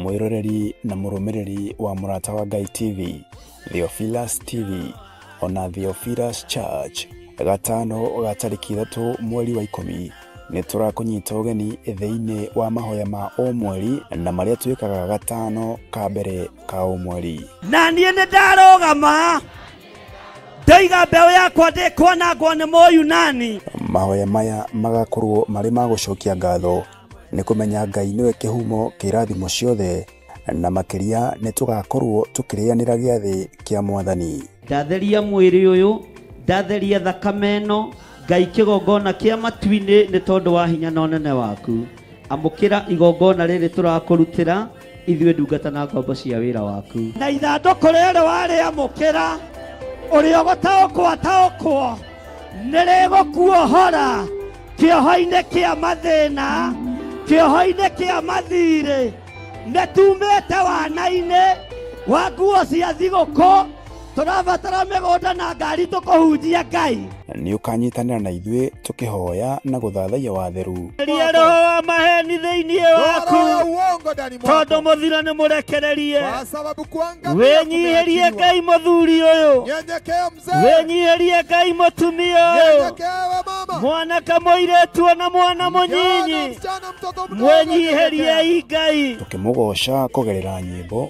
mwiroreri na murumiriri wa Murata wa Ngai TV, Theophilus TV, ona Theophilus Church, gatano ga tariki 3 mweri wa 10 ni turakunyita ugeni thĩinĩ wa mahoya ma o mweri na maria twikaga gatano ka mbere ka o mweri. Na niĩ nĩ ndarũgama ndaiga mbeũ yakwa ndĩkwanangwo nĩ Mũyunani. Mahoya maya magakorwo marĩ ma gũcokia ngatho nĩ kũmenya Ngai nĩwe kĩhumo kĩa irathimo ciothe na makĩria nĩ tugakorwo tukĩrĩanĩra gĩathĩ kĩa Mwathani. Ndatheria mwĩrĩ ũyũ, ndatheria thakame ĩno, Ngai kĩgongona kĩa matu-inĩ nĩ tondũ wa hinya na ũnene waku. Amũkĩra igongona rĩrĩ tũrakũrutĩra ithuĩ ndungata na ngombo cia wĩra waku. Na ithandũkũ rĩrĩ warĩamũkĩra ũrĩa gũtaũkwo nĩ rĩgũkuohora kĩoho-inĩ kĩa mathĩna, kĩoho-inĩ kĩa mathirĩ. Nĩ tumĩte wana-inĩ wa nguo cia thigũkũ, tũrabatara mĩgũnda na ngari tũkũhunjia Ngai. Nĩ ũkanyitanĩra na ithuĩ tũkĩhoya na gũthathaiya watheru. Ria roho wa maheni thĩinĩ waku, tondũ mũthiro nĩ mũrekererie. Wĩnyihĩrie Ngai mũthuri ũyũ, wĩnyihĩrie Ngai mũtumia ũyũ, mwanake mũirĩtu ona mwana mũnyinyi, mwĩnyihĩrie Ngai. Tũkĩmũgoca kũgerera nyĩmbo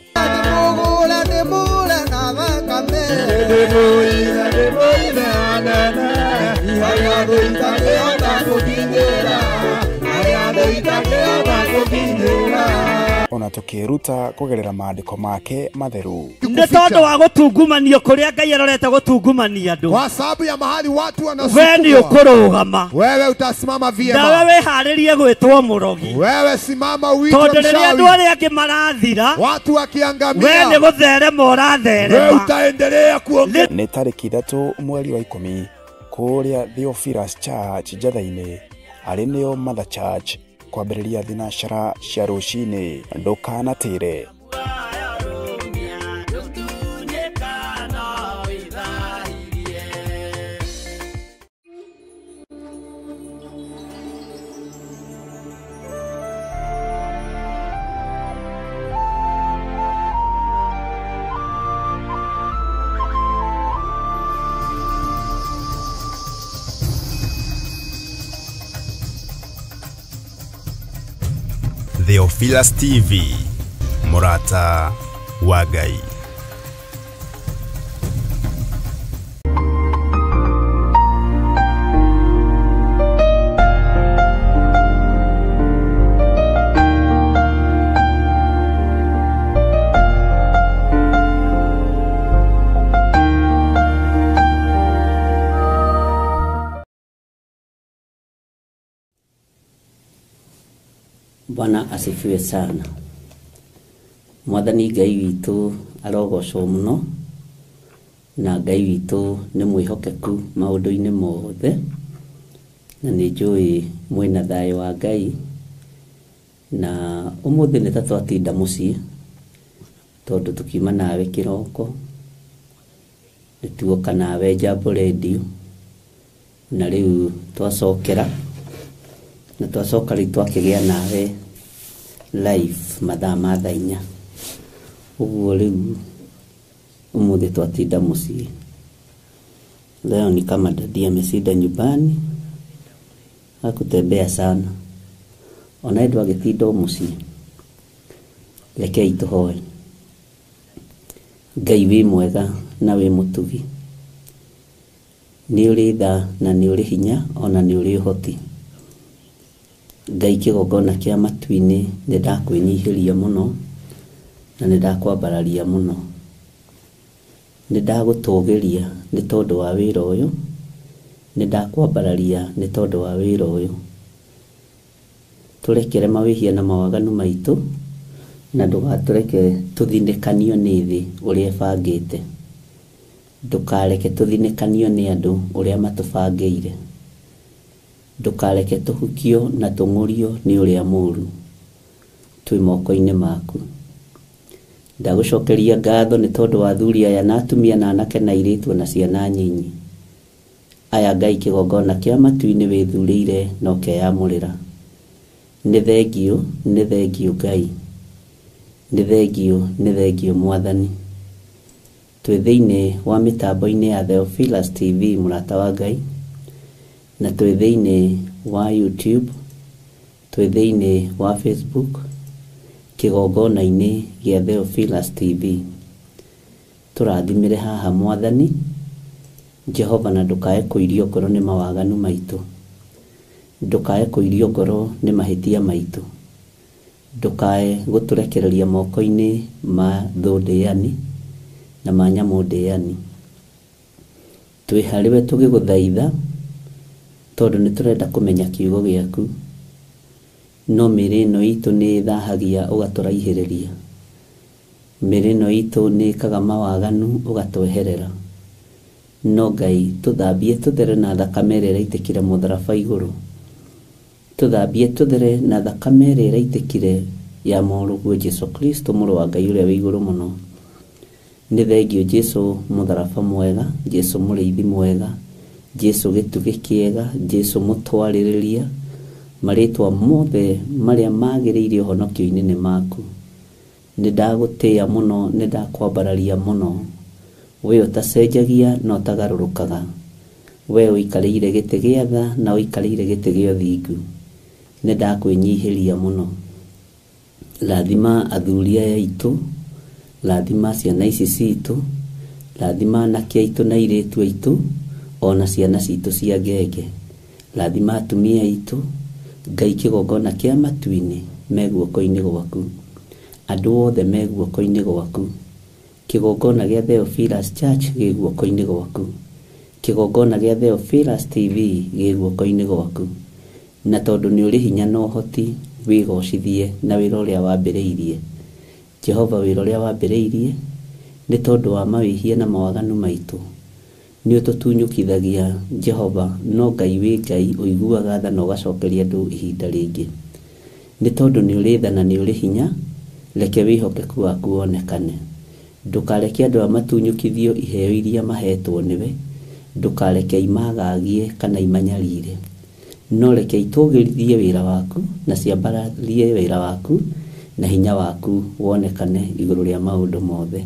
ona tukĩruta kũgerera maandĩko make matheru. Nĩ tondũ wa gũtungumanio kũrĩa Ngai arorete gũtungumania andũ. Kwa sababu ya mahali watu wanasukuma, wewe nĩ ũkũrũgama. Wewe utasimama vyema. Na wewe harĩrie gwĩtwo mũrogi. Wewe simama uitwe mshauri. Tondũ rĩrĩa andũ arĩa angĩ marathira, watu wakiangamia, wewe nĩ gũtherema ũratherema. Wewe utaendelea kuongea. Nĩ tariki 3 mweri wa 10 kũrĩa Theophilus Church Njatha-inĩ arĩ nĩyo Mother Church kwambĩrĩria thinacara cia rũcinĩ. Ndũkanatĩre. Theophilus TV, Murata wa Ngai. Bwana asifiwe sana. Mwathani Ngai witũ arogocwo mũno, na Ngai witũ nĩ mwĩhokeku maũndũ-inĩ mothe, na nĩ njũĩ mwĩna thayũ wa Ngai. Na ũmũthĩ nĩ ta twatinda mũciĩ tondũ tukiuma nawe kĩroko, nĩtuoka nawe Jambo Radio, na rĩu twacokera na twacoka rĩu twakĩgĩa nawe live mathaa ma thaa 4. Ũguo rĩu ũmũthĩ twatinda mũciĩ. Leo ni kama dadi ameshinda nyumbani, hakutembea sana. Ona Edu agĩtinda mũciĩ. Rekei tũhoe. Ngai wĩ mwega na wĩ mũtugi. Nĩ ũrĩ tha na nĩ ũrĩ hinya ona nĩ ũrĩ ũhoti. Ngai kĩgongona kĩa matu-inĩ nĩ ndakwĩnyihĩria mũno na nĩ ndakwambararia mũno. Nĩ ndagũtũgĩria nĩ tondũ wa wĩra ũyũ, nĩ ndakwambararia nĩ tondũ wa wĩra ũyũ. Tũrekere mawĩhia na mawaganu maitũ, na ndũgatũreke tũthinĩkanio nĩ thĩ ũrĩa ĩbangĩte. Ndũkareke tũthinĩkanio nĩ andũ ũrĩa matũbangĩire. Ndũkareke tũhukio na tũng'ũrio nĩ ũrĩa mũũru. Twĩ moko-inĩ maku. Ndagũcokeria ngatho nĩ tondũ wa athuri aya na atumia na anake na airĩtu na ciana nyinyi. Aya Ngai kĩgongona kĩa matu-inĩ wĩthurĩire na ũkeyamũrĩra. Nĩ thengio Ngai. nĩ thengio mwathani. Twĩ thĩinĩ wa mĩtambo-inĩ ya Theophilus TV mũrata wa Ngai, na twĩ thĩinĩ wa YouTube, twĩ thĩinĩ wa Facebook, kĩgongona-inĩ gĩa Theophilus TV. Tũrathimĩre haha mwathani Jehova, na ndũkae kũirio ngoro nĩ mawaganu maitũ, ndũkae kũirio ngoro nĩ mahĩtia maitũ, ndũkae gũtũrekereria moko-inĩ ma thũ ndĩani na ma nyamũ ndĩani. Twĩ harĩwe tũgĩgũthaitha tondũ nĩ tũrenda kũmenya kiugo gĩaku, no mĩĩrĩ ĩno itũ nĩ ĩthahagia ũgatũraihĩrĩria, mĩĩrĩ ĩno itũ nĩ ĩkaga mawaganu ũgatweherera. No Ngai, tũthambie tũthere na thakame ĩrĩa ĩraitĩkire mũtharaba igũrũ, tũthambie tũthere na thakame ĩrĩa ĩraitĩkire ya mũrũguo Jesũ Kristo mũrũ wa Ngai ũrĩa wĩ igũrũ mũno. Nĩ thengio Jesũ mũtharaba mwega, Jesũ mũrĩithi mwega, Jesũ gĩtugĩ kĩega, Jesũ mũtwarĩrĩria. Marĩtwa mothe marĩa magĩrĩire ũhonokio-inĩ nĩ maku. Nĩ ndagũtĩĩa mũno, nĩ ndakwambararia mũno. We ũtacenjagia na ũtagarũrũkaga, we ũikarĩire gĩtĩ gĩa tha na ũikarĩire gĩtĩ gĩa ũthingu. Nĩ ndakwĩnyihĩria mũno. Rathima athuri aya aitũ, rathima ciana ici citũ, rathima anake aitũ na airĩtu aitũ, ona ciana citũ cia ngenge. Rathima atumia aitũ. Ngai, kĩgongona kĩa matu-inĩ me guoko-inĩ gwaku, andũ othe me guoko-inĩ gwaku. Kĩgongona gĩa Theophilus Church gĩ guoko-inĩ gwaku, kĩgongona gĩa Theophilus TV gĩ guoko-inĩ gwaku. Na tondũ nĩ ũrĩ hinya na ũhoti, wĩgocithie na wĩra ũrĩa wambĩrĩirie. Jehova, wĩra ũrĩa wambĩrĩirie nĩ tondũ wa mawĩhia na mawaganu maitũ nĩ ũtũtunyũkithagia Jehova. No Ngai, wĩ Ngai ũiguaga tha na ũgacokeria andũ ihinda rĩngĩ. Nĩ tondũ nĩ ũrĩ tha na nĩ ũrĩ hinya, reke wĩhokeku waku wonekane. Ndũkareke andũ matunyũkithio iheo iria mahetwo nĩwe, ndũkareke imagagie kana imanyarire, no reke itũgĩrithie wĩra waku na ciambararie wĩra waku, na hinya waku wonekane igũrũ rĩa maũndũ mothe.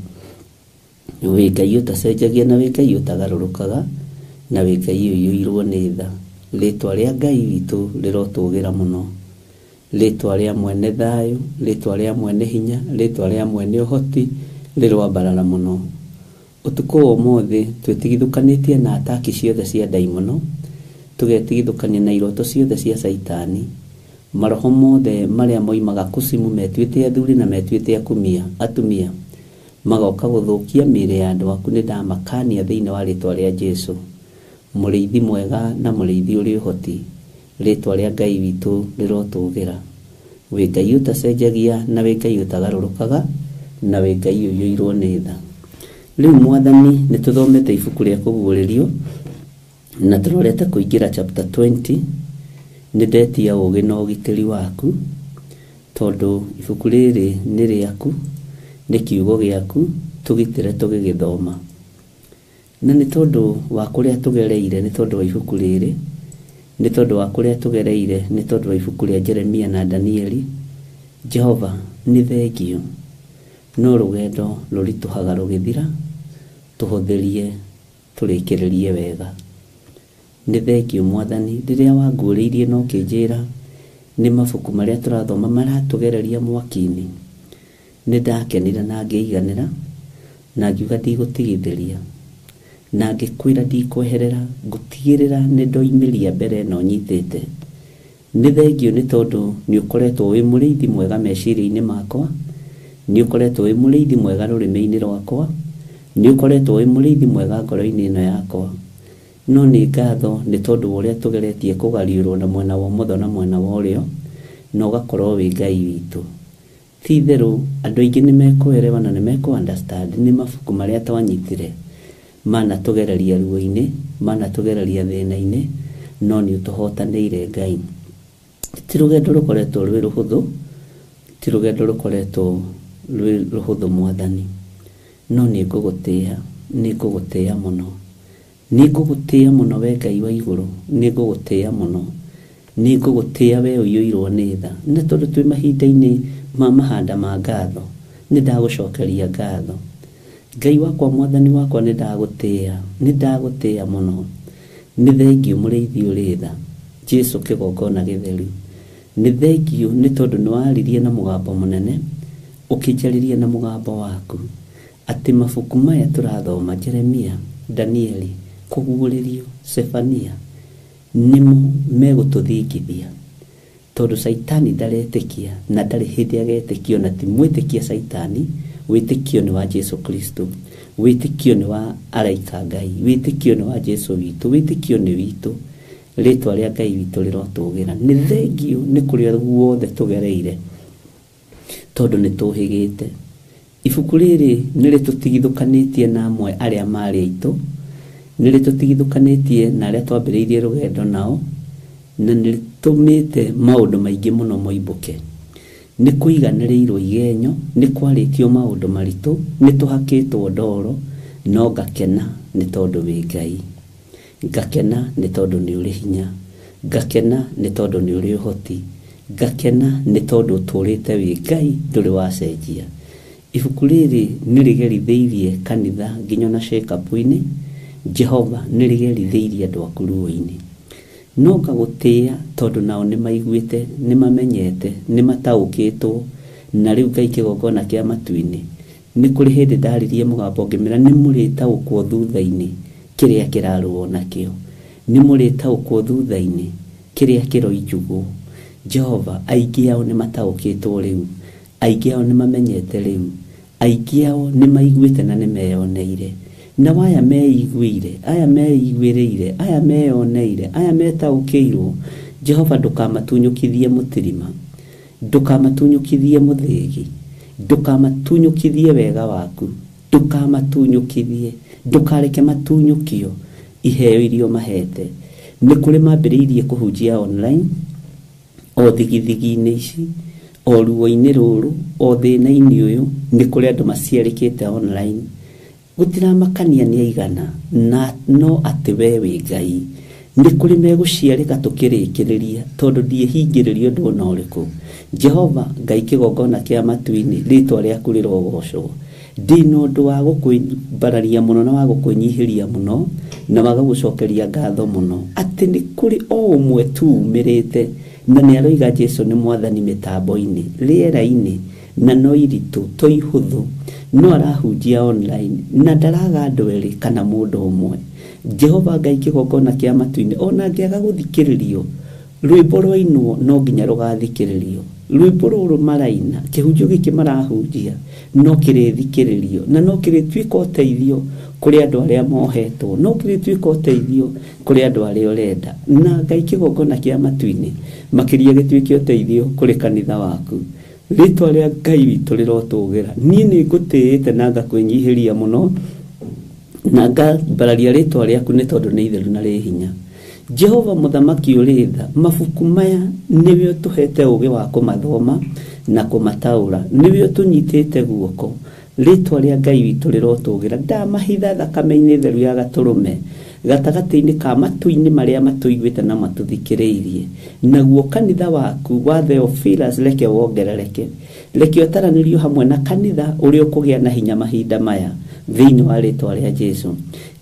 Wĩ Ngai ũtacenjagia, na wĩ Ngai ũtagarũrũkaga, na wĩ Ngai ũiyũirwo nĩ tha. Rĩtwa rĩa Ngai witũ rĩrotũgĩra mũno, rĩtwa rĩa mwene thayũ, rĩtwa rĩa mwene hinya, rĩtwa rĩa mwene ũhoti rĩrwambarara mũno. Ũtukũ wa ũmũthĩ twĩtigithũkanĩtie na ataki ciothe cia ndaimono, tũgetigithũkania na iroto ciothe cia Saitani, maroho mothe marĩa moimaga kusimu metuĩte athuri na metuĩte atumia, magoka gũthũkia mĩĩrĩ ya andũ aku. Nĩ ndamakania thĩinĩ wa rĩtwa rĩa Jesũ, mũrĩithi mwega na mũrĩithi ũrĩ ũhoti. Rĩtwa rĩa Ngai witũ rĩrotũgĩra. Wĩ Ngai ũtacenjagia, na wĩ Ngai ũtagarũrũkaga, na wĩ Ngai ũiyũirwo nĩ tha. Rĩu mwathani, nĩ tũthomete ibuku rĩa kũguũrĩrio na tũrorete kũingĩra chapter 20. Nĩ ndetia ũũgĩ na ũgitĩri waku, tondũ ibuku rĩrĩ nĩ rĩaku, nĩ kiugo gĩaku, tũgitĩre tũgĩgĩthoma. Na nĩ tondũ wa kũrĩa tũgereire, nĩ tondũ wa ibuku rĩrĩ, nĩ tondũ wa kũrĩa tũgereire, nĩ tondũ wa ibuku rĩa Jeremia na Danieli. Jehova, nĩ thengio. No rũgendo rũritũhaga rũgĩthira, tũhũthĩrie tũrĩkĩrĩrie wega. Nĩ thengio mwathani, rĩrĩa wanguũrĩirie na ũkĩnjĩra nĩ mabuku marĩa tũrathoma maratũgereria mwaki-inĩ. Nĩ ndakenire na ngĩiganĩra, na ngiuga ndigũtigithĩria, na ngĩkwĩra ndikweherera, ngũtigĩrĩra nĩ ndoimĩria mbere no nyitĩte. Nĩ thengio nĩ tondũ nĩ ũkoretwo wĩ mũrĩithi mwega meciria-inĩ makwa, nĩ ũkoretwo wĩ mũrĩithi mwega rũrĩmĩ-inĩ rwakwa, nĩ ũkoretwo wĩ mũrĩithi mwega ngoro-inĩ ĩno yakwa. No nĩ ngatho nĩ tondũ ũrĩa tũgeretie kũgariũrwo na mwena wa ũmotho na mwena wa ũrĩo, na ũgakorwo wĩ Ngai witũ. Ti itherũ andũ aingĩ nĩ mekũerewa na nĩ mekũ-understand nĩ mabuku marĩa twanyitire, manatũgereria ruo-inĩ, manatũgereria thĩna-inĩ, no nĩ ũtũhotanĩire Ngai. Ti rũgendo rũkoretwo rwĩ rũhũthũ, ti rũgendo rũkoretwo rwĩ rũhũthũ mwathani, no nĩ ngũgũtĩĩa mũno. Nĩ ngũgũtĩĩa mũno we Ngai wa igũrũ, nĩ ngũgũtĩĩa mũno, nĩ ngũgũtĩĩa we ũiyũirwo nĩ tha. Nĩ tondũ twĩ mahinda-inĩ ma mahanda ma ngatho, nĩ ndagũcokeria ngatho. Ngai wakwa mwathani wakwa nĩ ndagũtĩĩa mũno. Nĩ thengiũ mũrĩithi ũrĩ tha, Jesu kĩgongona gĩtheru. Nĩ thengiũ nĩ tondũ nĩ waririe na mũgambo mũnene, ũkĩnjarĩria na mũgambo waku, atĩ mabuku maya tũrathoma, Jeremia, Danieli, Kũguũrĩrio, Sefania, nĩmo megũtũthingithia, tondũ Saitani ndaretĩkia na ndarĩ hĩndĩ agetĩkio, na ti mwĩtĩkia Saitani. Wĩtĩkio nĩ wa Jesu Kristo, wĩtĩkio nĩ wa araika Ngai, wĩtĩkio nĩ wa Jesu witũ, wĩtĩkio nĩ witũ, rĩtwa rĩa Ngai witũ rĩrotũgĩra. Nĩ thengiũ nĩ kũrĩa guothe tũgereire, tondũ nĩ tũhĩgĩte. Ibuku rĩrĩ nĩ rĩtũtigithũkanĩtie na amwe arĩa marĩ aitũ, nĩ rĩtũtigithũkanĩtie na arĩa twambĩrĩirie rũgendo nao, na nĩ rĩtũmĩte maũndũ maingĩ mũno moimbũke. Nĩ kũiganĩrĩirwo igenyo, nĩ kwarĩtio maũndũ maritũ, nĩ tũhakĩtwo ndoro, no ngakena nĩ tondũ wĩ Ngai. Ngakena nĩ tondũ nĩ ũrĩ hinya, ngakena nĩ tondũ nĩ ũrĩ ũhoti, ngakena nĩ tondũ ũtũrĩte wĩ Ngai, ndũrĩ wacenjia. Ibuku rĩrĩ nĩ rĩgerithĩirie kanitha nginya na shake-up-inĩ. Jehova nĩ rĩgerithĩirie andũ aku ruo-inĩ. No ngagũtĩĩa tondũ nao nĩ maiguĩte, nĩ mamenyete, nĩ mataũkĩtwo, na rĩu Ngai kĩgongona kĩa matu-inĩ. Nĩ kũrĩ hĩndĩ ndaririe mũgambo ngĩmera nĩ mũrĩtaũkwo thutha-inĩ kĩrĩa kĩrarũo nakĩo, nĩ mũrĩtaũkwo thutha-inĩ kĩrĩa kĩroi njugũ. Jehova, aingĩ ao nĩ mataũkĩtwo rĩu, aingĩ ao nĩ mamenyete rĩu, aingĩ ao nĩ maiguĩte na nĩ meyoneire. Na aya meiguĩire, aya meiguĩrĩire, aya meyoneire, aya metaũkĩirwo, Jehova ndũkamatunyũkithie mũtirima, ndũkamatunyũkithie mũthĩgi, ndũkamatunyũkithie wega waku, ndũkamatunyũkithie, ndũkareke matunyũkio iheo irio mahete. Nĩ kũrĩ mambĩrĩirie kũhunjia online, o thigithigi-inĩ ici, o ruo-inĩ rũrũ, o thĩna-inĩ ũyũ, nĩ kũrĩ andũ maciarĩkĩte online. Gũtiramakania nĩ aigana, na no atĩ we wĩ Ngai. Nĩ kũrĩ megũciarĩka tũkĩrĩkĩrĩria, tondũ ndiĩhingĩrĩrio ũndũ ona ũrĩkũ. Jehova, Ngai kĩgongona kĩa matu-inĩ, rĩtwa rĩaku rĩrogocwo. Ndĩ na ũndũ wa gũkwĩmbararia mũno na wa gũkwĩnyihĩria mũno, na wa gũgũcokeria ngatho mũno, atĩ nĩ kũrĩ o ũmwe tuumĩrĩte, na nĩ aroiga Jesu nĩ mwathani mĩtambo-inĩ, rĩera-inĩ, na no iritũ, to ihũthũ, no arahunjia online, na ndaraga andũ erĩ kana mũndũ ũmwe. Jehova, Ngai kĩgongona kĩa matu-inĩ, ona angĩaga gũthikĩrĩrio, rwĩmbo rwainwo no nginya rũgathikĩrĩrio. Rwĩmbo rũrũ maraina, kĩhunjio gĩkĩ marahunjia, no kĩrĩthikĩrĩrio, na no kĩrĩtuĩka ũteithio kũrĩ andũ arĩa mohetwo, no kĩrĩtuĩka ũteithio kũrĩ andũ arĩa ũrenda. Na Ngai kĩgongona kĩa matu-inĩ, makĩria gĩtuĩke ũteithio kũrĩ kanitha waku. Rĩtwa rĩa Ngai witũ rĩrotũgĩra. Niĩ nĩ ngũtĩĩte na ngakwĩnyihĩria mũno, na ngambararia rĩtwa rĩaku nĩ tondũ nĩ itheru na rĩ hinya. Jehova mũthamaki ũrĩ tha, mabuku maya nĩwe ũtũhete ũũgĩ wa kũmathoma na kũmataũra, nĩwe ũtũnyitĩte guoko. Rĩtwa rĩa Ngai witũ rĩrotũgĩra. Ndamahitha thakame-inĩ theru ya Gatũrũme, gatagatĩ-inĩ ka matu-inĩ marĩa matũiguĩte na matũthikĩrĩirie. Naguo kanitha waku wa Theophilus reke wongerereke, reke ũtaranĩrio hamwe na kanitha ũrĩa ũkũgĩa na hinya mahinda maya thĩinĩ wa rĩtwa rĩa Jesu.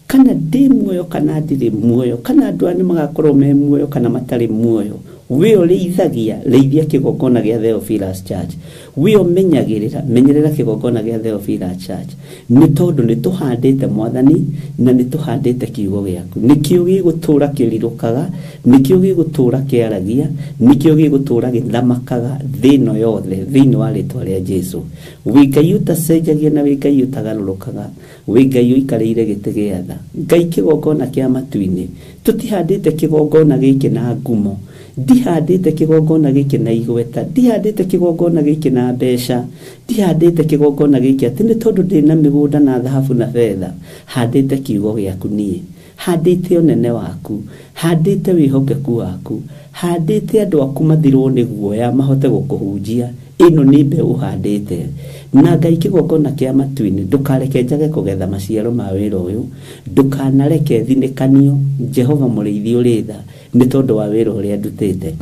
Kana ndĩ muoyo kana ndirĩ muoyo, kana andũ nĩ magakorwo me muoyo kana matarĩ muoyo, we ũrĩithagia, rĩithia kĩgongona gĩa Theophilus Church. We menyerera kĩgongona gĩa Theophilus Church, nĩ tondũ nĩ tũhandĩte Mwathani na nĩ tũhandĩte kiugo gĩaku. Nĩkĩo gĩgũtũũra kĩrirũkaga, nĩkĩo gĩgũtũũra kĩaragia, nĩkĩo gĩgũtũũra gĩthamakaga thĩno yothe thĩinĩ wa rĩtwa rĩa Jesu. Wĩ Ngai ũtacenjagia na wĩ Ngai ũtagarũrũkaga, wĩ Ngai ũikarĩire gĩtĩ gĩa tha. Ngai kĩgongona kĩa matu-inĩ, tũtihandĩte kĩgongona gĩkĩ na ngumo, ndihandĩte kĩgongona gĩkĩ na igweta, ndihandĩte kĩgongona gĩkĩ na mbeca, ndihandĩte kĩgongona gĩkĩ atĩ nĩ tondũ ndĩ na mĩgũnda na thahabu na betha. Handĩte kiugo gĩaku niĩ, handĩte ũnene waku, handĩte wĩhokeku waku, handĩte andũ aku mathirwo nĩ guoya mahote gũkũhunjia. Ĩno nĩ mbeũ handĩte. Na Ngai kĩgongona kĩa matu-inĩ, ndũkareke njage kũgetha maciaro ma wĩra ũyũ, ndũkanareke thinĩkanio. Jehova mũrĩithi ũrĩ tha, nĩ tondũ wa wĩra ũrĩa ndutĩte,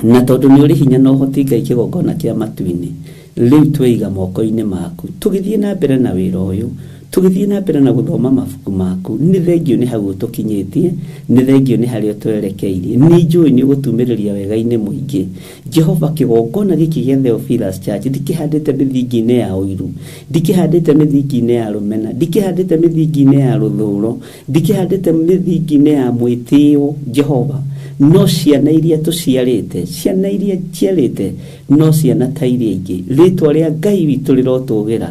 na tondũ nĩ ũrĩ hinya na ũhoti Ngai kĩgongona kĩa matu-inĩ. riu tweiga moko-inĩ maku tugithie na mbere na wĩra ũyũ tugithie na mbere na guthoma mabuku maku ni thengio ni hagu tukinyitie ni thengio ni hario twerekeirie ni njui ni gutumiriria wega-inĩ mũingĩ Jehova kigongona giki gĩa Theophilus Church ndikihandĩte mĩthingi-inĩ ya ũiru ndikihandĩte mĩthingi-inĩ ya rũmena ndikihandĩte mĩthingi-inĩ ya rũthũũro ndikihandĩte mĩthingi-inĩ ya mwĩtĩo Jehova no ciana iria tuciarĩte ciana iria ciarĩte no ciana ta iria ingĩ rĩtwa rĩa Ngai witũ rĩrotũgĩra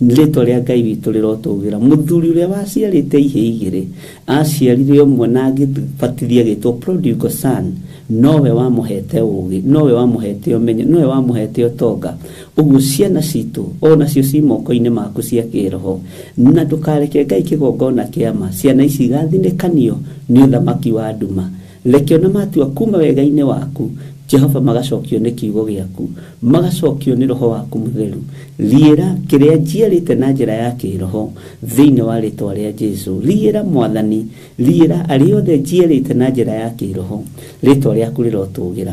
rĩtwa rĩa Ngai witũ rĩrotũgĩra mũthuri ũrĩa waciarĩte ihĩ igĩrĩ aciarire ũmwe na agĩbatithia gĩtwo prodigal son nowe wamuhete ũgĩ nowe wamuhete ũmenyo nowe wamuhete ũtonga ũguo ciana citũ onacio ci moko-inĩ maku cia kĩroho na ndũkareke Ngai kĩgongona kĩama ciana ici igathinĩkanio nĩ ũthamaki wa nduma lekio na matua kuma wega-inĩ waku Jehova magacokio nĩ kiugo gĩaku magacokio nĩ roho waku mũtheru riera kĩrĩa njiarĩte na njĩra ya kĩroho thĩinĩ wa rĩtwa rĩa Jesũ riera mwathani riera arĩa othe njiarĩte na njĩra ya kĩroho rĩtwa rĩaku rĩrotũgĩra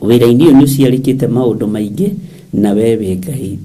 wĩra-inĩ ũyũ nĩ ũciarĩkĩte maũndũ maingĩ na wewe Ngai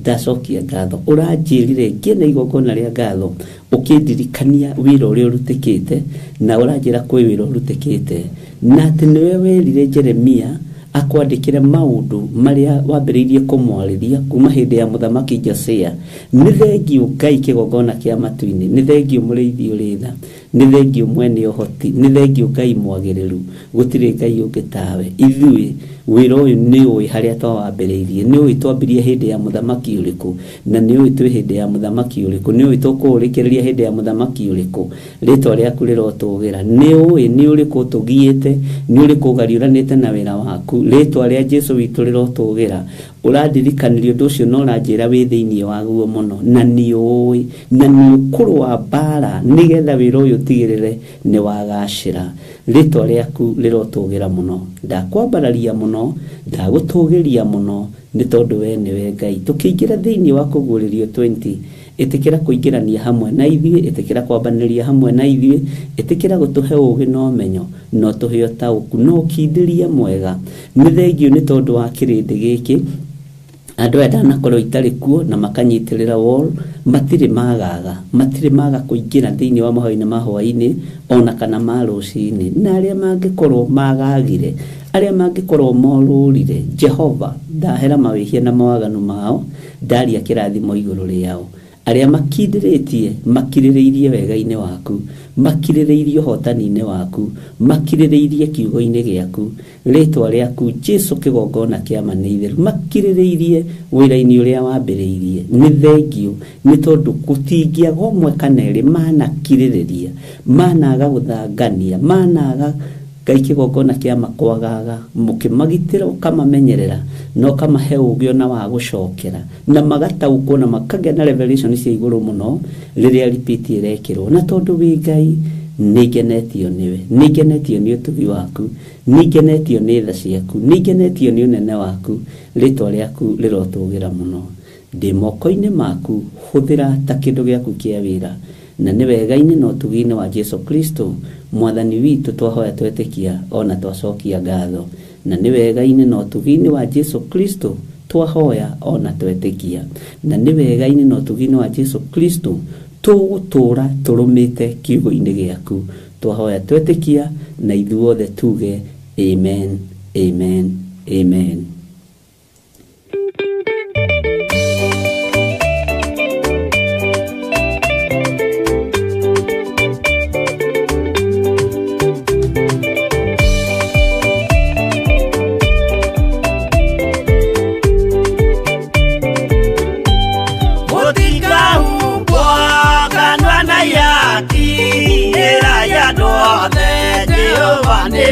ndacokia ngatho ũranjĩrire ngĩna igongona rĩa ngatho ũkĩndirikania wĩra ũrĩa ũrutĩkĩte na ũranjĩra kwĩ wĩra ũrutĩkĩte na atĩ nĩwe werire Jeremia akwandĩkĩre maũndũ marĩa wambĩrĩirie kũmwarĩria kuma hĩndĩ ya mũthamaki Josia nĩ thengio Ngai kĩgongona kĩa matu-inĩ nĩ thengio mũrĩithi ũrĩ tha nĩ thengio mwene ũhoti nĩ thengio Ngai mwagĩrĩru gũtirĩ Ngai ũngĩ tawe ithuĩ wĩra ũyũ nĩ ũĩ harĩa twawambĩrĩirie nĩ ũĩ twambirie hĩndĩ ya mũthamaki ũrĩkũ na nĩ ũĩ twĩ hĩndĩ ya mũthamaki ũrĩkũ nĩ ũĩ tũkũũrĩkĩrĩria hĩndĩ ya mũthamaki ũrĩkũ rĩtwa rĩaku rĩrotũgĩra nĩ ũĩ nĩ ũrĩkũ tũgiĩte nĩ ũrĩkũ ũgariũranĩte na wĩra waku rĩtwa rĩa Jesũ witũ rĩrotũgĩra ũrandirikanirie ũndũ ũcio no ũranjĩra wĩ thĩinĩ waguo mũno na nĩ ũĩ na nĩ ũkũrũa mbara nĩgetha wĩra ũyũ ũtigĩrĩre nĩ wagacĩra rĩtwa rĩaku rĩrotũgĩra mũno ndakwambararia mũno ndagũtũgĩria mũno nĩ tondũ we nĩwe Ngai tũkĩingĩra thĩinĩ wa kũguũrĩrio 20 ĩtĩkĩra kũingĩrania hamwe na ithuĩ ĩtĩkĩra kwambanĩria hamwe na ithuĩ ĩtĩkĩra gũtũhe ũgĩ na ũmenyo no tũhe ũtaũku no ũkindĩria mwega nĩ thengio nĩ tondũ wa kĩrĩndĩ gĩkĩ andũ aya ndanakorwo itarĩ kuo na makanyitĩrĩra wall matirĩ maga kũingĩra thĩinĩ wa mahoya-inĩ ma hwaĩ-inĩ ona kana ma rũcinĩ na arĩa mangĩkorwo magagire arĩa mangĩkorwo morũrire Jehova ndahera mawĩhia na mawaganu mao ndaria kĩrathimo igũrũ rĩao arĩa makindĩrĩtie makirĩrĩirie wega-inĩ waku makirĩrĩirie ũhotani-inĩ waku makirĩrĩirie kiugo-inĩ gĩaku rĩtwa rĩaku Jesũ kĩgongona kĩama nĩ itheru makirĩrĩirie wĩra-inĩ ũrĩa wambĩrĩirie nĩ thengio nĩ tondũ gũtingĩaga ũmwe kana erĩ manakirĩrĩria managa gũthangania managa Ngai kĩgongona kĩama kwagaga mũkĩmagitĩra ũkamamenyerera no kamahe ũgĩ ona wa gũcokera na magataũkwo na makagĩa na revelation cia igũrũ mũno rĩrĩa repeat ĩrekĩrwo na tondũ wĩ Ngai nĩngenetio nĩwe nĩngenetio nĩ ũtugi waku nĩngenetio nĩ tha ciaku nĩngenetio nĩ ũnene waku rĩtwa rĩaku rĩrotũgĩra mũno ndĩ moko-inĩ maku hũthĩra ta kĩndũ gĩaku kĩa wĩra na nĩ wega-inĩ na ũtugi-inĩ wa Jesũ Kristo mwathani witũ twahoya twetĩkia ona twacokia ngatho na nĩ wega-inĩ na ũtugi-inĩ wa Jesũ Kristo twahoya ona twetĩkia na nĩ wega-inĩ na ũtugi-inĩ wa Jesũ Kristo tũgũtũũra tũrũmĩte kiugo-inĩ gĩaku twahoya twetĩkia na ithuothe tuge amen amen amen.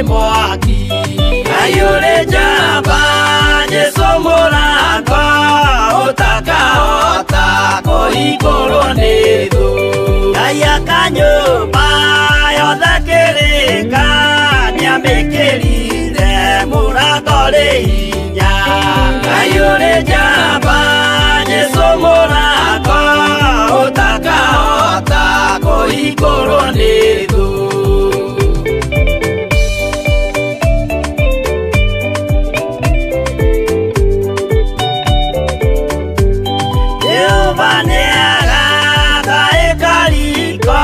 Mwaki ayure jamba Jesũ mũrango ũtakahota kũhingũrwo nĩ thũ ayaka nyũmba yothe kĩrĩka nĩamĩkĩrire mũrango rĩ hinya ayure jamba Jesũ mũrango ũtakahota kũhingũrwo nĩ thũ neaga ekariko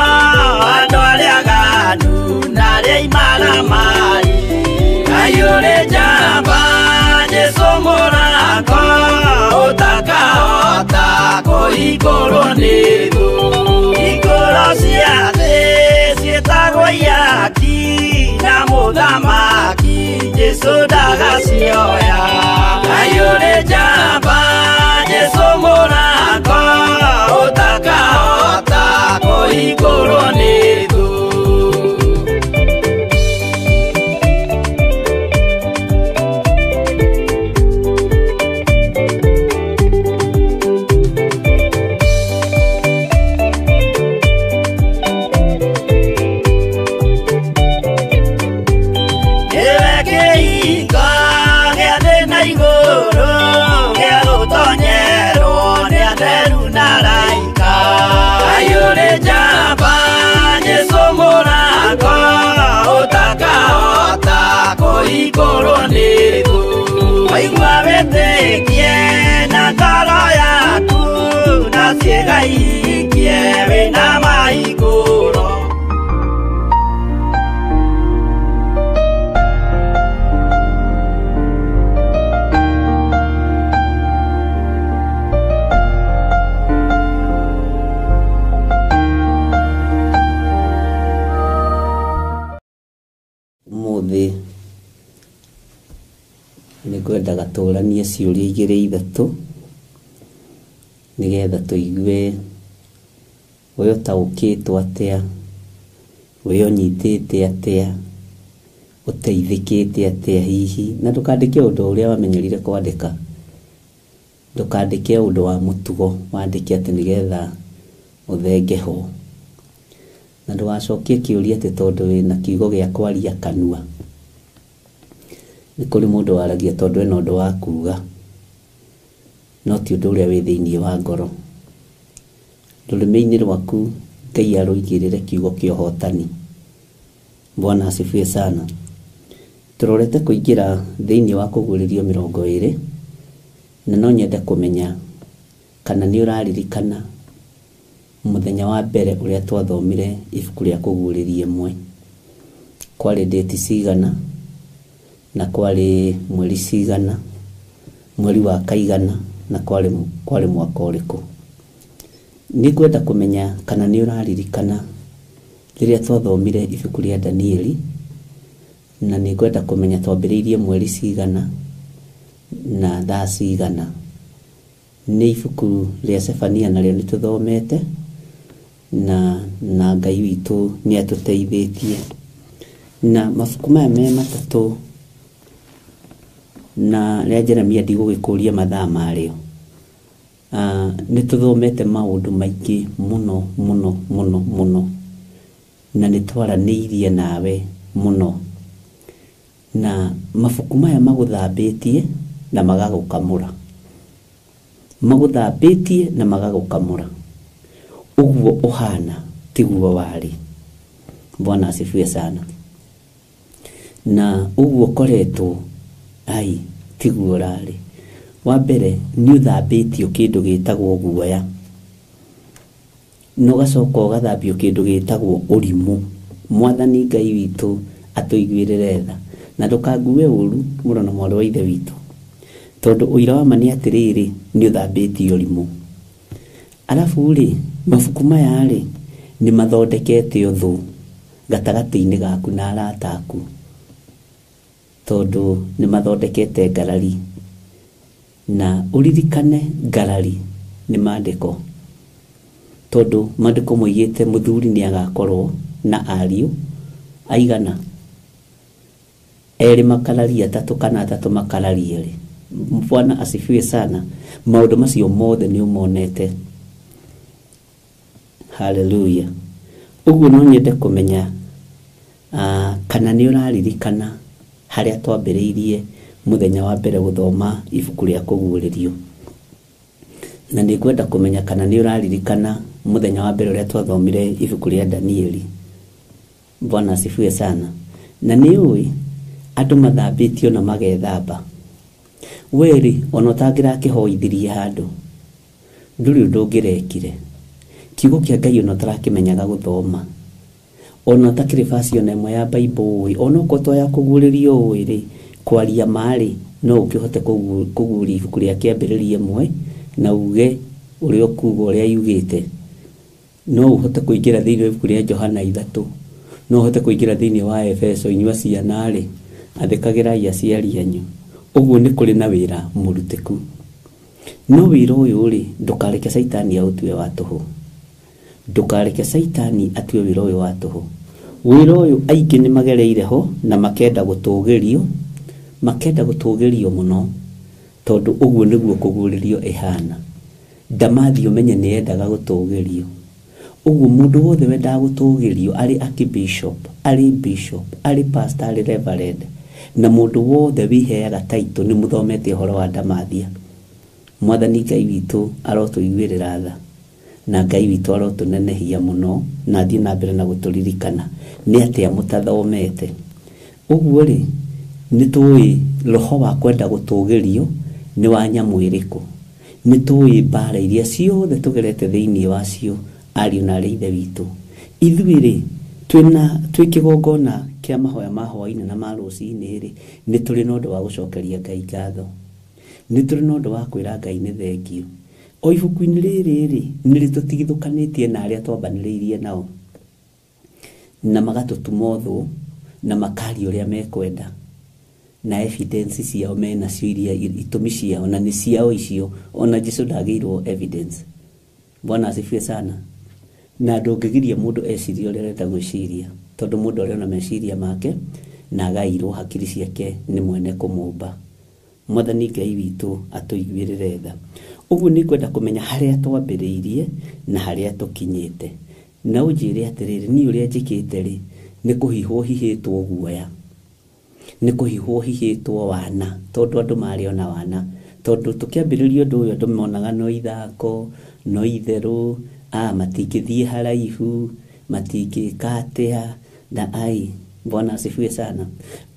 andũ arĩa aganu na arĩa imaramari ayũrĩ njamba Jesũ mũrango ũtakahota kũhingũrwo nĩ thũ hingũro cia thĩ ciĩtagwo ihaki na mũthamaki Jesũ ndagacioya ayũrĩ njamba Jesũ mũrango ũtakahota kũhingũrwo nĩ thũ kũhingũrwo nĩ thũ waigua wĩtĩkie na ngoro yaku na ciĩga ihingie wĩna mahingũro mũthĩ nĩngwenda gatũranie ciũria igĩrĩ ithatũ nĩgetha tũigue wĩ ũtaũkĩtwo atĩa wĩ ũnyitĩte atĩa ũteithĩkĩte atĩa hihi na ndũkandĩke ũndũ ũrĩa wamenyerire kwandĩka ndũkandĩke ũndũ wa mũtugo wandĩke atĩ nĩgetha ũthenge ho na ndũgacokie kĩũria atĩ tondũ wĩna kiugo gĩa kwaria kanua nĩ kũrĩ mũndũ waragia tondũ ena ũndũ wa kuuga no ti ũndũ ũrĩa wĩ thĩinĩ wa ngoro rũrĩmĩ-inĩ rwaku Ngai arũigĩrĩre kiugo kĩa ũhotani Bwana asifiwe sana tũrorete kũingĩra thĩinĩ wa kũguũrĩrio 20 na no nyende kũmenya kana nĩ ũraririkana mũthenya wa mbere ũrĩa twathomire ibuku rĩa kũguũrĩria 1 kwarĩ date cigana na kwarĩ mweri cigana mweri wa kaigana na kwarĩ mwaka ũrĩkũ nĩngwenda kũmenya kana nĩ ũraririkana rĩrĩa twathomire ibuku rĩa Danieli na nĩngwenda kũmenya twambĩrĩirie mweri cigana na thaa cigana nĩ ibuku rĩa Sefania narĩo nĩtũthomete na Ngai witũ nĩ atũteithĩtie na mabuku maya me matatũ na rĩa Jeremia ndigũgĩkũria mathaa marĩo nĩtũthomete maũndũ maingĩ mũno mũno mũno mũno na nĩtwaranĩirie nawe mũno na mabuku maya magũthambĩtie na magagũkamũra magũthambĩtie na magagũkamũra ũguo ũhana tiguo warĩ Bwana asifiwe sana na ũguo koretwo ai tiguo rarĩ wa mbere nĩ ũthambĩtio kĩndũ gĩtagwo guoya no gacoka ũgathambio kĩndũ gĩtagwo ũrimũ Mwathani Ngai witũ atũiguĩrĩre tha na ndũkangue ũru mũrũ na mwarĩ wa ithe witũ tondũ ũira wa ma nĩ atĩrĩrĩ nĩ ũthambĩtio ũrimũ alafu rĩ mabuku maya rĩ nĩ mathondekete ũthũ gatagatĩ-inĩ gaku na arata aku tondũ nĩ mathondekete ngarari na ũririkane ngarari nĩ maandĩko tondũ maandĩko moigĩte mũthuri nĩ agakorwo na ariũ aigana erĩ makararia atatũ kana atatũ makararia rĩ Bwana asifiwe sana maũndũ macio mothe nĩ ũmonete haleluya ũguo no nyende kũmenya kana nĩ ũraririkana harĩa twambĩrĩirie mũthenya wa mbere gũthoma ibuku rĩa kũguũrĩrio na nĩ ngwenda kũmenya kana nĩ ũraririkana mũthenya wa mbere ũrĩa twathomire ibuku rĩa Danieli Bwana asifiwe sana na nĩ ũĩ andũ mathambĩtio na magethamba weri ona ũtangĩrakĩhoithirie handũ nduri ndongirekire kiugo kia Ngai ono tarakimenyaga guthoma ona takire version ĩmwe ya Bible ona uko ya kuguririo ri kwaria mari no ukihote kuguri ibuku ria kiambiririe ĩmwe na uge urio kugo uria yugite no uhote kuingira thiini ibuku ria Johana 3 no uhote kuingira thiini wa Efeso inyua ciana ri athikagira ya ciari anyu uguo ni kuri na wira murutiku no wira uyu ri ndukareke Saitani autue wa tuhu ndukareke Saitani atue wira uyu wa tuhu wira uyu aingi ni magereire ho na makenda gutugirio muno tondu uguo niguo kuguririo ihana ndamathi umenye ni endaga gutugirio uguo mundu wothe wendaga gutugirio ari akibishop ari bishop ari pastor ari reverend na mundu wothe wiheaga title ni muthomete horo wa ndamathia mwathani Ngai witu arotuiguirira tha na Ngai witu arotunenehia muno na thii na mbere na guturirikana ni atia mutathomete uguo ri nitui roho wa kwenda gutugirio ni wa nyamu iriku nitui bara iria ciothe tugerete thiini wacio ari na ithe witu ithuiri twikigongona kia mahoya mahoine na marucini ri ni turi no ndu wa gucokeria Ngai ngatho ni turi no ndu wa kwira Ngai ni thengio o ibuku-ini riri ni ritutigithukanitie na aria twambaniriirie nao na magatutuma thu na makari uria mekwenda na evidence ciao mena ciria itumi ciao na ni ciao icio ona Jesu ndagirwo evidence Bwana asifiwe sana na ndungigiria mundu eciria uria reta gwiciria tondu mundu uria na meciria make na gairwo hakiri ciake ni mwene kumumba mwathani Ngai witu atuiguirire tha uguo ni kwenda kumenya haria twambiriirie na haria tukinyite na ujire atiriri ni uria njikite ri ni kuhihwo hihitwo guoya ni kuhihwo hihitwo wana tondu andu mari ona wana tondu tukiambiririo ndu uyu ndumonaga no ithako no itheru matingithie haraihu matingikatea na ai Bwana asifiwe sana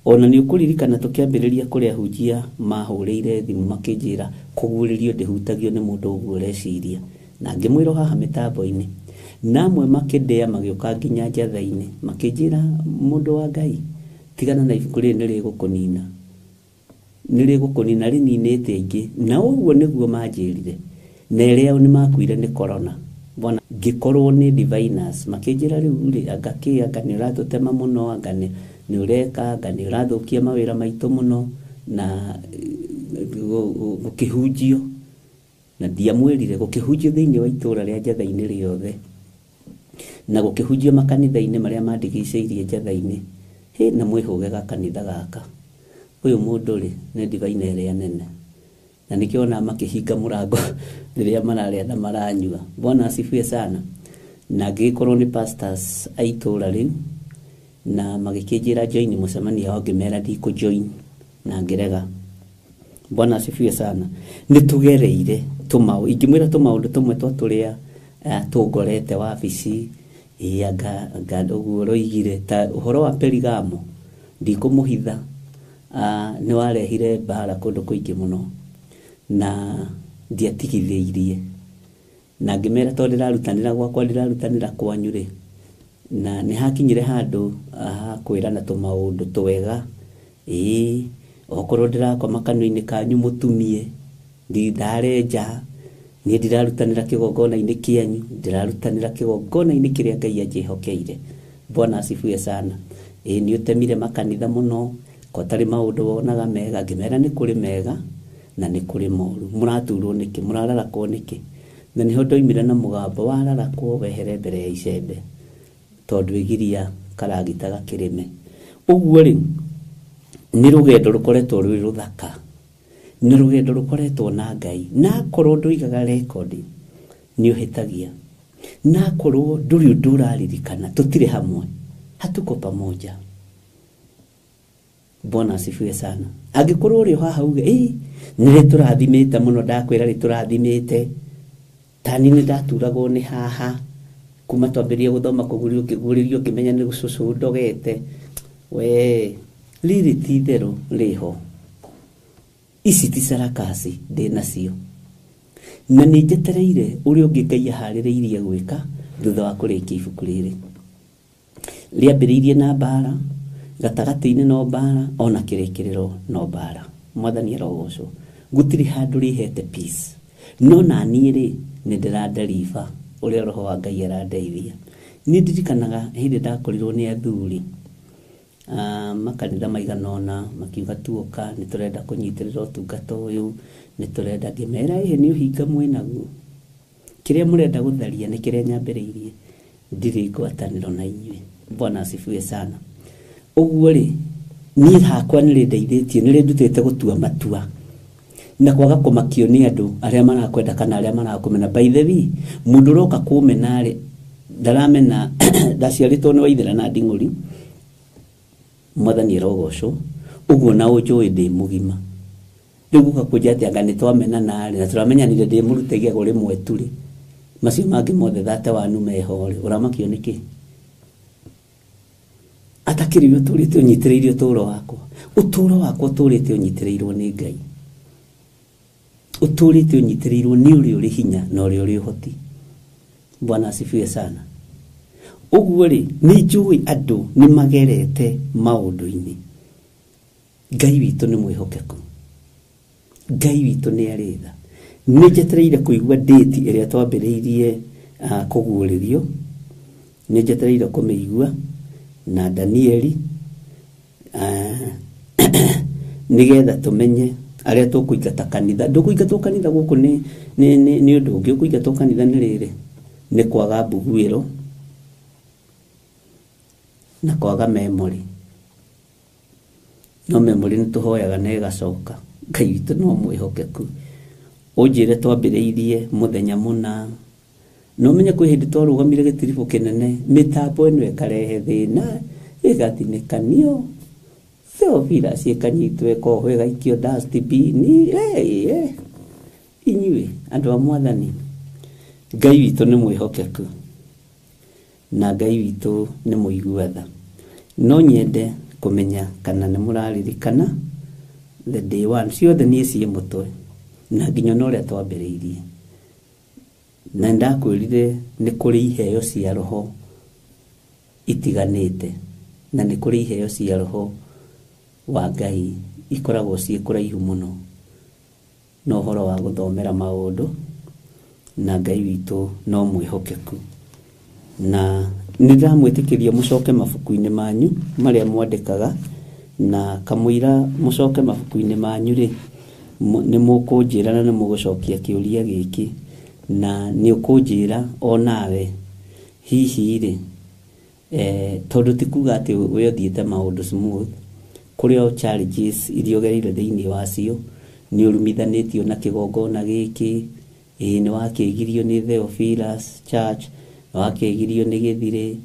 ona ni ukuririkana tukiambiriria kuria hujia mahurire thimu makinjira kuguririo ndihutagio ni mundu uguo reciria na ngimwiro haha mitambo-ini namwe makindea magioka nginya njatha-ini makinjira mundu wa Ngai tigana na ibuku ri nirigukunina rininite aingi na uguo niguo manjirire na iria ni makuire ni corona Bwana gikorwo ni diviners makinjira riu ri anga ni uratutema muno anga ni ureka anga ni urathukia mawira maitu muno na gukihunjio na ndiamwirire gukihunjio thiini wa itura ria njatha-ini riothe na gukihunjio makanitha-ini maria mandigiceirie njatha-ini na mwihuge kanitha gaka uyu mundu ri ni divine ria nene na nikiona makihinga murango riria mararia na maranyua Bwana asifiwe sana na gikorwo ni pastors aitura riu na magikinjira join mucemania wa ngimera ndiko join na ngirega Bwana asifiwe sana ni tugereire tumau ingimwira tumaundu tumwe twaturia tugorete wabici anga uguo roigire ta uhoro wa Perigamo ndikumuhitha ni warehire bara kundu kuingi muno na ndiatigithiirie na ngimera to ndirarutanira gwakwa ndirarutanira kwanyu ri na ni hakinyire handu kwirana tumaundu twega okorwo ndirakoma kanua-ini kanyu mutumie ndarenja ni ndirarutanira kigongona-ini kianyu ndirarutanira kigongona-ini kiria Ngai anjihokeire Bwana asifiwe sana ni utemire makanitha muno kotari maundu wonaga mega ngimera ni kuri mega na ni kuri moru muraturwo niki murararakwo niki na niho ndoimire na mugambo wararakwo wehere mbere ya icembe tondu igiria karagita gakirime uguo ri ni rugendo rukoretwo rwi ruthaka ni rugendo rukoretwo na Ngai na korwo nduigaga record ni uhitagia na korwo nduri nduraririkana tutire hamwe hatuko pamoja Bwana asifiwe sana angikorwo uri haha uge nire turathimite muno ndakwira ri turathimite tani ni ndaturagwo ni haha kuma twambirie guthoma kuguririo kimenya ni gucucu ndogete we riri tithero riho ici ti sarakasi ndinacio na nĩ njetereire ũrĩa ũngĩ Ngai aharĩrĩirie gwĩka thutha wa kũrĩkia ibuku rĩrĩ. Rĩambĩrĩirie na mbara, gatagatĩ-inĩ no mbara, ona kĩrĩkĩrĩro no mbara. Mwathani arogocwo. Gũtirĩ handũ rĩhete peace. No na niĩ rĩ nĩ ndĩraderiva ũrĩa Roho wa Ngai arandeithia. Nĩ ndirikanaga hĩndĩ ndakorirwo nĩ athuri makanitha maigana ũna makiuga tuoka nĩ tũrenda kũnyitĩrĩra ũtungata ũyũ, nĩ tũrenda, ngĩmera nĩ ũhinga mwĩnaguo, kĩrĩa mũrenda gũtharia nĩ kĩrĩa nyambĩrĩirie, ndirĩ ngwatanĩro na inyuĩ. Bwana asifiwe sana. Ũguo rĩ niĩ hakwa nĩ rĩndeithĩtie, nĩ rĩndutĩte gũtua matua na kwaga kũmakio nĩ andũ arĩa marakwenda kana arĩa marakũmena. By the way, mũndũ ũroka kũmena rĩ ndaramena ndaciarĩtwo nĩ Waithĩra na Nding'ũri. Mwathani arogocwo. Ũguo na ũnjũĩ ndĩ mũgima. Rĩu gũka kũnja atĩ anga nĩ twamena narĩ na tũramenyanire ndĩ mũrute gĩago rĩmwe tu rĩ, macio mangĩ mothe thate wanu meho rĩ, ũramakio nĩkĩ? Atakĩrĩ ũtũrĩte ũnyitĩrĩire ũtũũro wakwa. Ũtũũro wakwa ũtũrĩte ũnyitĩrĩirwo nĩ Ngai. Ũtũrĩte ũnyitĩrĩirwo nĩ ũrĩa ũrĩ hinya na ũrĩa ũrĩ ũhoti. Bwana asifiwe sana. Ũguo rĩ nĩ njũĩ andũ nĩ magerete maũndũ-inĩ. Ngai witũ nĩ mwĩhokeku. Ngai witũ nĩ arĩ tha. Nĩ njetereire kũigua date ĩrĩa twambĩrĩirie kũguũrĩrio. Nĩ njetereire kũmĩigua na Danieli nĩgetha tũmenye arĩa tũkũingata kanitha. Ndũkũingatwo kanitha gũkũ nĩ ũndũ ũngĩ. Ũkũingatwo kanitha nĩ rĩrĩ, nĩ kwaga mbuguĩro na kwaga memory. No memory nĩ tũhoyaga na ĩgacoka. Ngai witũ no mwĩhokeku. Ũnjĩre twambĩrĩirie mũthenya mũna, no menye kwĩ hĩndĩ twarũgamire gĩtiribũ kĩnene, mĩtambo ĩno ĩkarehe thĩna, ĩgatinĩkanio, Theophila ciĩkanyitwo ĩkohwo ĩgaikio dustbin. Inyuĩ andũ a Mwathani, Ngai witũ nĩ mwĩhokeku na Ngai witũ nĩ mũigua tha. No nyende kũmenya kana nĩ mũraririkana the day one ciothe niĩ ciĩ mũtwe na nginya no ũrĩa twambĩrĩirie. Na ndakwĩrire nĩ kũrĩ iheo cia Roho itiganĩte na nĩ kũrĩ iheo cia Roho wa Ngai ikoragwo ciĩ kũraihu mũno no ũhoro wa gũthomera maũndũ, na Ngai witũ no mwĩhokeku. Na nĩ ndamwĩtĩkĩria mũcoke mabuku-inĩ manyu marĩa mwandĩkaga, na kamũira mũcoke mabuku-inĩ manyu rĩ nĩ mũkũnjĩra na nĩ mũgũcokia kĩũria gĩkĩ, na nĩ ũkũnjĩra o nawe hihi rĩ tondũ ti kuga atĩ we ũthiĩte maũndũ smooth, kũrĩ o challenges iria ũgereire thĩinĩ wacio, nĩ ũrumithanĩtio na kĩgongona gĩkĩ, nĩ wakĩgirio nĩ Theophilus Church, nĩ wakĩgirio nĩ Gĩthirĩ,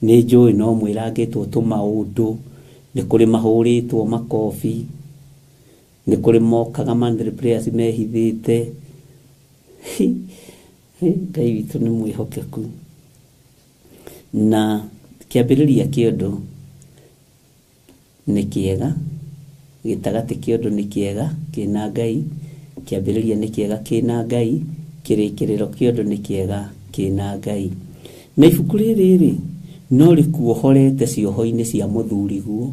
nĩ njũĩ no mwĩrangĩtwo tũmaũndũ, nĩ kũrĩ mahũrĩtwo makobi, nĩ kũrĩ mokaga mandry prayers mehithĩte. Ngai witũ nĩ mwĩhokeku. Na kĩambĩrĩria kĩondo nĩ kĩega, gĩtagatĩ kĩondo nĩ kĩega kĩna Ngai, kĩambĩrĩria nĩ kĩega kĩna Ngai, kĩrĩkĩrĩro kĩondo nĩ kĩega kĩna Ngai. Na ibuku rĩrĩ no rĩkuohorete cioho-inĩ cia mũthuriguo,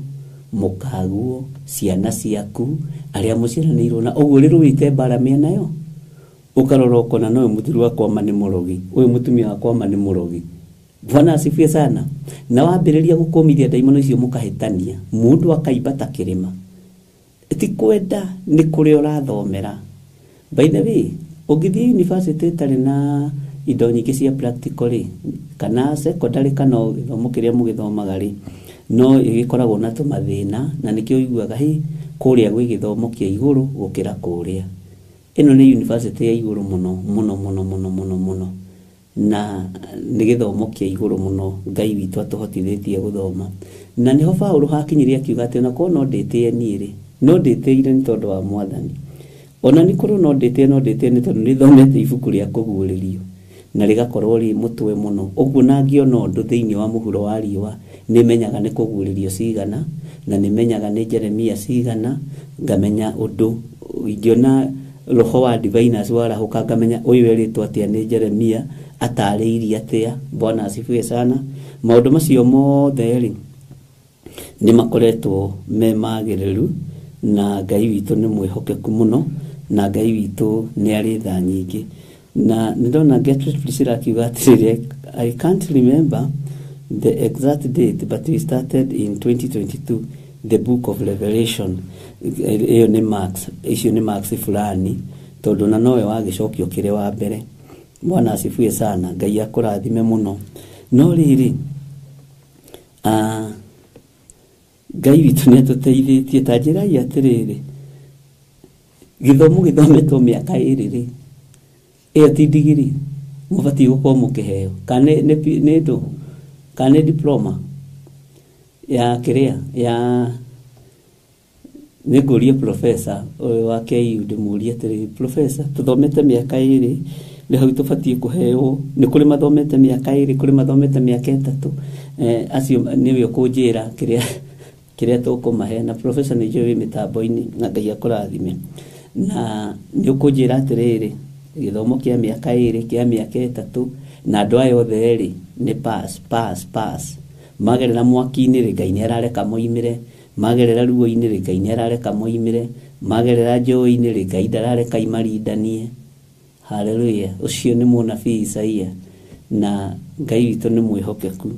mũkaguo, ciana ciaku, arĩa mũciaranĩirwo na ũguo rĩrũĩte mbara mĩena yo. Ũkarora ũkona no mũthuri wakwa ma nĩ mũrogi, ũyũ mũtumia wakwa ma nĩ mũrogi. Bwana asifiwe sana. Na wambĩrĩria gũkũmithia ndaimono icio mũkahĩtania, mũndũ akaimba ta kĩrĩma. Ti kwenda nĩ kũrĩa ũrathomera. By the way, ũngĩthiĩ university ĩtarĩ na indo nyingĩ cia practical rĩ, kana secondary kana gĩthomo kĩrĩa mũgĩthomaga rĩ, no ĩgĩkoragwo na tũmathĩna, na nĩkĩo ũiguaga kũrĩa gwĩ gĩthomo kĩa igũrũ gũkĩra kũrĩa. Ĩno nĩ university ya igũrũ mũno, na nĩ gĩthomo kĩa igũrũ mũno Ngai witũ atũhotithĩtie gũthoma. Na nĩho Paũlũ hakinyire akiuga atĩ ona korwo no ndĩtĩe niĩ rĩ, no ndĩtĩire nĩ tondũ wa Mwathani. Ona nĩ korwo no ndĩtĩe nĩ tondũ nĩthomete ibuku rĩa kũguũrĩrio na rĩgakorwo rĩ mũtwe mũno. Ũguo na ngĩona ũndũ thĩinĩ wa mũhuro wa riũa nĩmenyaga nĩ kũguũrĩrio cigana, na nĩmenyaga nĩ Jeremia cigana, ngamenya ũndũ ingĩona roho wa diviners warahuka ngamenya uyu eritwo atia ni Jeremia atarĩirie atia. Bwana asifiwe sana. Maundu macio mothe ri ni makoretwo me magĩrĩru na Ngai witũ nĩ mwĩhokeku mũno na Ngai witũ nĩ arĩ tha nyingĩ. Na ndona Gertrude Priscilla akiuga atĩrĩrĩ, I can't remember the exact date, but we started in 2022 the book of Revelation. Iyo ni Marks, icio ni Marks fulani tondu na nowe wagicokio kire wa mbere. Bwana asifiwe sana. Ngai akũrathime muno. No riri Ngai witũ nĩ atũteithĩtie ta njĩra ya atĩrĩrĩ, gĩthomo gĩthometwo mĩaka ĩrĩ ĩyo ti digiri mũbatiĩ gũkorwo mũkĩheo kana nĩ ndo kana diploma ya kiria ya nĩngũrie professor wa KU ndĩmũrie atĩrĩrĩ, professor tũthomete mĩaka ĩrĩ nĩ hau tũbatiĩ kũheo? Nĩ kũrĩ mathomete mĩaka ĩrĩ, kũrĩ mathomete mĩaka ĩtatũ. Acio nĩwe ũkũnjĩra kĩrĩa tũkũmahe. Na professor nĩ njũĩ mĩtambo-inĩ na Ngai akũrathime. Na nĩ ũkũnjĩra atĩrĩrĩ, gĩthomo kĩa mĩaka ĩrĩ kĩa mĩaka ĩtatũ na andũ aya othe rĩ nĩ pass. Magerera mwaki-inĩ rĩ Ngai nĩ arareka moimĩre, magerera ruo-inĩ rĩ Ngai nĩ arareka moimĩre, magerera njũĩ-inĩ rĩ Ngai ndarareka imarindanie. Haleluya. Ucio nĩ mũnabii Isaia na Ngai witũ nĩ mwĩhokeku.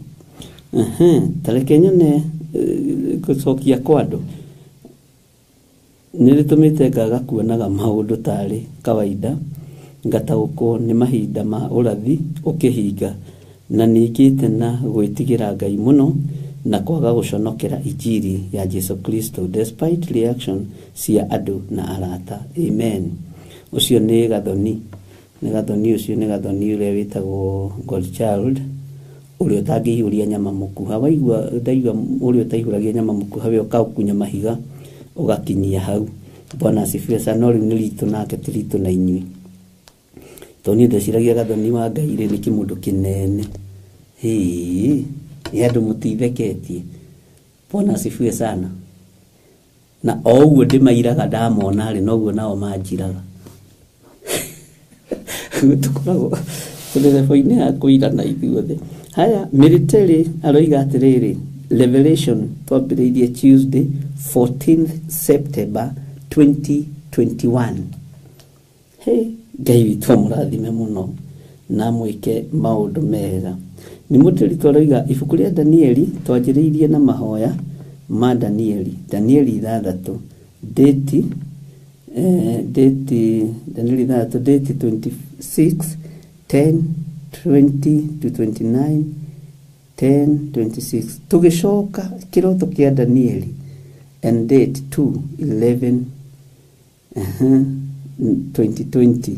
Tareke nyone gũcokia kwa andũ nĩ rĩtũmĩte ngaga kuonaga maũndũ tarĩ kawaida, ngataũkwo nĩ mahinda ma ũrathi ũkĩhinga, na nĩngĩte na gwĩtigĩra Ngai mũno na kwaga gũconokera injiri ya Jesu Kristo despite reaction cia andũ na arata. Amen. Ucio nĩ gathoni. Ucio nĩ gathoni ũrĩa wĩtagwo Godchild, ũrĩa ũtangĩihũria nyama mũkuha. Waigua ndaigua ũrĩa ũtaihũragia nyama mũkuha we ũkaũkunya mahiga ũgakinyia hau. Bwana asifiwe sana. No rĩu nĩ ritũ nake ti ritũ na inyuĩ. Tondũ ndeciragia gathoni wa Ngai nĩ kĩmũndũ kĩnene. Nĩ andũ mũtitheketie. Bwana asifiwe sana. Na o ũguo ndĩmairaga ndamona rĩ noguo nao manjiraga. Tukoragwo tũrelevo-inĩ ya kũirana ithuothe. Haya, military aroiga atĩrĩrĩ, Revelation twambĩrĩirie Tuesday 14th September 2021. Ngai witũ mũrathime mũno na mwĩke maũndũ mega. Nĩ mũtĩri twaroiga ibuku rĩa Danieli twanjĩrĩirie na mahoya ma Danieli 6 date Danieli 6 date 26/10/20 to 29/10/26. Tũgĩcoka kĩroto kĩa Danieli and date 2/11/2020.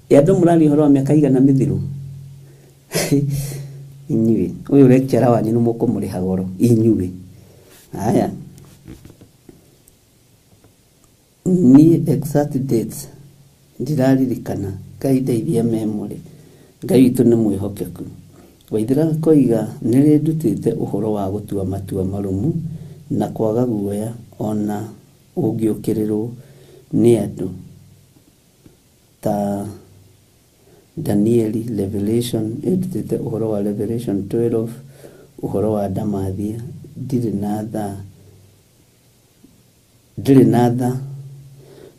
Andũ mũrari ũhoro wa mĩaka igana mĩthiru. Inyuĩ ũyũ lecturer wanyu nĩ mũkũmũrĩha goro inyuĩ. Haya, ni exact dates ndiraririkana. Ngai ndeithia memory. Ngai witũ nĩ mwĩhokeku. Waithĩra koiga nĩ rĩndutĩte ũhoro wa gũtua matua marũmu na kwaga guoya ona ũngĩũkĩrĩrwo nĩ andũ ta Danieli. Revelation edutĩte ũhoro wa Revelation 12, ũhoro wa ndamathia ndirĩ na tha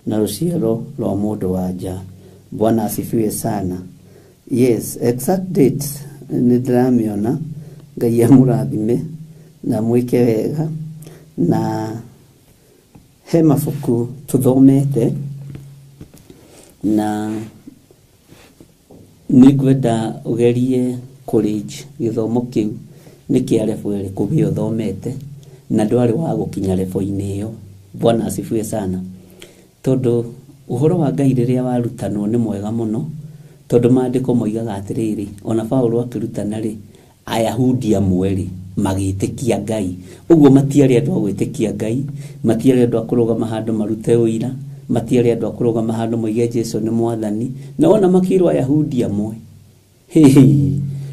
na rũciaro rwa mũndũ wa nja. Bwana asifiwe sana. Yes, exact date nĩ ndĩramĩona. Ngai amũrathime na mwĩke wega. Na he mabuku tũthomete na nĩngwenda ũgerie college gĩthomo kĩu nĩ kĩa level ĩrĩkũ we ũthomete na ndwarĩ wa gũkinya level-inĩ ĩyo. Bwana asifiwe sana. Tondũ ũhoro wa Ngai rĩrĩa warutanwo nĩ mwega mũno, tondũ maandĩko moigaga atĩrĩrĩ, ona Paulo akĩrutana rĩ Ayahudi amwe rĩ magĩtĩkia Ngai. Ũguo matiarĩ andũ a gwĩtĩkia Ngai, matiarĩ andũ a kũrũgama handũ marute ũira, matiarĩ andũ a kũrũgama handũ moige Jesũ nĩ mwathani. Na ona makĩrwo Ayahudi amwe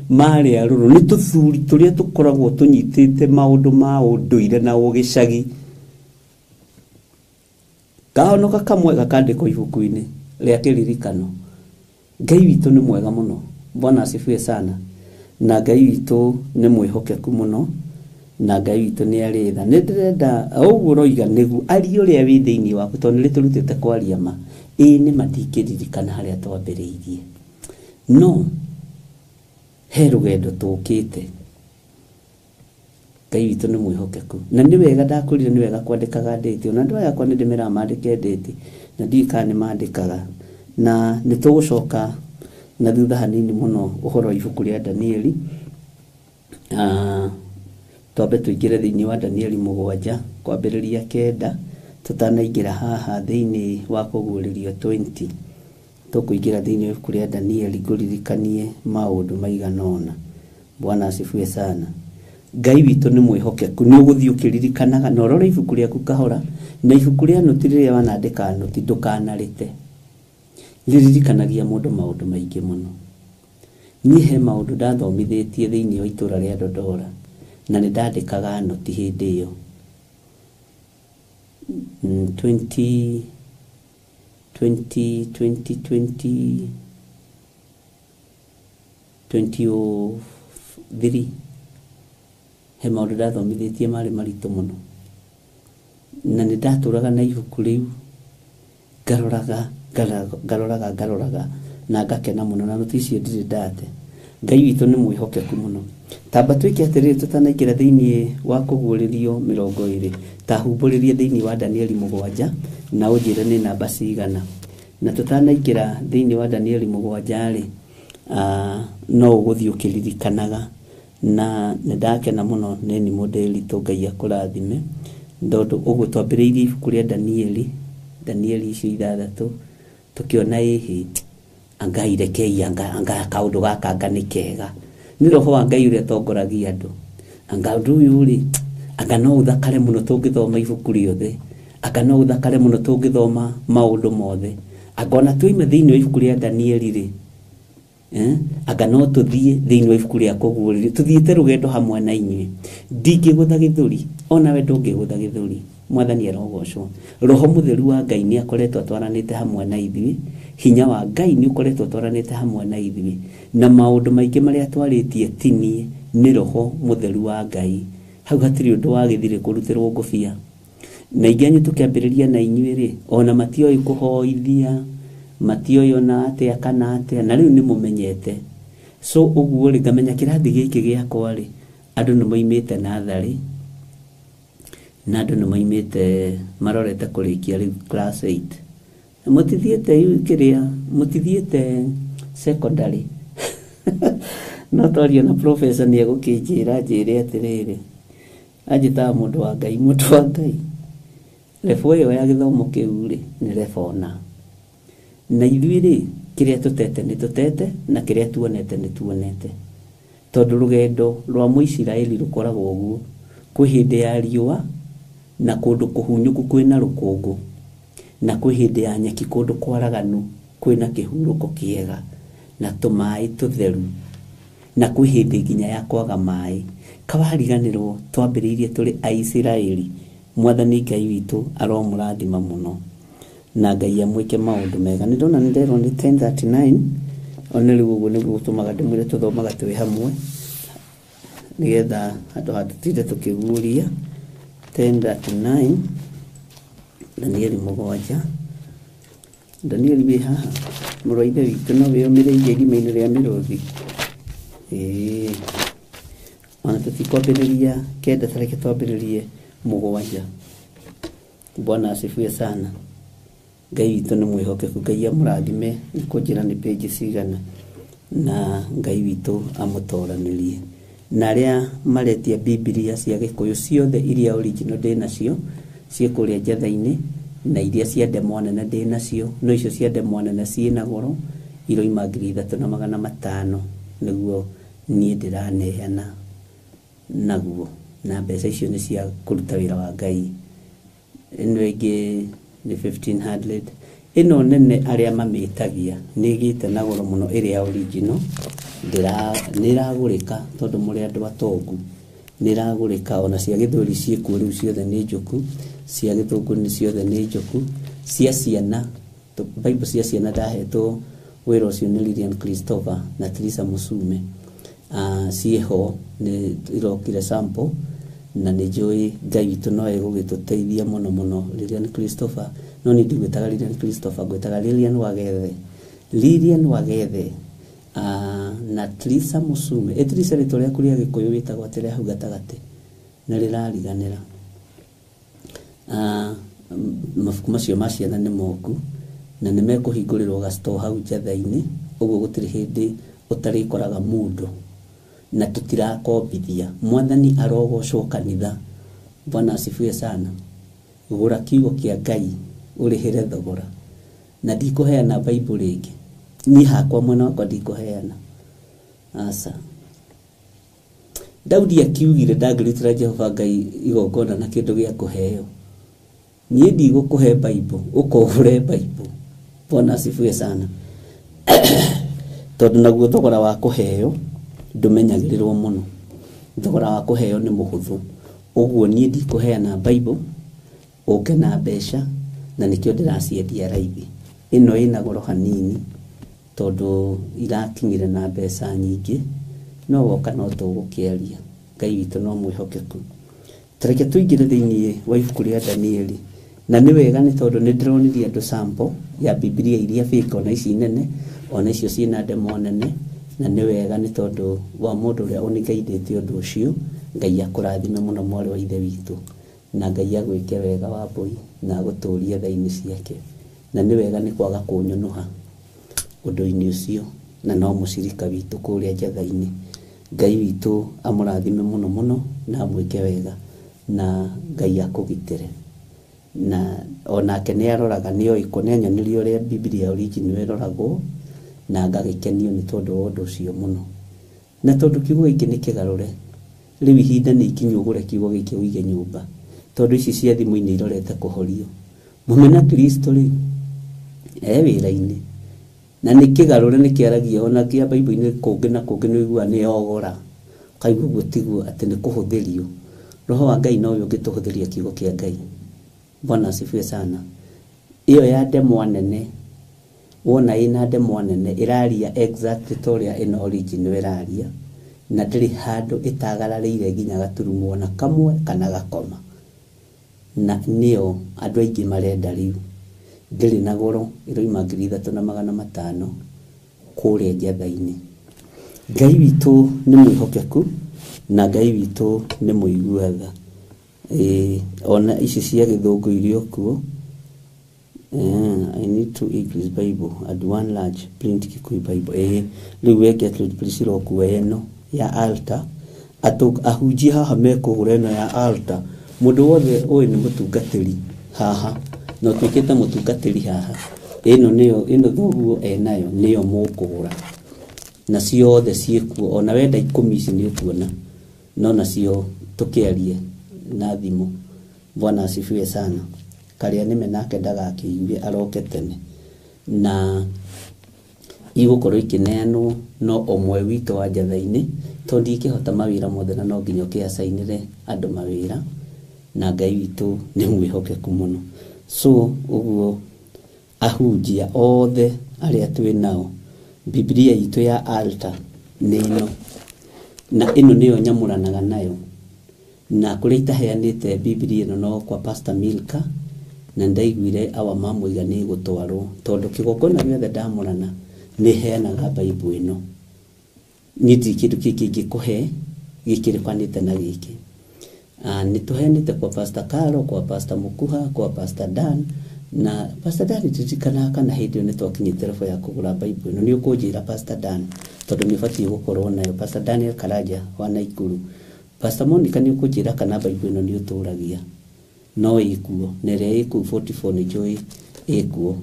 marĩ arũrũ nĩ tũthuri tũrĩa tũkoragwo tũnyitĩte maũndũ ma ũndũire na ũgĩcagi. Kahonoka kamwe gakandĩkwo ibuku-inĩ rĩa kĩririkano. Ngai witũ nĩ mwega mũno. Bwana asifiwe sana. Na Ngai witũ nĩ mwĩhokeku mũno. Na Ngai witũ nĩ arĩ tha. Nĩ ndĩrenda ũguo roiga nĩguo ari ũrĩa wĩ thĩinĩ waku, tondũ nĩ tũrutĩte kwaria ma. Nĩ matingĩririkana harĩa twambĩrĩirie. No he rũgendo tũkĩte. Ngai witũ nĩ mwĩhokeku. Na nĩ wega ndakũrire, nĩ wega kwandĩkaga ndĩti. Ona andũ aya akwa nĩ ndĩmera mandĩke ndĩti. Na ndika nĩ mandĩkaga. Na nĩ tũgũcoka na thutha hanini mũno ũhoro wa ibuku rĩa Danieli. Twambe tũingĩre thĩinĩ wa Danieli 7 kwambĩrĩria 9 tutanaingĩra haha thĩinĩ wa kũguũrĩrio 20. Tũkũingĩra thĩinĩ wa ibuku rĩa Danieli ngũririkanie maũndũ maigana ũna. Bwana asifiwe sana. Ngai witũ nĩ mwĩhokeku, nĩ ũgũthiĩ ũkĩririkanaga na ũrore ibuku rĩaku kahora, na ibuku rĩa nũti rĩrĩa wanandĩka nũti ndũkanarĩte. Rĩririkanagia mũndũ maũndũ maingĩ mũno. Niĩ he maũndũ ndathomithĩtie thĩinĩ wa itũũra rĩa Dodora, na nĩ ndandĩkaga nũti hĩndĩ ĩyo. 2023 he maũndũ ndathomithĩtie marĩ maritũ mũno, na nĩ ndatũraga na ibuku rĩu ngaroraga na ngakena mũno, na nũti icio ndirĩ ndate. Ngai witũ nĩ mwĩhokeku mũno. Tamba twĩke atĩrĩrĩ tũtanaingĩra thĩinĩ wa kũguũrĩrio 20, tahumbũrĩrie thĩinĩ wa Danieli 7 na ũnjĩre nĩ namba cigana. Na tũtanaingĩra thĩinĩ wa Danieli 7 no ũgũthiĩ ũkĩririkanaga. Na nĩ ndakena mũno nĩ modeli Ngai akũrathime, tondũ ũguo twambĩrĩirie ibuku rĩa Danieli icio 6 tukiona Ngai rekei anga kaũndũ gaka anga nĩ kega. Nĩ roho wa Ngai ũrĩa tongoragia andũ. Anga ũndũ ũyũ rĩ, anga no ũthakare mũno tũngĩthoma ibuku rĩothe, anga no ũthakare mũno tũngĩthoma maũndũ mothe. Anga ona tuime thĩinĩ wa ibuku rĩa Danieli rĩ, anga no tũthiĩ thĩinĩ wa ibuku rĩa kũguũrĩrio, tuthiĩte rũgendo hamwe na inyuĩ. Ndingĩgũtha gĩthũri, ona we ndũngĩgũtha gĩthũri. Mwathani arogocwo. Roho mũtheru wa Ngai nĩ akoretwo atwaranĩte hamwe na ithuĩ. Hinya wa Ngai nĩ ũkoretwo atwaranĩte hamwe na ithuĩ. Na maũndũ maingĩ marĩa twarĩtie tinie nĩ roho mũtheru wa Ngai. Hau hatirĩ ũndũ wagĩthire kũrutĩrwo ngũbia. Na ingĩ tũkĩambĩrĩria na inyuĩ rĩ, ona matioĩ kũhoithia, matioĩ ona atĩa kana atĩa, na rĩu nĩ mũmenyete. So ũguo rĩ, ngamenya kĩrathi gĩkĩ gĩakwa rĩ, andũ nĩ moimĩte natharĩ, na andũ nĩ moimĩte marorete kũrĩkia rĩu class 8. Mũtithiĩte kĩrĩa, mũtithiĩte secondary. No twaria na professor nĩ egũkĩnjĩra njĩre atĩrĩrĩ, anjĩtaga mũndũ wa Ngai. Lebo ĩyo ya gĩthomo kĩu rĩ, nĩ lebo na. Na ithuĩ rĩ, kĩrĩa tũtete nĩ tũtete, na kĩrĩa tuonete nĩ tuonete. Tondũ rũgendo rwa Mũisiraeli rũkoragwo ũguo. Kwĩ hĩndĩ ya riũa, na kũndũ kũhunyũku kwĩna rũkũngũ, na kwĩ hĩndĩ ya nyeki kũndũ kwaraganu kwĩna kĩhurũko kĩega na tũmaĩ tũtheru, na kwĩ hĩndĩ nginya ya kwaga maĩ. Kawariganĩrwo twambĩrĩirie tũrĩ Aisiraeli. Mwathani Ngai witũ aromũrathima mũno, na Ngai amwĩke maũndũ mega. Nĩ ndona nĩ nderwo nĩ 10:39, ona rĩu ũguo nĩguo gũtũmaga ndĩmwĩre tũthomaga twĩ hamwe, nĩgetha handũ ha tũtinde tũkĩguũria. 10:39 Danieli 7. Danieli wĩ haha, mũrũ wa ithe witũ no wĩyũmĩrĩirie irima-inĩ rĩa mĩrũthi. Ona tũtikwambĩrĩria 9, tareke twambĩrĩrie 7. Bwana asifiwe sana. Ngai witũ nĩ mwĩhokeku. Ngai amũrathime. Nĩ kũnjĩra nĩ page cigana, na Ngai witũ amũtoranĩrie. Na arĩa maretia Biblia cia Gĩkũyũ ciothe iria original ndĩ nacio, ciĩ kũrĩa Njatha-inĩ, na iria cia ndemwa nene ndĩ nacio. No icio cia ndemwa nene ciĩna goro, iroima 3,500 nĩguo niĩ ndĩraneana naguo, na mbeca icio nĩ cia kũruta wĩra wa Ngai. Ĩno ĩngĩ nĩ 1,500. Ĩno nene arĩa mamĩtagia nĩ ĩgĩte na goro mũno, ĩrĩa original nĩ ĩragũrĩka tondũ mũrĩ andũ atongu. Nĩ ĩragũrĩka, ona cia Gĩthweri ciĩkuo rĩu ciothe nĩ njũku, cia Gĩthũngũ nĩ ciothe nĩ njũku, cia ciana Bible cia ciana ndahetwo wĩra ũcio nĩ Lilian Christopher na Teresa Musume. Ciĩho nĩ irokire sample na nĩ njũĩ Ngai witũ no egũgĩtũteithia mũno mũno. Lilian Christopher no nĩ ndigwĩtaga Lilian Christopher, ngwĩtaga Lilian Wagethe. Lilian Wagethe na Teresa Musume. Teresa rĩtwa rĩaku rĩa Gĩkũyũ wĩtagwo atĩrĩa hau gatagatĩ na rĩrariganĩra. Mabuku macio ma ciana nĩ moku na nĩ mekũhingũrĩrwo gastore hau njatha-inĩ, ũguo gũtirĩ hĩndĩ ũtarĩkoraga mũndũ na tũtirakombithia. Mwathani arogocwo kanitha. Bwana asifiwe sana. Gũra kiugo kĩa Ngai ũrĩhĩre thogora, na ndikũheana Bible rĩngĩ. Niĩ hakwa mwena wakwa ndikũheana. Asa Daudi akiugire ndangĩrutĩra Jehova Ngai igongona na kĩndũ gĩa kũheo. Niĩ ndigũkũhe Bible, ũkũgũre Bible. Bwana asifiwe sana. Tondũ naguo thogora wa kũheo ndũmenyagĩrĩrwo mũno. Thogora wa kũheo nĩ mũhũthũ. Ũguo niĩ ndikũheana Bible ũke na mbeca, na nĩkĩo ndĩraciendia raithi. Ĩno ĩna goro hanini tondũ irakinyire na mbeca nyingĩ, no woka no tũgũkĩaria. Ngai witũ no mwĩhokeku. Tareke tũingĩre thĩinĩ wa ibuku rĩa Danieli, na nĩ wega nĩ tondũ nĩ ndĩronirie andũ sample ya Biblia iria fake ona ici nene, ona icio ciĩna ndemo nene, na nĩ wega nĩ tondũ wa mũndũ ũrĩa ũnĩgaithĩtie ũndũ ũcio. Ngai akũrathime mũno mwarĩ wa ithe witũ, na Ngai agwĩke wega wa mbũi na agũtũũrie tha-inĩ ciake, na nĩ wega nĩ kwaga kũnyonoha ũndũ-inĩ ũcio, na no mũcirika witũ kũrĩa njatha-inĩ. Ngai witũ amũrathime mũno mũno na amwĩke wega, na Ngai akũgitĩre. Na onake nĩ aroraga, nĩ oĩko nĩ anyonirie ũrĩa Biblia original ĩroragwo, na ngagĩkenio nĩ tondũ wa ũndũ ũcio mũno. Na tondũ kiugo gĩkĩ nĩ kĩgarũre, rĩu ihinda nĩ ikinyu ũgũre kiugo gĩkĩ ũige nyũmba, tondũ ici cia thimũ-inĩ irorete kũhorio. Mũmena Kristo rĩu wĩra-inĩ, na nĩ kĩgarũre nĩ kĩaragia ona kĩa Bible-inĩ kũngĩ na kũngĩ nĩ ũigua nĩ ogora. Kaigua ũguo tiguo atĩ nĩ kũhũthĩrio. Roho wa Ngai no ũngĩtũhũthĩria kiugo kĩa Ngai. Bwana asifiwe sana. Iyo ya demo nene, wona ina demo nene iraria exactly toria ina original iraria, na ndĩrĩ handũ ĩtagararĩire nginya gaturumo na kamwe kana gakoma. Na nĩyo andũ aingĩ marenda rĩu. Ndĩrĩ na goro, ĩroima 3,500 kũrĩa njatha-inĩ. Ngai witũ nĩ mwĩhokeku na Ngai witũ nĩ mũiguaga. Ona ici cia gĩthũngũ irio kuo. I need two English Bible and one large print Kikuyu Bible. Rĩu weke Priscilla kuwe ĩno ya altar. Ahunjia haha mekũgũra ĩno ya altar. Mũndũ wothe ũyũ nĩ mũtungatĩri haha. No twĩkĩte mũtungatĩri haha. Ĩno thoguo enayo nĩyo mũkũgũra. Na ciothe ciĩkuo, ona wenda 10 ici nĩ ũkuona. No nacio tũkĩarie na thimũ. Bwana asifiwe sana. Karĩa nĩme nake ndagakĩigue aroke tene. Na igũkorwo ikĩneanwo no omwe witũ wa njatha-inĩ, tondũ ndingĩhota mawĩra mothe na no nginya ũkĩacainĩre andũ mawĩra, na Ngai witũ nĩ mwĩhokeku mũno. So ũguo ahunjia othe arĩa twĩ nao, Biblia itũ ya altar nĩ ĩno, na ĩno nĩyo nyamũranaga nayo. Na kũrĩa itaheanĩte Biblia ĩno no kwa Pastor Milka, na ndaiguire awa mamũiga nĩ gũtwarwo, tondũ kĩgongona gĩothe ndamũrana nĩ heanaga Bible ĩno. Niĩ ti kĩndũ kĩngĩ ingĩkũhe gĩkĩrĩkanĩte na gĩkĩ. Nĩ tũheanĩte kwa Pastor Karo, kwa Pastor Mukuha, kwa Pastor Dan, na Pastor Dan titikana kana hĩndĩ nĩ twakinyĩte level ya kũgũra Bible ĩno. Nĩ ũkũnjĩra Pastor Dan, tondũ nĩ batiĩ gũkorwo nayo. Pastor Daniel Karanja wa Naikuru. Pastor Monica nĩ ũkũnjĩra kana Bible ĩno nĩ ũtũragia. No ĩkuo, na ĩrĩa ĩkuo 44 nĩ njũĩ ĩkuo,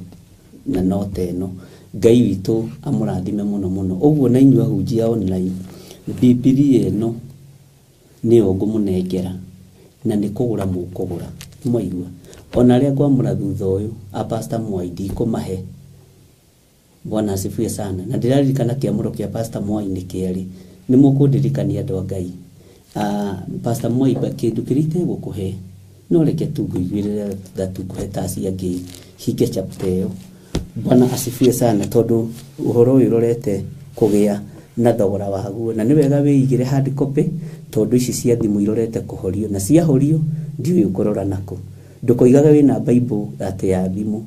na no teno. Ngai witũ amũrathime mũno mũno. Ũguo na inyuĩ ahunjia online, Biblia ĩno nĩyo ngũmũnengera, na nĩ kũgũra mũkũgũra. Mwaigua, ona arĩa ngwamũra thutha ũyũ, a Pastor Mwai ndikũmahe. Bwana asifiwe sana. Na ndĩraririkana kĩamũro kĩa Pastor Mwai nĩ kĩarĩ. Nĩ mũkũndirikania andũ a Ngai. Pastor Mwai kĩndũ kĩrĩa itegũkũhe, no reke tũngũiguĩrĩra tũkũhe taci angĩ hinge chapter ĩyo. Bwana asifiwe sana tondu uhoro uyu rorete kugia na thogora waguo na ni wega wigire hard copy tondu ici cia thimu irorete kuhorio na cia horio ndiu ukorora nako ndukoigaga wina bible ate ya thimu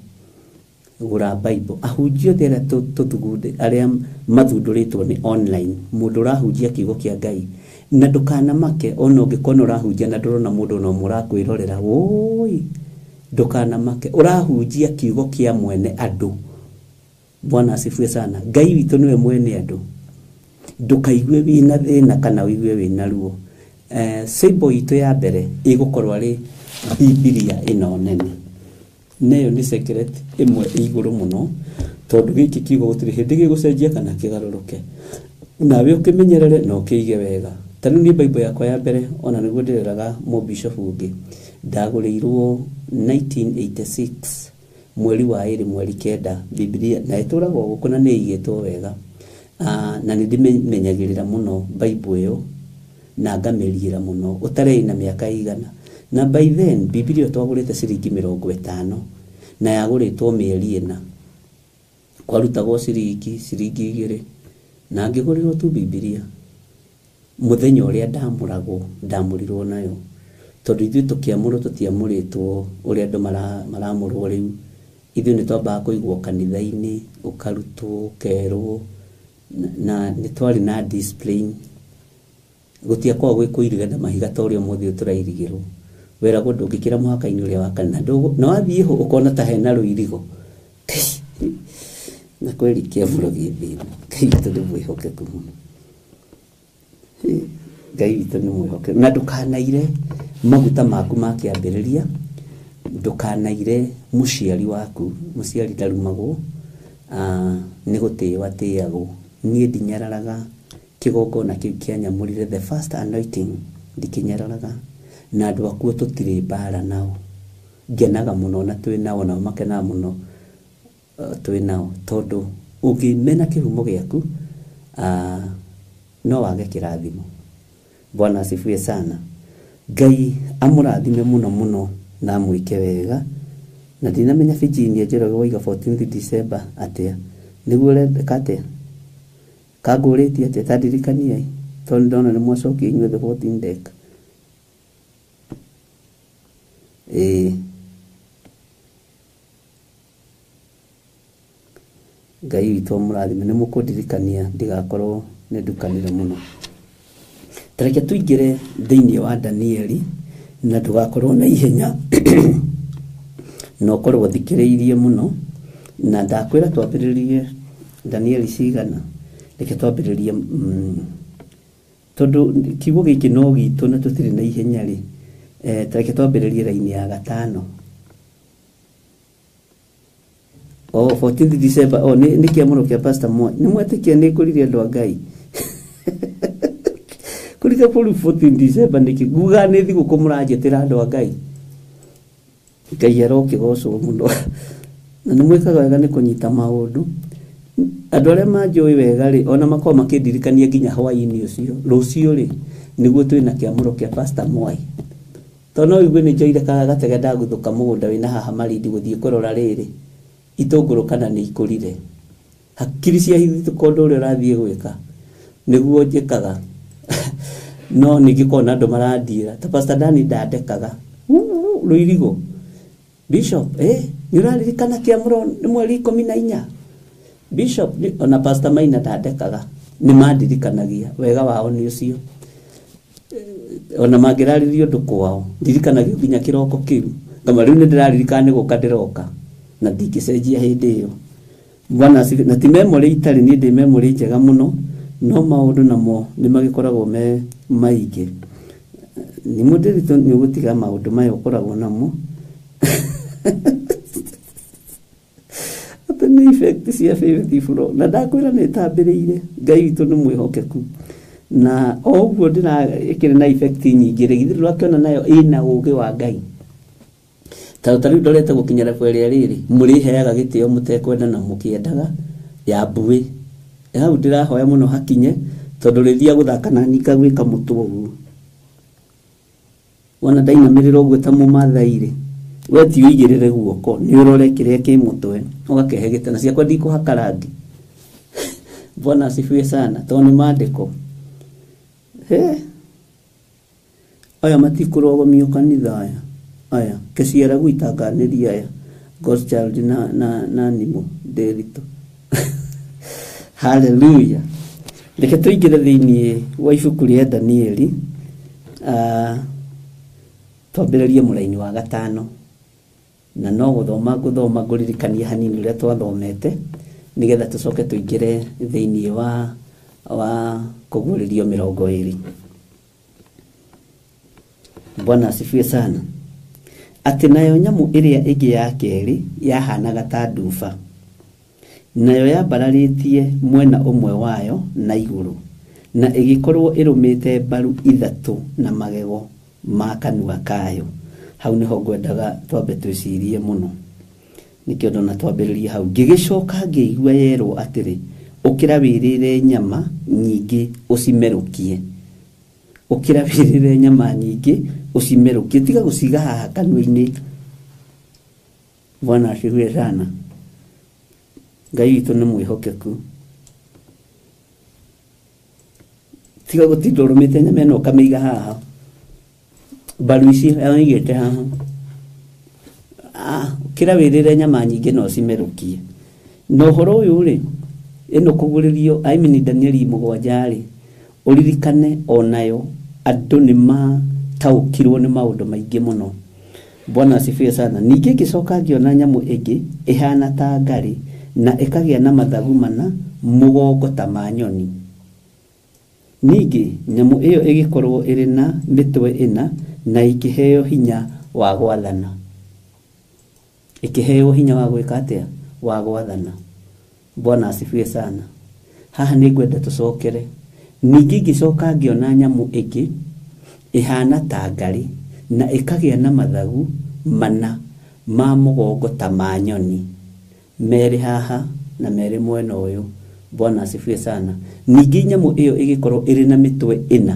gura bible ahunjio thera tutugunde aria mathunduritwo ni online mundu rahunjia kiugo kia Ngai na ndukana make ona ungikona urahunjia na ndurona mundu no murakwirorera woi ndukana make urahunjia kiugo kia mwene andu. Bwana asifiwe sana. Ngai witu niwe mwene andu ndukaigue wina thina kana wigue wina ruo. Sebo itu ya mbere igukorwo ari Biblia ino nene neyo ni secret imwe iguru muno tondu giki kiugo gutiri hindi gigucenjia kana kigaruruke nawe ukimenyerere no kiige wega. Tanu ni Bible yakwa ya mbere ona niguo ndireraga mo bishop ungi ndagurirwo 1986 mweri wa 2 mweri 9 Biblia na ituragwo gukuna ni igitwo wega na ndimenyagirira muno Bible yo na ngamerira muno utarei na miaka igana na by then Biblia twagurite ciringi 50 na yaguritwo mieri ina kwarutagwo ciringi 2 na ngigurirwo tu Biblia muthenya uria ndamurirwo nayo tondu ithu tukiamurwo tutiamuritwo uria andu maramurwo riu ithu ni twambaga kuigwo kanitha-ini ukarutwo kerwo na ni twari na discipline gutia kwa gwikuiriga na mahiga torio muthi turairigirwo wera gundu ngikira muhaka-ini uria wa kana na wathie ho ukona ta hena ruirigo na kweli kiamuro githina Ngai witu ni mwihokeku muno Ngai witu ni mwihokeku na ndukanaire maguta maku makiambiriria ndukanaire muciari waku muciari ndarumagwo ni gutiwa tiagwo nie ndinyararaga kigongona kiu kianyamurire the first anointing ndikinyararaga na andu akuo tutire mbara nao ngenaga muno na twinao na makena muno twinao tondu ungimena kihumo giaku no wage kirathimo. Bwana asifiwe sana. Ngai amurathime muno muno na mwike wega na dinamenya Virginia njero waiga 14th December atia niguo reka atia kaguriti atia tadirikania tondu ndona ni mwacoki inywe the 14 deck Ngai witu murathime ni mukundirikania ndigakorwo ni ndukanire muno. Tareke tuigire thiini wa Danieli na tugakorwo na ihenya no korwo thikiriirie muno na ndakwira twambiririe Danieli cigana reke twambiririe tondu kiugo giki no gitu na tutiri na ihenya ri tareke twambiririe raini ya 5 14th December ni kiamuro kia Pastor Moi ni mwetikia ni kuririe andu a Ngai kurika polu 14th December ni kiguga ni thigu kumurajetera andu a Ngai Ngai arokigoco muno na ni mwikaga wega ni kunyita maundu andu aria manjui wega ri ona makoma makindirikania nginya hwaini ucio rucio ri niguo twina kiamuro kia Pastor Moi tono igwe ni njoire kaga gatege ndaguthuka mugunda wina haha marindi guthie kurora riri itunguru kana ni ikurire hakiri cia hithi tukondo uri rathie gwika niguo njikaga no nigikona andu marandira ta Pastor Dani ndandekaga ruirigo Bishop ni uraririkana kiamuro ni mweri 14 Bishop ona Pastor Maina ndandekaga ni mandirikanagia wega wao ni ucio ona magiraririo nduku wao ndirikanagia nginya kiroko kiu kama riu ndiraririkana ni guka ndiroka na ndikicenjia hindi iyo. Bwana na ti memory itari ni ndi memory njega muno no maundu namo ni magikoragwo me maingi ni mudirito ni gutiga maundu mayo ukoragwo namo ate ni effect cia favorite flow na ndakwira ni tambiriire Ngai witu ni mwihokeku na oguo ndina ikire na effect nyingi rigithiro akiona nayo ina ugi wa Ngai tariu ndorete gukinyira kweria riri muri heaga gitio mutekwenda na mukiendaga ya mbui hau ndirahoya muno hakinye tondu rithia guthaka na nika gwika mutu uguo wona ndainamirira uguo ta mumathaire weti uigirire guoko ni urore kiria ki mutwe ugakehe gitana ciakwa ndikuhaka rangi. Bwana asifiwe sana. Toni maandiko aya matikurogomio kanitha aya kesiera gwitanganiria aya God's child na nimo Derito. Hallelujah. Reke tuigire thiini wa ibuku ria Danieli twambĩrĩrie mũraini wa 5 na no guthoma nguririkania hanini uria twathomete nigetha tucoke tuingire thiini wa kuguririo 20. Bwana asifiwe sana. Ati nayo nyamu iria igi ya keri yahanaga ta nduba, nayo yambararĩtie mwena ũmwe wayo na igũrũ, na ĩgĩkorwo ĩrũmĩte mbaru 3 na magego ma kanua kayo. Hau niho ngwendaga twambe twĩcirie mũno, nikĩo ndona twambĩrĩrie hau. Ngĩgĩcoka ngĩigua yerwo atĩrĩ, ũkĩra wĩrĩre nyama nyingĩ ũcimerũkie. Ũkĩra wĩrĩre nyama nyingĩ ũcimerũkie, tiga gũciga haha kanua-inĩ. Bwana asifiwe sana. Ngai witũ nĩ mwĩhokeku. Tiga gũtinda ũrũmĩte nyama ĩno ũkamĩiga haha, mbaru ici aigĩte haha. Ũkĩra wĩrĩre nyama nyingĩ no cimerũkie. No ũhoro ũyũ rĩ, ĩno kũgũrĩrio Danieli 7 rĩ, ũririkane onayo andũ nĩ mataũkirwo nĩ maũndũ maingĩ mũno. Bwana asifiwe sana. Ningĩ ngĩcoka ngĩona nyamũ ĩngĩ ĩhana ta ngarĩ na ĩkagĩa na mathagu 4 mũgongo ta ma nyoni. Ningĩ nyamũ ĩyo ĩgĩkorwo ĩrĩ na mĩtwe 4 na ikĩheo hinya wa gwathana. Ikĩheo hinya wa gwĩka atĩa? Wa gwathana. Bwana asifiwe sana. Haha nĩ ngwenda tũcokere. Ningĩ ngĩcoka ngĩona nyamũ ĩngĩ ĩhana ta ngarĩ na ĩkagĩa na mathagu 4 ma mũgongo ta ma nyoni, merĩ haha na merĩ mwena ũyũ. Bwana asifiwe sana. Ningĩ nyamũ ĩyo ĩgĩkorwo ĩrĩ na mĩtwe 4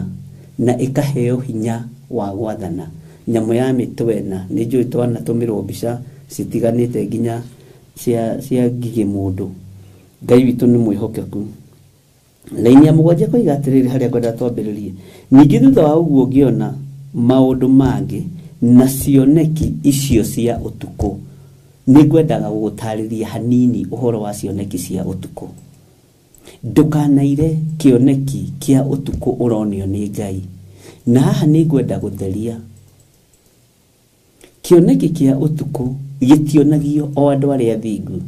na ĩkaheo hinya wa gwathana. Nyamũ ya mĩtwe 4 nĩ njũĩ twanatũmĩrwo mbica citiganĩte nginya cia ngigĩ mũndũ. Ngai witũ nĩ mwĩhokeku. Laini ya 7 koiga atĩrĩrĩ harĩa ngwenda twambĩrĩrie. Ningĩ thutha wa ũguo ngĩona maũndũ mangĩ na cioneki icio cia ũtukũ. Nĩ ngwendaga gũgũtarĩria hanini ũhoro wa cioneki cia ũtukũ. Ndũkanaire kĩoneki kĩa ũtukũ ũronio nĩ Ngai. Na haha nĩ ngwenda gũtheria. Kĩoneki kĩa ũtukũ gĩtionagio o andũ arĩa athingu,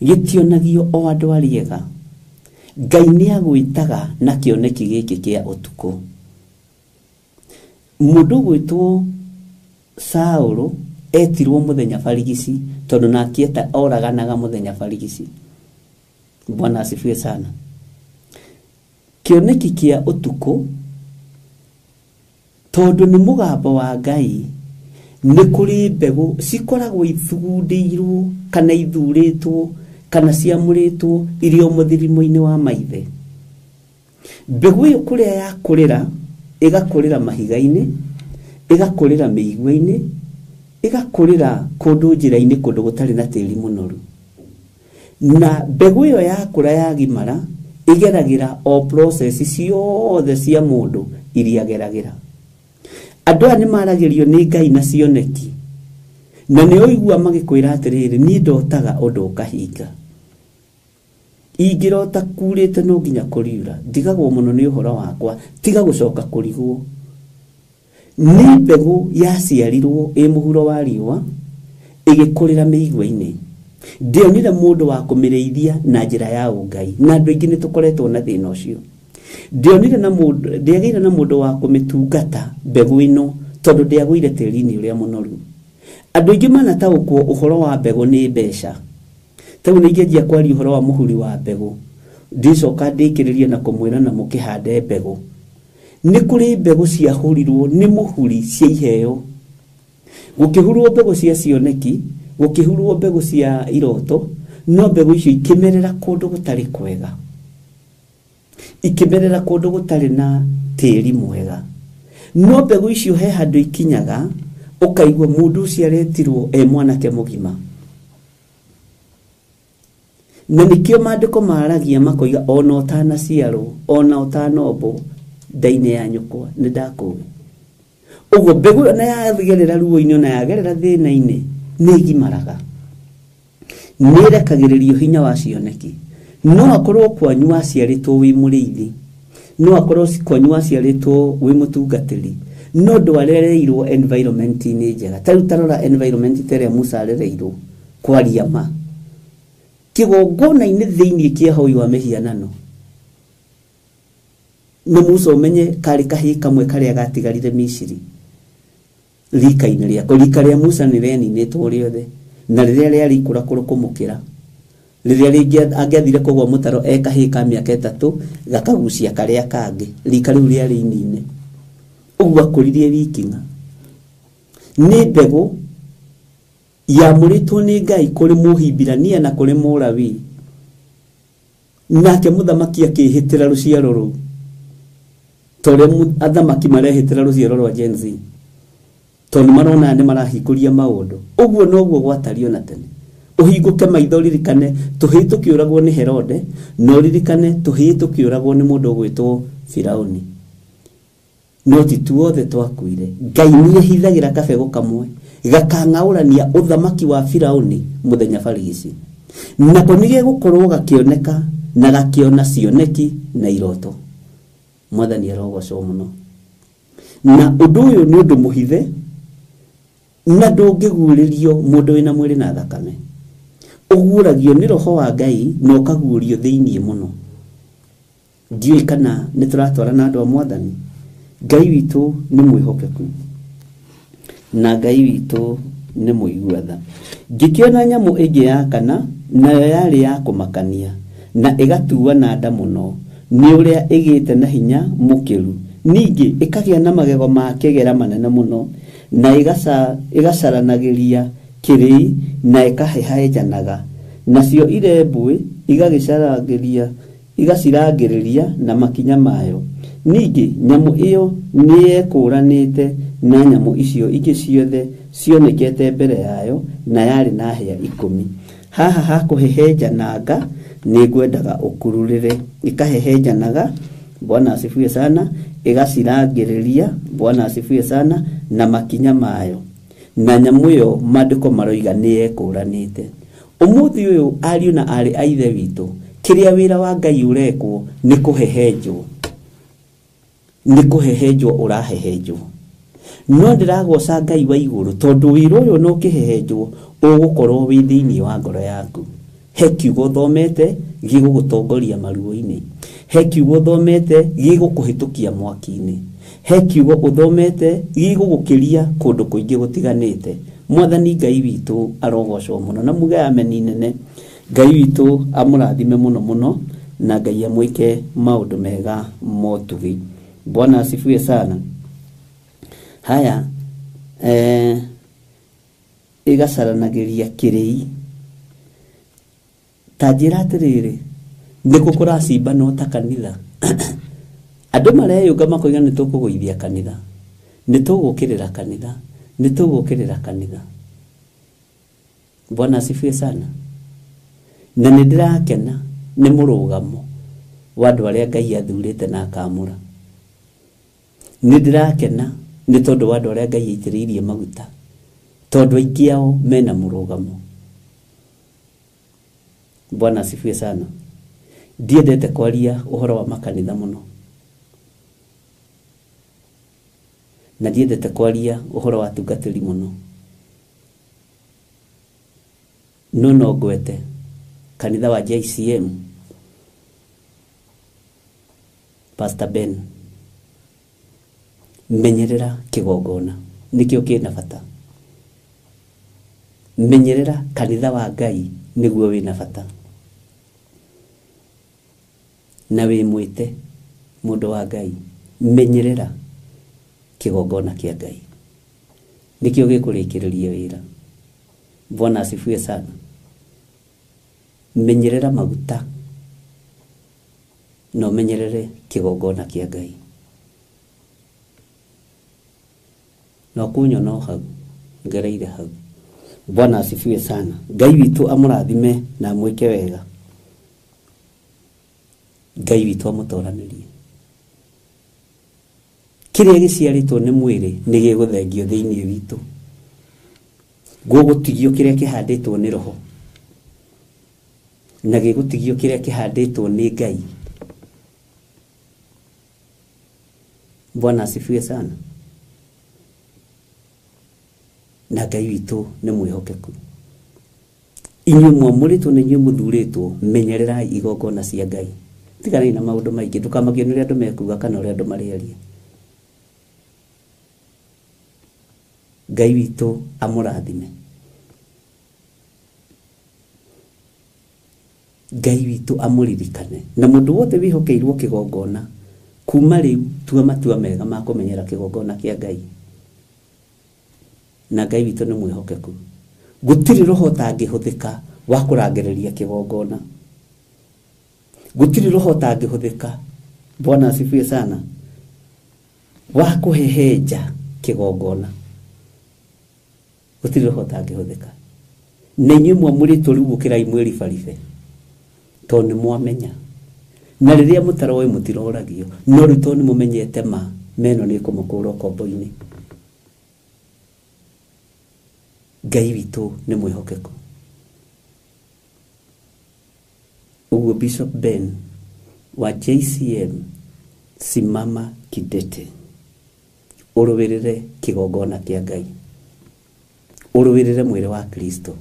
gĩtionagio o andũ arĩa ega. Ngai nĩ agwĩtaga na kĩoneki gĩkĩ kĩa ũtukũ. Mũndũ gwĩtwo Saũlũ etirwo mũthenya barigici tondũ nakieta oraganaga mũthenya barigici. Bwana asifiwe sana. Kĩoneki kĩa ũtukũ tondũ nĩ mũgambo wa Ngai, nĩ kũrĩ mbegũ cikoragwo ithugundĩirwo kana ithurĩtwo kana ciamũrĩtwo irio mũthirimo-inĩ wa maithe. Mbegũ ĩyo kũrĩa yakũrĩra, ĩgakũrĩra mahiga-inĩ, ĩgakũrĩra mĩigua-inĩ, ĩgakũrĩra kũndũ njĩra-inĩ kũndũ gũtarĩ na tĩri mũnoru. Na mbegũ ĩyo yakũra yagimara ĩgeragĩra o process ciothe cia mũndũ iria ageragĩra. Andũ aya nĩ maragĩrio nĩ Ngai na cioneki, na nĩ ũigua magĩkwĩra atĩrĩrĩ, niĩ ndotaga ũndũ ũkahinga. Ingĩrota kurĩte no nginya kũriura, ndigagwo mũno nĩ ũhoro wakwa, tiga gũcoka kũrigwo. Nĩ mbegũ yaciarirwo ĩ mũhuro wa riũa ĩgĩkũrĩra mĩigua-inĩ. Ndionire mũndũ wa kũmĩrĩithia na njĩra ya ũngai, na andũ aingĩ nĩ tũkoretwo na thĩna ũcio. Ndionire na mũndũ, ndiagĩire na mũndũ wa kũmĩtungata mbegũ ĩno tondũ ndiagũire tĩri-inĩ ũrĩa mũnoru. Andũ aingĩ manataũkwo ũhoro wa mbegũ nĩ mbeca. Tau nĩ ingĩanjia kwaria ũhoro wa mũhuri wa mbegũ, ndicoka ndĩkĩrĩrie na kũmwĩra na mũkĩhande mbegũ. Nĩ kũrĩ mbegũ ciahũrirwo nĩ mũhuri cia iheo. Gũkĩhurwo mbegũ cia cioneki, gũkĩhurwo mbegũ cia iroto, no mbegũ icio ikĩmerera kũndũ gũtarĩ kwega, ikĩmerera kũndũ gũtarĩ na tĩri mwega. No mbegũ icio he handũ ikinyaga ukaigua mundu ucio aretirwo mwanake mugima na nikio maandiko maragia makoiga ona utanaciarwo ona utanobo ndaine ya nyukwa ni ndakuwe ugo mbegu na yathigerera ruo-ini ona yagerera thina-ini ni gimaraga nirekagiririo hinya wa cioneki no akorwo kwanyu waciaritwo wi muriithi no akorwo kwanyu waciaritwo wi mutungatiri no ndwarereirwo environment ni njega tarutara environment tere Musa arereirwo kwaria ma kigongona-ini thiini kia hoi wa mihianano na Musa umenye kari kahi kamwe karia gatigarire Misiri rika-ini ria rika ria Musa ni reninitwo riothe na riria riari kura kumukira riria ringi angiathire kugwa mutaro kahi ka miaka 3 gakagucia karia kangi rika riu riari inine uguo akuririe wikinga ni mbegu yamuritwo ni Ngai kuri muhimbirania na kuri murawi nake muthamaki akihitira ruciaro ru tore athamaki marehitira ruciaro rwa Gen Z tondu marona ni marahikuria maundu uguo noguo gwatario na tene uhinguke maitho ririkane tuhitu kiuragwo ni Herode no ririkane tuhitu kiuragwo ni mundu gwitwo Firauni no ti tuothe twakuire Ngai ni hithagira kabego kamwe gakangaurania uthamaki wa Firauni muthenya barigici nako nige gukorwo gakioneka na gakiona cioneki na iroto mwathani arogocwo muno na undu uyu ni undu muhithe na ndungiguririo mundu wina mwiri na thakame uguragio ni roho wa Ngai no kagurio thiini muno ndiui kana ni turatwara na andu a mwathani Ngai witu ni mwihokeku na Ngai witu ni muiguatha ngikiona nyamu ingi ya kana nayo yari ya kumakania na igatuwa na nda muno ni uria igite na hinya mukiru ningi ikagia na magego ma kigera manene muno na igacaranagiria kiri na ikahehaejanaga nacio irembui igacirangiriria na makinya mayo ningi nyamu iyo ni ekuranite na nyamu icio ingi ciothe cionekete mbere yayo na yari na hĩa 10 haha hakuhehenjanaga ni ngwendaga ukururire ikahehenjanaga Bwana asifiwe sana igacirangiriria Bwana asifiwe sana na makinya mayo na nyamu iyo maandiko maroiga ni ekuranite umuthi uyu ariu na ari aithe witu kiria wira wa Ngai urekwo ni kuhehenjwo urahehenjwo no ndiragoca Ngai wa iguru tondu wira uyu no kihehenjwo ugukorwo wi thiini wa ngoro yaku he kiugo thomete gigugutongoria maruo-ini he kiugo thomete gigukuhitukia mwaki-ini he kiugo uthomete gigugukiria kundu kuingi gutiganite mwathani Ngai witu arogocwo muno na muge ameni nene Ngai witu amurathime muno muno na Ngai amwike maundu mega motugi Bwana asifiwe sana haya igacaranagiria kirei tajira atiriri ndikukura cimba no ta kanitha andu mareyunga makoiga ni tukuguithia kanitha ni tugukirira kanitha Bwana asifiwe sana na nindirakena ni murugamo wa andu aria Ngai athurite na akamura nindirakena ni tondu wa andu aria Ngai aitiriirie maguta tondu aingi ao mena murugamo Bwana asifiwe sana ndiendete kwaria uhoro wa makanitha muno na ndiendete kwaria uhoro wa tungatiri muno no ngwete kanitha wa JCM Pastor Ben menyerera kigongona nikio kina bata menyerera kanitha wa Ngai niguo wina bata na wimwite mundu wa Ngai menyerera kigongona kia Ngai nikio gikurikiriria wira Bwana asifiwe sana menyerera maguta no menyerere kigongona kia Ngai no kunyo no hau ngereire hau. Bwana asifiwe sana. Ngai witu amurathime na mweke wega. Ngai witu amutoranirie. Kiria giciaritwo ni mwiri ni giguthengio thiini witu. Gugutigio kiria kihanditwo ni roho. Na gigutigio kiria kihanditwo ni Ngai. Bwana asifiwe sana. Na Ngai witu ni mwihokeku. Inyuĩ mwamuritwo na inyuĩ muthuritwo, menyererai igongona cia Ngai. Tiganai na maundu maingi, ndukamagio ni uria andu mekuga kana uria andu mariaria. Ngai witu amurathime. Ngai witu amuririkane. Na mundu wothe wihokeirwo kigongona, kuma riu tua matua mega ma kumenyera kigongona kia Ngai. Na Ngai witu ni mwihokeku. Gutiri roho tangihuthika wa kurangiriria kigongona. Gutiri roho tangihuthika. Bwana asifiwe sana. Wa kuhehenja kigongona. Gutiri roho tangihuthika. Na inyuĩ mwamuritwo riu gukirai mwiribaribe. Tondu ni mwamenya. Na riria mutaroe mutiroragio. No riu tondu mumenyete ma meno ni kumukura kombo-ini. Ngai witu ni mwihokeku. Uguo Bishop Ben wa JCM simama kidete. Urubirire kigongona kia Ngai. Urubirire mwiri wa Kristo.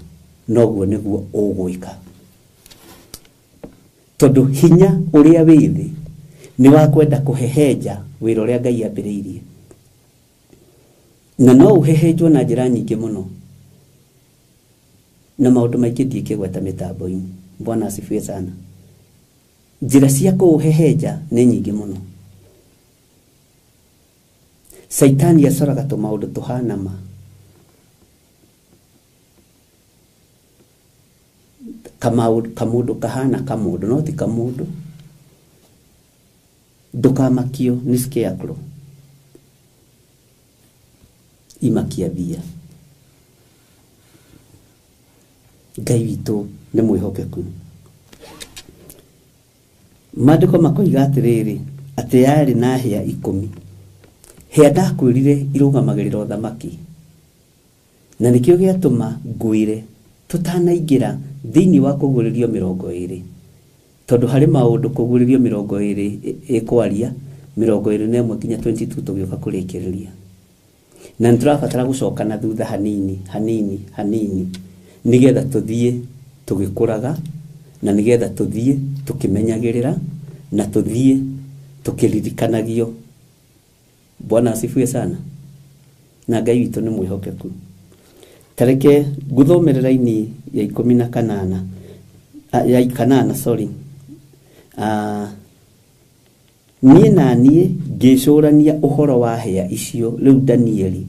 Noguo niguo ugwika. Tondu hinya uria withi ni wa kwenda kuhehenja wira uria Ngai ambiriirie. Na no uhehenjwo na njira nyingi muno. Na maundu maingi ndikigweta mitambo-ini. Bwana asifiwe sana. Njira cia kuhehenja ni nyingi muno. Saitani acoraga tumaundu tuhana ma. Kamundu kahana kamundu, no ti kamundu. Ndukamakio ni scarecrow. Imakia thia. Ngai witu ni mwihokeku. Maandiko makoiga atiriri ati yari na hia 10. Hia ndakwirire irugamagirira uthamaki. Na nikio giatuma nguire tutanaingira thiini wa kuguririo 20. Tondu hari maundu kuguririo 20 ikwaria 21 nginya 22 tugioka kurikiriria. Na niturabatara gucoka na thutha hanini. Nigetha tuthie tugikuraga na nigetha tuthie tukimenyagirira na tuthie tukiririkanagio. Bwana asifiwe sana. Na Ngai witu ni mwihokeku. Tareke guthomerera-ini ya 18 ya 8 sorry. Nie nanie ngicurania uhoro wa hea icio riu Danieli.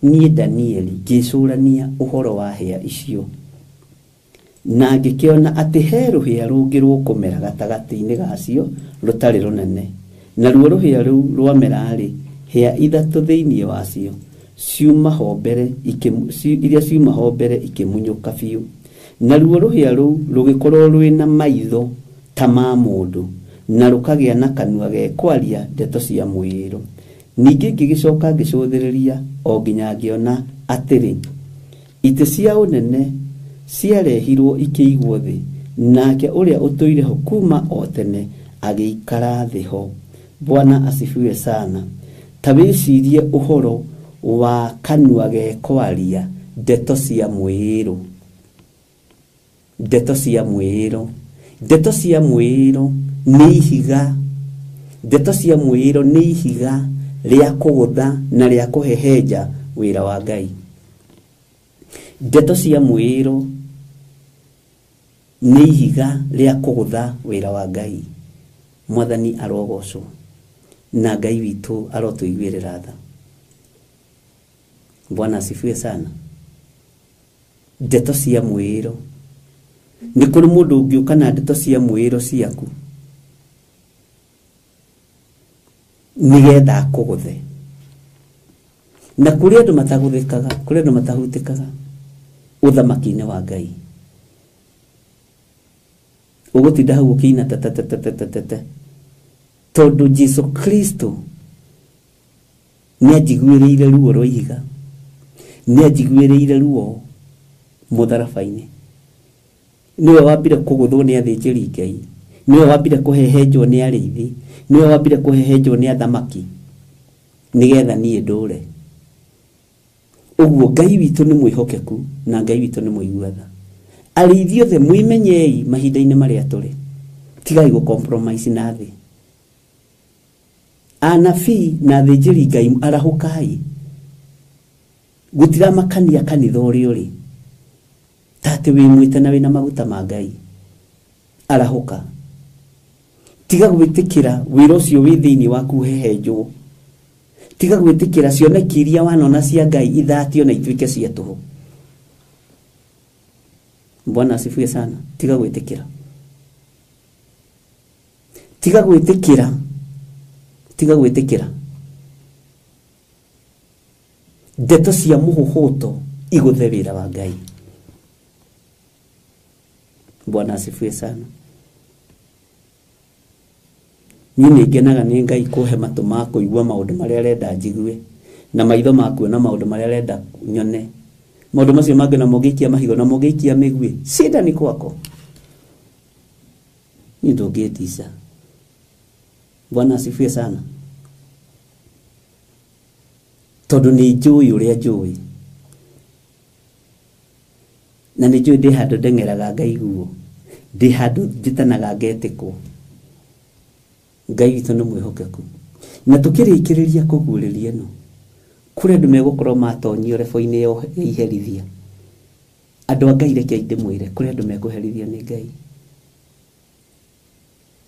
Nie Danieli ngicurania uhoro wa hea icio. Na ngikiona ati he ruhia rungirwo kumera gatagati-ini gacio rutari runene. Na ruo ruhia ru rwamera ri hea ithatu thiini wacio. Ciuma hombere iria ciuma hombere ikimunyuka biu. Na ruo ruhia ru rugikorwo rwina maitho ta ma mundu na rukagia na kanua gekwaria ndeto cia mwiro. Ningi ngigicoka ngicuthiriria o nginya ngiona atiri ite cia unene ciarehirwo ikiigwo thi, nake uria utoire ho kuma o tene agiikara thi ho. Bwana asifiwe sana. Tabicirie uhoro wa kanua gekwaria ndeto cia mwiro. Ndeto cia mwiro. Ndeto cia mwiro ni ihiga. Ndeto cia mwiro ni ihiga ria kugutha na ria kuhehenja wira wa Ngai. Ndeto cia mwiro ni ihiga ria kugutha wira wa Ngai. Mwathani arogocwo na Ngai witu arotuiguirira tha. Bwana asifiwe sana. Ndeto cia mwiro ni kuri mundu ungiuka na ndeto cia mwiro ciaku nigetha kuguthe. na kuri andu mataguthikaga kuri andu matahutikaga uthamaki-inĩ wa Ngai ugutinda hau ukiina tata tondu Jesu Kristo ni ajiguĩrĩire ruo rwa ihiga ni ajiguĩrĩire ruo mutharabai-inĩ niwe wambire kuguthwo ni athĩnjĩri Ngai niwe wambire kuhehenjwo ni arĩithi niwe wambire kuhehenjwo ni athamaki nigetha niĩ ndũre uguo Ngai witũ nĩ mwĩhokeku na Ngai witũ nĩ mũiguatha arĩithi othe mwimenyei mahinda-inĩ marĩa tũrĩ tigai gũ compromise na thĩ anabii na athĩnjĩri Ngai arahukai gutira makania kanitha ũrĩa ũrĩ tate wĩmwĩte na wĩna maguta ma Ngai arahuka tiga gwĩtĩkĩra wĩra ũcio wĩ thĩinĩ waku hehenjwo tiga gwĩtĩkĩra cioneki iria wanona cia Ngai ithatio na ituĩke cia tũhũ. Bwana asifiwe sana. Tiga gwĩtĩkĩra ndeto cia mũhuhuto igũthe wĩra wa Ngai. Bwana asifiwe sana. Niĩ nĩngenaga nĩ Ngai kũhe matũ ma kũigua maũndũ marĩa arenda njigue na maitho ma kuona maũndũ marĩa arenda nyone. Maũndũ macio mangĩ na mũgĩikia mahigo na mũgĩikia mĩgui shida ni kwako. Ni ndũngĩtisa. Bwana asifiwe sana. Tondu nĩ njũĩ ũrĩa njũĩ na nĩ njũĩ ndĩ handũ ndeng'eraga ngaiguo ndĩ handũ njĩtanaga ngetĩkwo. Ngai witũ nĩ mwĩhokeku na tũkĩrĩkĩrĩria kũguũrĩria ĩno kũrĩ andũ megũkorwo matonyio rebo-inĩ ya iherithia. Andũ a Ngai reke ndĩmwĩre kũrĩ andũ mekũherithio nĩ Ngai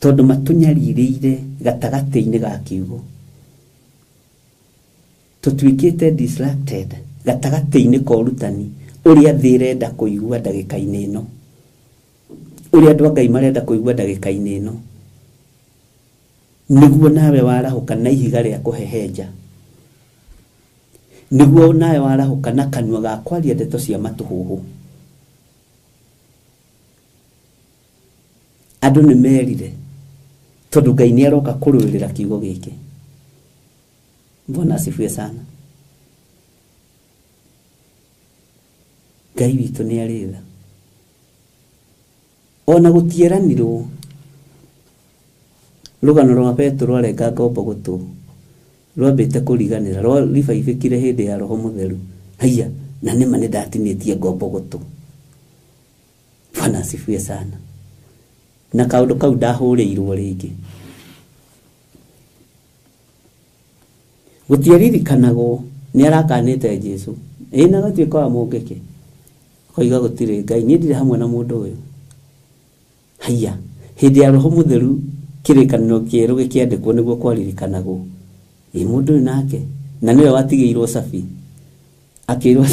tondũ matũnyarirĩire gatagatĩ-inĩ ga kiugo tũtuĩkĩte distracted gatagatĩ-inĩ ka ũrutani ũrĩa thĩ ĩrenda kũigua ndagĩka-inĩ ĩno ũrĩa andũ a Ngai marenda kũigua ndagĩka-inĩ ĩno nĩguo nawe warahũka na ihiga rĩa kũhehenja nĩguo nawe warahũka na kanua ga kwaria ndeto cia matũhũhũ. Andũ nĩ merire tondũ Ngai nĩ aroka kũrũĩrĩra kiugo gĩkĩ. Bwana asifiwe sana. Ngai witũ nĩ arĩtha ona gũtieranirwo rũgano rwa Petro arenga ngombo gũtũ rwambĩte kũriganĩra rũribaithĩkire hĩndĩ ya Roho Mũtheru haiya na nĩma nĩ ndatinĩtie ngombo gũtũ. Bwana asifiwe sana. Na kaũndũ kau ndahũrĩirwo rĩngĩ gũtiaririkanagwo nĩ arakanĩte Jesu na gatuĩka wa mũngĩke koiga gũtirĩ Ngai niĩ ndirĩ hamwe na mũndũ ũyũ haiya hĩndĩ ya Roho Mũtheru kĩrĩkanĩro kĩerũ gĩkĩandĩkwo nĩguo kwaririkanagwo mũndũ ũyũ nake na nĩwe watigĩirwo cabi akĩrwo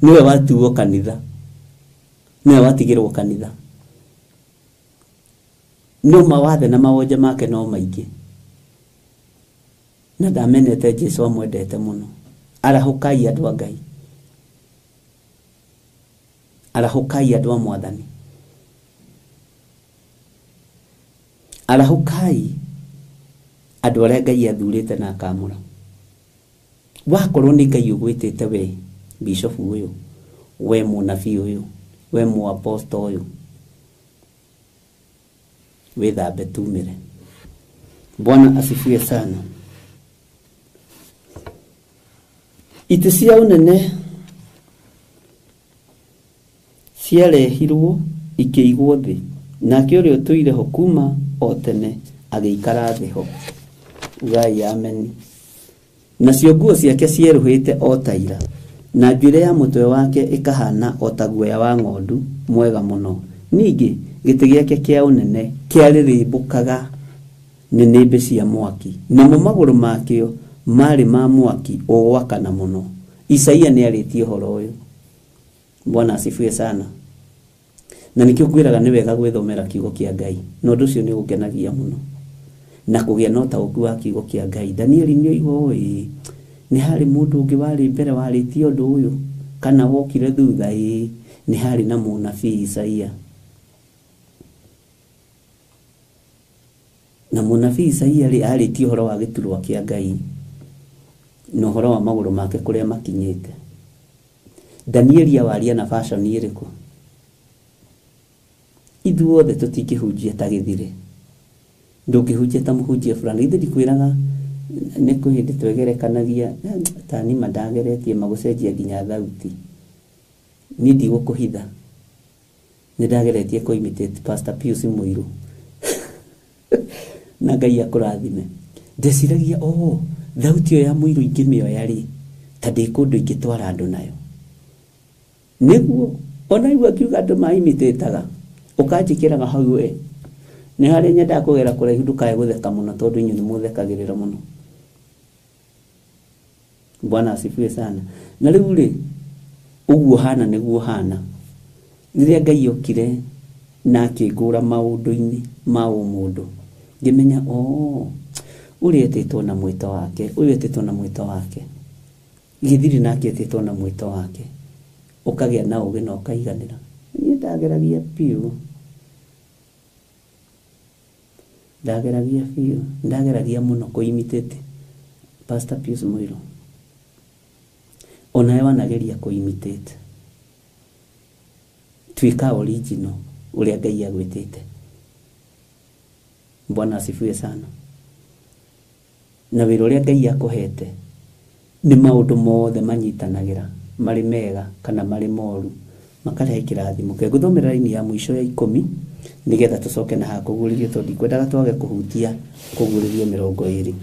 nĩwe watuo kanitha nĩwe watigĩrwo kanitha no mawathe na mawonje make no maingĩ na ndamenete Jesu amwendete mũno. Arahukai andũ a Ngai arahukai andũ a Mwathani arahukai andũ arĩa Ngai athurĩte na akamũra. Wakorwo nĩ Ngai ũgwĩtĩte we bishop ũyũ we mũnabii ũyũ we mũapostle ũyũ wĩthambe tumĩre. Bwana asifiwe sana. Itĩ cia ũnene ciarehirwo ikĩigwo thĩ nake ũrĩa ũtũire ho kuma o tene agĩikara thĩ ho. Ngai ameni. Nacio nguo ciake cierũhĩte o ta ira na njuĩrĩ ya mũtwe wake ĩkahana o ta guoya wa ng'ondu mwega mũno. Ningĩ gĩtĩ gĩake kĩa ũnene kĩarĩrĩmbũkaga nĩnĩmbĩ cia mwaki namo magũrũ makĩo marĩ ma mwaki ũgwakana mũno. Isaia nĩ arĩtie ũhoro ũyũ. Bwana asifiwe sana. Na nĩkĩo kwĩraga nĩ wega gwĩthomera kiugo kĩa Ngai na ũndũ ũcio nĩ ũkenagia mũno na kũgĩa na ũtaũku wa kiugo kĩa Ngai. Danieli nĩ oigwo nĩ harĩ mũndũ ũngĩ warĩ mbere warĩtie ũndũ ũyũ kana wokire thutha? Ĩĩ, nĩ harĩ na mũnabii Isaia. Na mũnabii Isaia arĩtie ũhoro wa gĩturwa kĩa Ngai na ũhoro wa magũrũ make kũrĩa makinyĩte. Danieli awaria na fashion ĩrĩkũ? Ithuothe tũtingĩhunjia ta gĩthire, ndũngĩhunjia ta mũhunjia fulani. Ithe ndikwĩraga nĩ kũhĩndĩ twegerekanagia ta nima ndageretie magũcenjia nginya thauti. Niĩ ndigũkũhitha, nĩ ndageretie kũ-imitate Pastor Pius Mũirũ na Ngai akũrathime. Ndeciragia thauti ĩyo ya Mũirũ ingĩmĩoya rĩ, ta ndĩ kũndũ ingĩtwara andũ nayo. Nĩguo ona igua kiuga andũ ma-imitĩtaga ũkanjĩkĩraga hau we, nĩ harĩ nyenda kũgera kũraihu ndũkae gũtheka mũno tondũ inyuĩ nĩ mũthekagĩrĩra mũno. Bwana asifiwe sana. Na rĩu rĩ, ũguo hana nĩguo hana. Rĩrĩa Ngai okire na akĩngũra maũndũ-inĩ ma ũmũndũ, ngĩmenya ũrĩa etĩtwo na mwĩto wake, ũyũ etĩtwo na mwĩto wake, gĩthiri nake etĩtwo na mwĩto wake, ũkagĩa na ũgĩ na ũkaiganĩra. Niĩ ndageragia piũ, ndageragia mũno kũ-imitate Pastor Pius Mũirũ. Onawe wanageria kũ-imitate, tuĩka original ũrĩa Ngai agwĩtĩte. Bwana asifiwe sana. Na wĩra ũrĩa Ngai akũhete nĩ maũndũ mothe manyitanagĩra, marĩ mega kana marĩ moru, makarehe kĩrathimo. Ngũthomera raini ya mũico ya 10 nĩgetha tũcoke na hakũgũrĩrio tondũ ndikwendaga twage kũhutia kũgũrĩrio 20.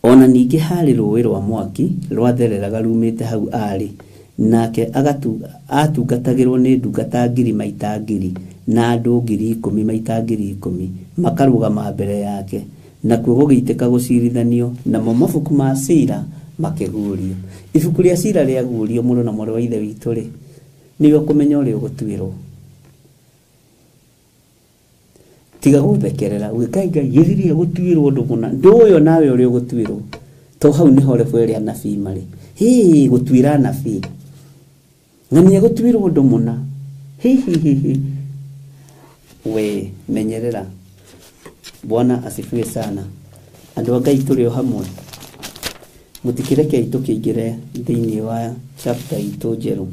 Ona ningĩ harĩ rũĩ rwa mwaki rwathereraga rumĩte hau arĩ, nake atungatagĩrwo nĩ ndungata 1000 maita 1000 na andũ 10,000 maita 10,000 makarũgama mbere yake, nakuo gũgĩitĩka gũcirithanio, namo mabuku ma ciira makĩguũrio. Ibuku rĩa ciira rĩaguũrio, mũrũ na mwarĩ wa ithe witũ rĩ, nĩwe ũkũmenya ũrĩa ũgũtuĩrwo. Tiga gũthekerera Ngai gĩthiri gũtuĩrwo ũndũ mũna, ndũũĩ nawe ũrĩa ũgũtuĩrwo. To hau nĩho rebu ĩrĩa anabii marĩ, gũtuĩra anabii na nĩ egũtuĩrwo ũndũ mũna. We menyerera. Bwana asifiwe sana. Andũ a Ngai tũrĩ o hamwe, mũtikĩrekei tũkĩingĩre thĩinĩ wa chapter itũ njerũ.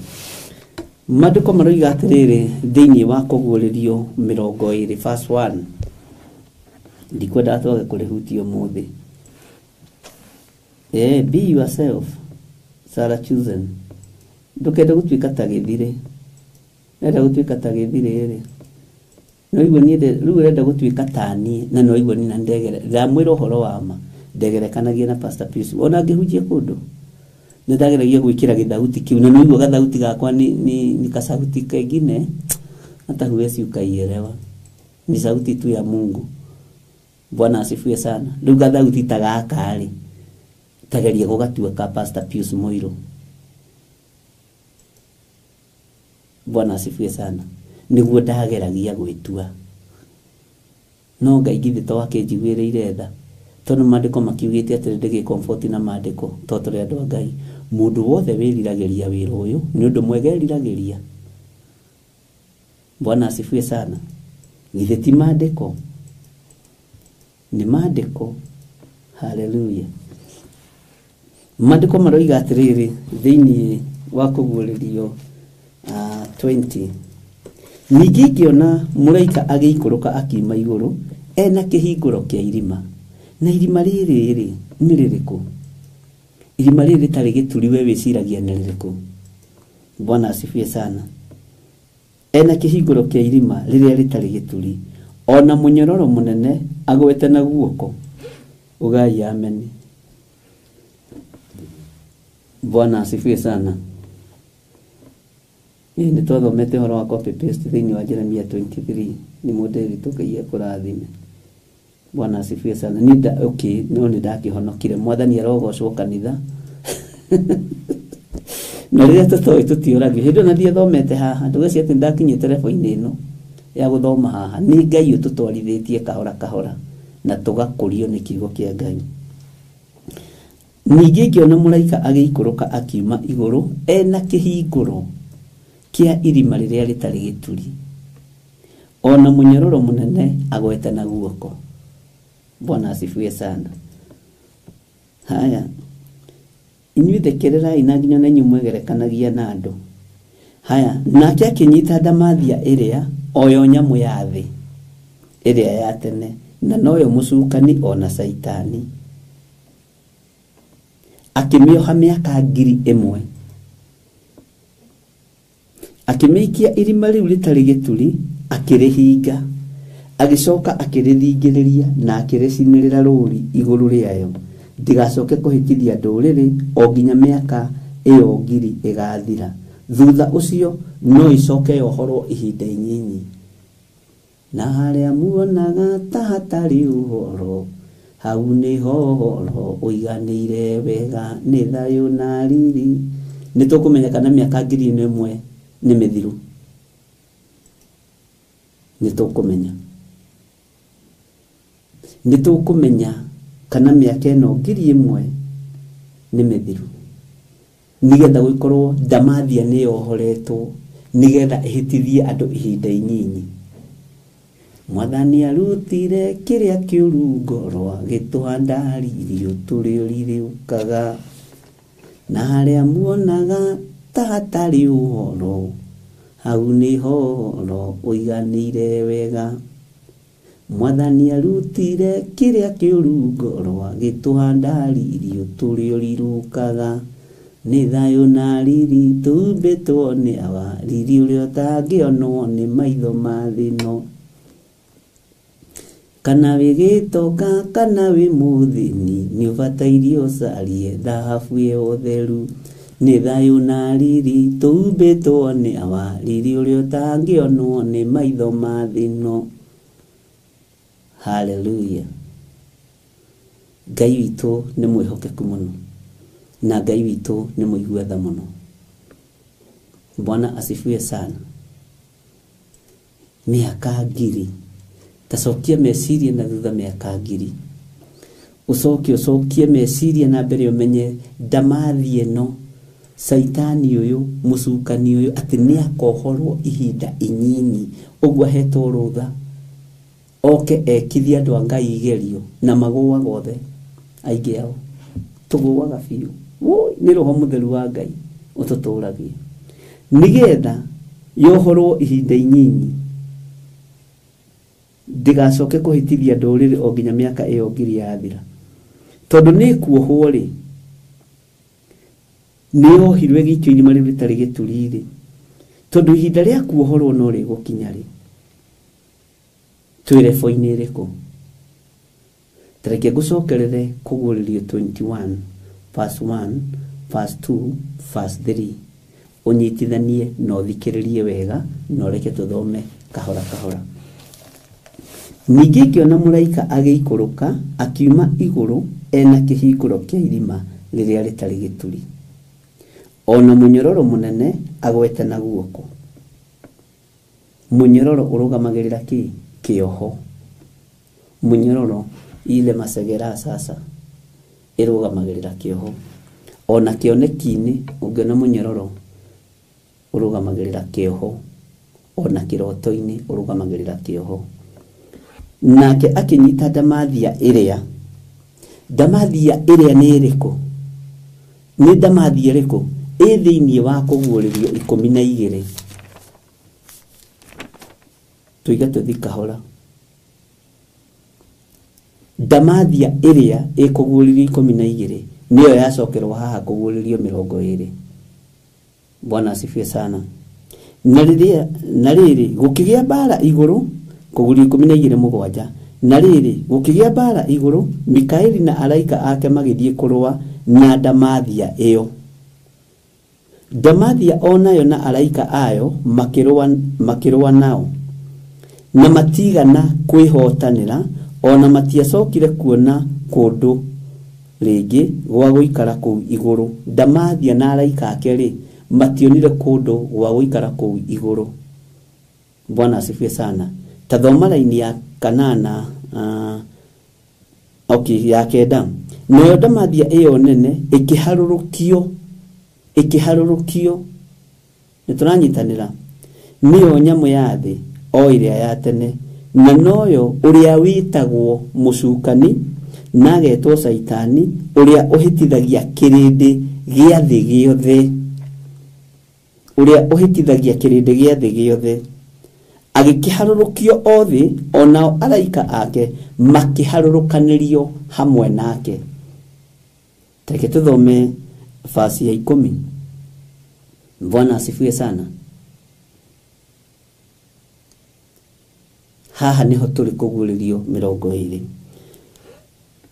Maandĩko maroiga atĩrĩrĩ thĩinĩ wa kũguũrĩrio 20 verse 1. Ndikwenda twage kũrĩhutia ũmũthĩ. Be yourself, Sarah chosen. Ndũkende gũtuĩka ta gĩthire. Nenda gũtuĩka ta gĩthire rĩ, no igua niĩ rĩu ũrenda gũtuĩka ta niĩ, na no igua niĩ na ndamwĩra ũhoro wa ma, ndegerekanagia na Pastor Pius. Ona ngĩhunjia kũndũ nĩ ndageragia gwĩkĩra gĩthauti kĩu, na no igua gathauti gakwa ni kasauti kengine hata huwezi ukaielewa, ni sauti tu ya Mungu. Bwana asifiwe sana. Rĩu gathauti ta gaka rĩ, tageria gũgatua ka Pastor Pius Mũirũ. Bwana asifiwe sana. Nĩguo ndageragia gwĩtua, no Ngai githĩ to akĩnjiguĩrĩire tha, tondũ maandĩko makiugĩte atĩ ndĩgĩ comfort na maandĩko to tũrĩ andũ a Ngai. Mũndũ wothe wĩriragĩria wĩra ũyũ nĩ ũndũ mwega eriragĩria. Bwana asifiwe sana. Githĩ ti maandĩko? Nĩ maandĩko. Haleluya. Maandĩko maroiga atĩrĩrĩ thĩinĩ wa kũguũrĩrio 20. Ningĩ ngĩona mũraika agĩikũrũka akiuma igũrũ ena kĩhingũro kĩa irima. Na irima rĩrĩ nĩ rĩrĩkũ? Irima rĩrĩ rĩtarĩ gĩturi, we wĩciragia nĩ rĩrĩkũ? Bwana asifiwe sana. Ena kĩhingũro kĩa irima rĩrĩa rĩtarĩ gĩturi, ona mũnyororo mũnene agwete na guoko. Ugai amen. Bwana asifiwe sana. Nĩ twathomete ũhoro wa copy paste thĩinĩ wa Jeremia 23. Nĩ mũndũ witũkagia kũrathime. Bwana asifiwe sana. No nĩ ndakĩhonokire. Mwathani arogocwo kanitha. Na rĩrĩa tũtoĩ tũtiũragio. Hĩndĩ ona ndiathomete haha, ndũgeci atĩ ndakinyĩte level-inĩ ĩno ya gũthoma haha. Nĩ Ngai ũtũtwarithĩtie kahora kahora na tũgakũrio nĩ kiugo kĩa Ngai. Ningĩ ngĩona mũraika agĩikũrũka akiuma igũrũ ena kĩhingũro kĩa irima rĩrĩa rĩtarĩ gĩturi, ona mũnyororo mũnene agwete na guoko. Bwana asifiwe sana. Haya, inyuĩ thekererai na nginya nenyu mwegerekanagia na andũ. Haya, nake akĩnyita ndamathia ĩrĩa oyo nyamũ ya thĩ ĩrĩa ya tene, na noyo mũcukani ona Saitani, akĩmĩoha mĩaka 1000, akĩmĩikia irima rĩu rĩtarĩ gĩturi, akĩrĩhinga, agĩcoka akĩrĩthingĩrĩria na akĩrĩcinĩrĩra rũũri igũrũ rĩayo, ndigacoke kũhĩtithia ndũrĩrĩ o nginya mĩaka ĩyo 1000 ĩgathira. Thutha ũcio no icoke yohorwo ihinda inyinyi. Na harĩa muonaga ta hatarĩ ũhoro, hau nĩho ũhoro ũiganĩire wega, nĩ thayũ na riri. Nĩtũkũmenya kana mĩaka 1000 nĩ mĩthiru. Nĩtũkũmenya kana mĩaka ĩno 1000 nĩ mĩthiru, nigetha gũikorwo ndamathia nĩ yohoretwo, nigetha ĩhĩtithie andũ ihinda inyinyi. Mwathani arutire kĩrĩa kĩũru ngoro, gĩtũhanda riri tũrĩũrirũkaga. Na harĩa muonaga ta hatarĩ ũhoro, hau nĩho ũhoro ũiganĩire wega. Mwathani arutire kĩrĩa kĩũru ngoro, gĩtũhanda riri tũrĩũrirũkaga. Nĩ thayũ na riri tumbĩtwo nĩ awa, riri ũrĩa ũtangĩonwo nĩ maitho ma thĩ ĩno. Kana wĩ gĩtonga kana wĩ mũthĩni, nĩ ũbataire ũcarie thahabu ya ũtheru. Nĩ thayũ na riri tumbĩtwo nĩ awa, riri ũrĩa ũtangĩonwo nĩ maitho ma thĩ ĩno. Hallelujah. Ngai witũ nĩ mwĩhokeku mũno, na Ngai witũ nĩ mũigua tha mũno. Bwana asifiwe sana. Mĩaka 1000, tacokia meciria na thutha mĩaka 1000, ucokie meciria na mbere ũmenye ndamathi ĩno, Saitani ũyũ, mũcukani ũyũ, atĩ nĩ akohorwo ihinda inyinyi. Ũguo ahetwo rũtha oke ekithia andũ a Ngai igerio, na magũaga othe. Aingĩ ao tũgũaga biũ. Nĩ Roho Mũtheru wa Ngai ũtũtũragie, nigetha yohorwo ihinda inyinyi, ndigacoke kũhĩtithia ndũrĩrĩ o nginya mĩaka ĩyo 1000 yathira. Tondũ nĩ kuohwo rĩ, nĩ yohirwe gĩikio irima rĩu rĩtarĩ gĩturi rĩ, tondũ ihinda rĩa kuohorwo no rĩgũkinya rĩ, twĩ rebo-inĩ ĩrĩkũ? Tareke ngũcokerere Kũguũrĩrio 21 verse 1, verse 2, verse 3. Ũnyitithanie na ũthikĩrĩrie wega, na ũreke tũthome kahora kahora. Ningĩ ngĩona mũraika agĩikũrũka akiuma igũrũ ena kĩhingũro kĩa irima rĩrĩa rĩtarĩ gĩturi, ona mũnyororo mũnene agwete na guoko. Mũnyororo ũrũgamagĩrĩra kĩoho. Mũnyororo ile masegera sasa ĩrũgamagĩrĩra kĩoho. Ona kĩoneki-inĩ ũngĩona mũnyororo ũrũgamagĩrĩra kĩoho, ona kĩroto-inĩ ũrũgamagĩrĩra kĩoho. Nake akĩnyita ndamathia ĩrĩa. Ndamathia ĩrĩa nĩ ĩrĩkũ? Nĩ ndamathia ĩrĩkũ? Thĩinĩ wa Kũguũrĩrio 12. Tũiga tũthi kahora. Ndamathia ĩrĩa Kũguũrĩrio 12 nĩyo yacokerwo haha Kũguũrĩrio 20. Bwana asifiwe sana. Na rĩrĩ gũkĩgĩa mbara igũrũ, Kũguũrĩrio 12:7. Na rĩrĩ gũkĩgĩa mbara igũrũ, Mikaeli na araika ake magĩthiĩ kũrũa na ndamathia ĩyo. Ndamathia onayo na araika ayo makĩrũa nao, na matigana kwĩhotanĩra, ona matiacokire kuona kũndũ rĩngĩ gwa gũikara kũu igũrũ. Ndamathia na araika ake rĩ, mationire kũndũ gwa gũikara kũu igũrũ. Bwana asifiwe sana. Tathoma laini ya 8 ya 9. nayo ndamathia iyo nene ikiharurukio nituranyitanira niyo nyamu ya thi o iria ya tene na noyo uria witagwo mucukani nagetwo Saitani uria uhitithagia kirindi gia thi giothe agikiharurukio othi onao araika ake makiharurukanirio hamwe nake. Teke tuthome fasi ya 10. Bwana asifiwe sana. Haha niho turi kuguririo 20.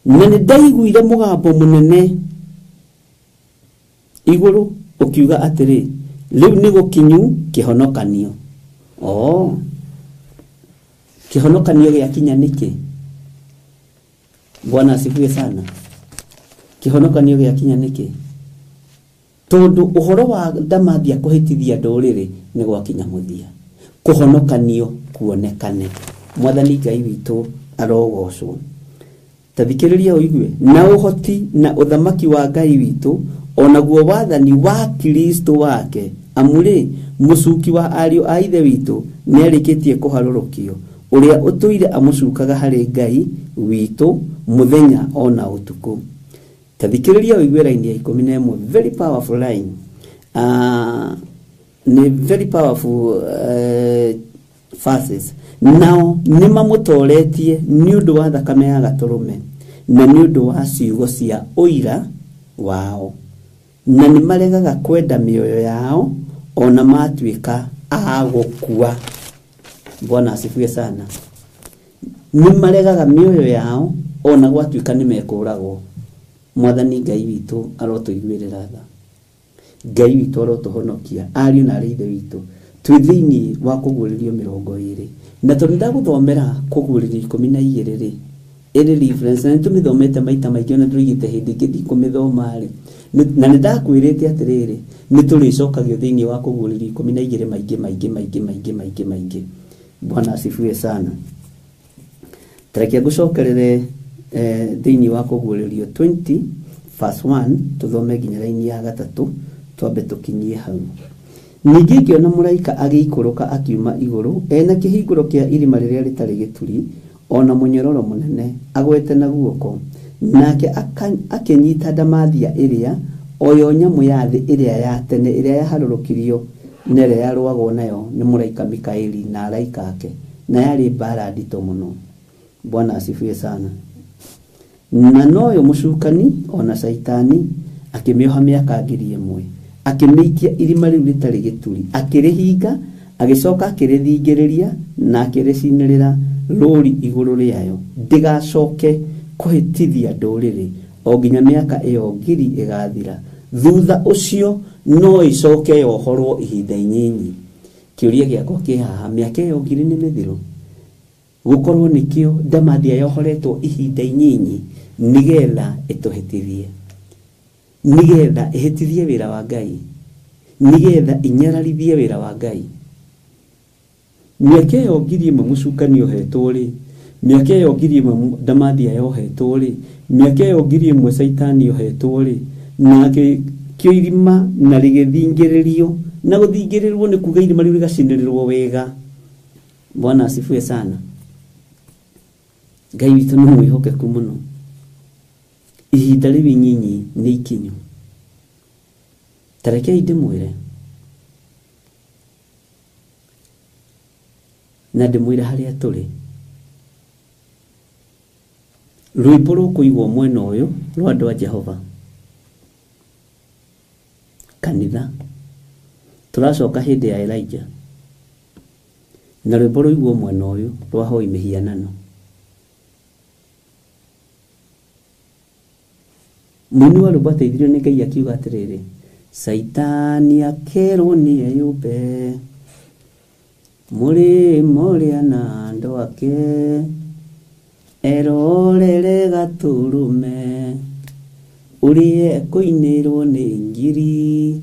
Na ndaiguire mugambo munene iguru ukiuga atiri riu ni gukinyu kihonokanio. Kihonokanio giakinya niki? Bwana asifiwe sana. Kihonokanio giakinya niki? Tondu uhoro wa ndamathia kuhitithia nduriri ni gwakinya muthia. Kuhonokanio kuonekane. Mwathani Ngai witu arogocwo. Tathikiriria uigue na uhoti na uthamaki wa Ngai witu onaguo wathani wa Kristo wake amuri mucuki wa ario a ithe witu nerikitie kuharurukio uria utuire amucukaga hari Ngai witu muthenya ona utuku. Tathikiriria uigue line ya 11, very powerful line. Ni very powerful verses. Nao nimamutoretie ni undu wa thakame ya gaturume na ni undu wa ciugo cia uira wao na nimaregaga kwenda mioyo yao ona matuika agukua. Bwana asifiwe sana. Nimaregaga mioyo yao ona gwatuika nimekuragwo. Mwathani Ngai witu arotuiguirira tha. Ngai witu arotuhonokia ariu na ithe witu twi thiini wa kuguririo 20 na tonda guthomera kuguririo 12 ri iri reference na tumithomete maita maingĩ na turigite hindi ngĩthi kumithoma ri na nindakwirite atiriri ni turicokagio thiini wa kuguririo 12 maingĩ. Bwana asifiwe sana. Tarakia gucokerere thiini wa kuguririo 20 verse 1 tuthome nginya raini ya 3 twambe tukinyie hau. Ningi ngiona muraika agikuruka akiuma iguru ena kihinguro kia irima riria ritari gituri ona munyororo munene agwete na guoko nake akinyita ndamathia iria oyo nyamu ya thi iria ya tene iria yaharurukirio nere yarwagwo nayo ni muraika Mikaeli na araika ake na yari bara ndito muno. Bwana asifiwe sana. Na noyo mucukani ona Saitani akimioha miaka 1000 akimiikia irima riu ritari gituri akirihinga agicoka akirithingiriria na akiricinirira ruri iguru riayo ndigacoke kuhitithia nduriri o nginya miaka iyo 1000 igathira. Thutha ucio no icoke yohorwo ihinda inyinyi. Kiuria giakwa kihaha miaka iyo 1000 ni mithiru gukorwo nikio ndamathia yohoretwo ihinda inyinyi nigetha ituhitithie, nigetha ihitithie wira wa Ngai, nigetha inyararithie wira wa Ngai. Miaka iyo 1000 mucukani yohetwo ri, miaka iyo 1000 ndamathia yohetwo ri, miaka iyo 1000 Saitani yohetwo ri, nake kio irima na rigithingiririo na guthingirirwo ni kuga irima riu rigacindirirwo wega. Bwana asifiwe sana. Ngai witu ni mwihokeku muno. Ihinda riu inyinyi ni ikinyu. Tarekei ndimwire na ndimwire haria turi rwimbo rukuigwo mwena uyu rwa andu a Jehova kanitha turacoka hindi ya Elijah na rwimbo ruigwo mwena uyu rwa hoi mihianano. Muni wa rwimbo ateithirio ni Ngai akiuga atiriri Saitani akerwo ni eyumbe muri moria na andu ake erorere gaturume urie kuinirwo ni ngiri.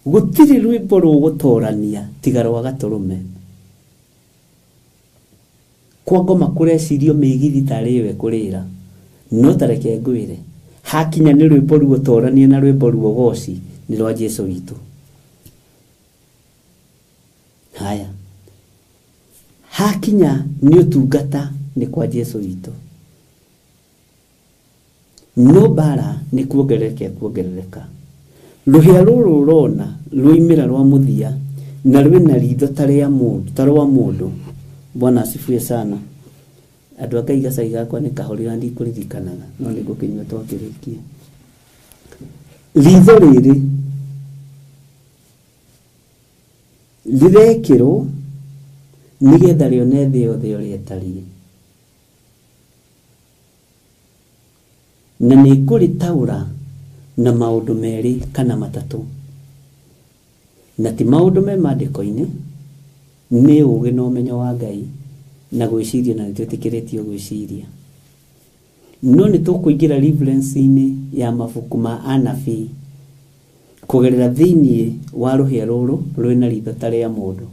Gutiri rwimbo rugutorania tiga rwa gaturume. Kwa ngoma kurecirio migithi tari we kurira no tareke ngwire hakinya nĩ rwĩmbo ruo toranie na rwĩmbo ruo goci nĩ rwa Jesu witũ. Haya, hakinya nĩ ũtungata nĩ kwa Jesu witũ. No bara nĩ kuongerereka. Rũhĩa rũrũ rũrona rũimĩra rwa mũthia na rwĩna ritho tarwa mũndũ. Bwana asifiwe sana. Andũ Ngai gacai gakwa nĩ kahorera ndikũririkanaga no nĩ ngũkinyua twakĩrĩkie. Ritho rĩrĩ rĩrekĩrwo nĩgetha rĩone thĩ yothe ũrĩa ĩtariĩ. Na nĩ ngũrĩtaũra na maũndũ merĩ kana matatũ. Na ti maũndũ me maandĩko-inĩ, nĩ ũũgĩ na ũmenyo wa Ngai na gwĩciria na nĩtwĩtĩkĩrĩtio gwĩciria. No nĩ tũkũingĩra reference-inĩ ya mabuku ma anabii kũgerera thĩinĩ wa rũhĩa rũrũ rwĩna ritho ta rĩa mũndũ.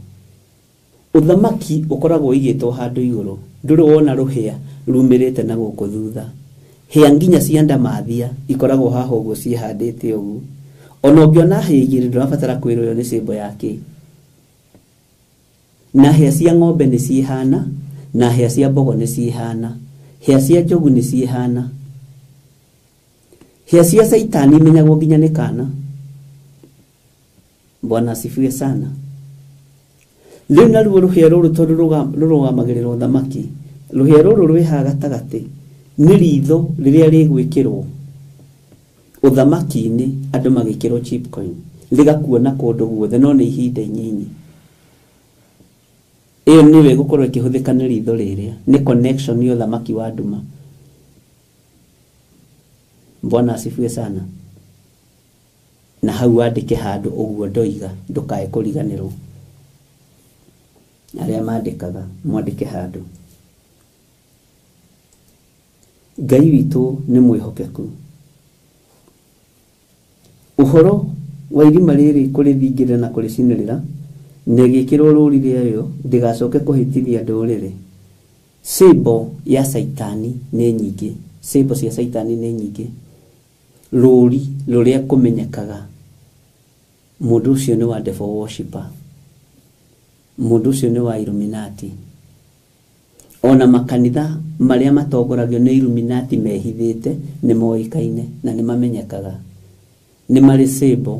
Ũthamaki ũkoragwo igĩtwo handũ igũrũ, ndũrĩ wona rũhĩa rumĩrĩte na gũkũ thutha. Hĩa nginya cia ndamathia ikoragwo haha ũguo ciĩhandĩte ũguo. Ona ũngĩona hĩa igĩrĩ ndũrabatara kwĩrwo nĩ cĩmbo yake. Na hĩa cia ng'ombe nĩ ciĩhana, na hĩa cia mbogo nĩ ciĩhana, hĩa cia njogu nĩ ciĩhana. Hĩa cia Saitani imenyagwo nginya nĩ kana. Bwana asifiwe sana. Rĩu naruo rũhĩa rũrũ tondũ rũrũgamagĩrĩra ũthamaki, rũhĩa rũrũ rwĩ haha gatagatĩ nĩ ritho rĩrĩa rĩgwĩkĩrwo ũthamaki-inĩ andũ magĩkĩrwo chip coin rĩgakuona kũndũ guothe no nĩ ihinda inyinyi. Ĩyo nĩwe gũkorwo ĩkĩhũthĩka nĩ ritho rĩrĩa nĩ connection ya ũthamaki wa nduma. Bwana asifiwe sana. Na hau andĩke handũ ũguo ndoiga ndũkae kũriganĩrwo. Arĩa mandĩkaga mwandĩke handũ. Ngai witũ nĩ mwĩhokeku. Ũhoro wa irima rĩrĩ kũrĩthingĩrĩra na kũrĩcinĩrĩra na gĩkĩrwo rũri rĩayo ndĩgacoke kũhĩtithia ndũrĩrĩ. Cĩmbo ya Saitani nĩ nyingĩ. Cĩmbo cia Saitani nĩ nyingĩ. Rũri rũrĩa kũmenyekaga mũndũ ũcio nĩ wa devil worshipper. Mũndũ ũcio nĩ wa Illuminati. Ona makanitha marĩa matongoragio nĩ Illuminati mehithĩte nĩ moĩkaine na nĩ mamenyekaga. Nĩ marĩ cĩmbo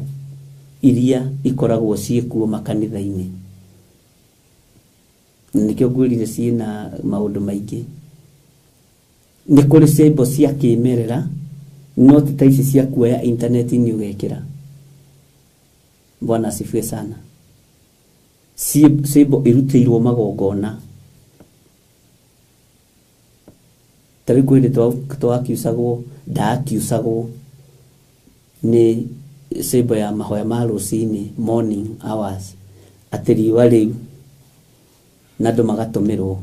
iria ikoragwo ciĩkuo makanitha-inĩ. Nĩkĩo ngwĩrire ciĩna maũndũ maingĩ. Nĩ kũrĩ cĩmbo cia kĩmerera no ti ta ici cia kuoya intaneti-inĩ ũgekĩra. Bwana asifiwe sana. Cĩmbo irutĩirwo magongona. Tarĩ kwĩrĩ twakiusagwo ndakiusagwo nĩ cĩmbo ya mahoya ma rũcinĩ morning hours atĩ riũa rĩu na andũ magatũmĩrwo.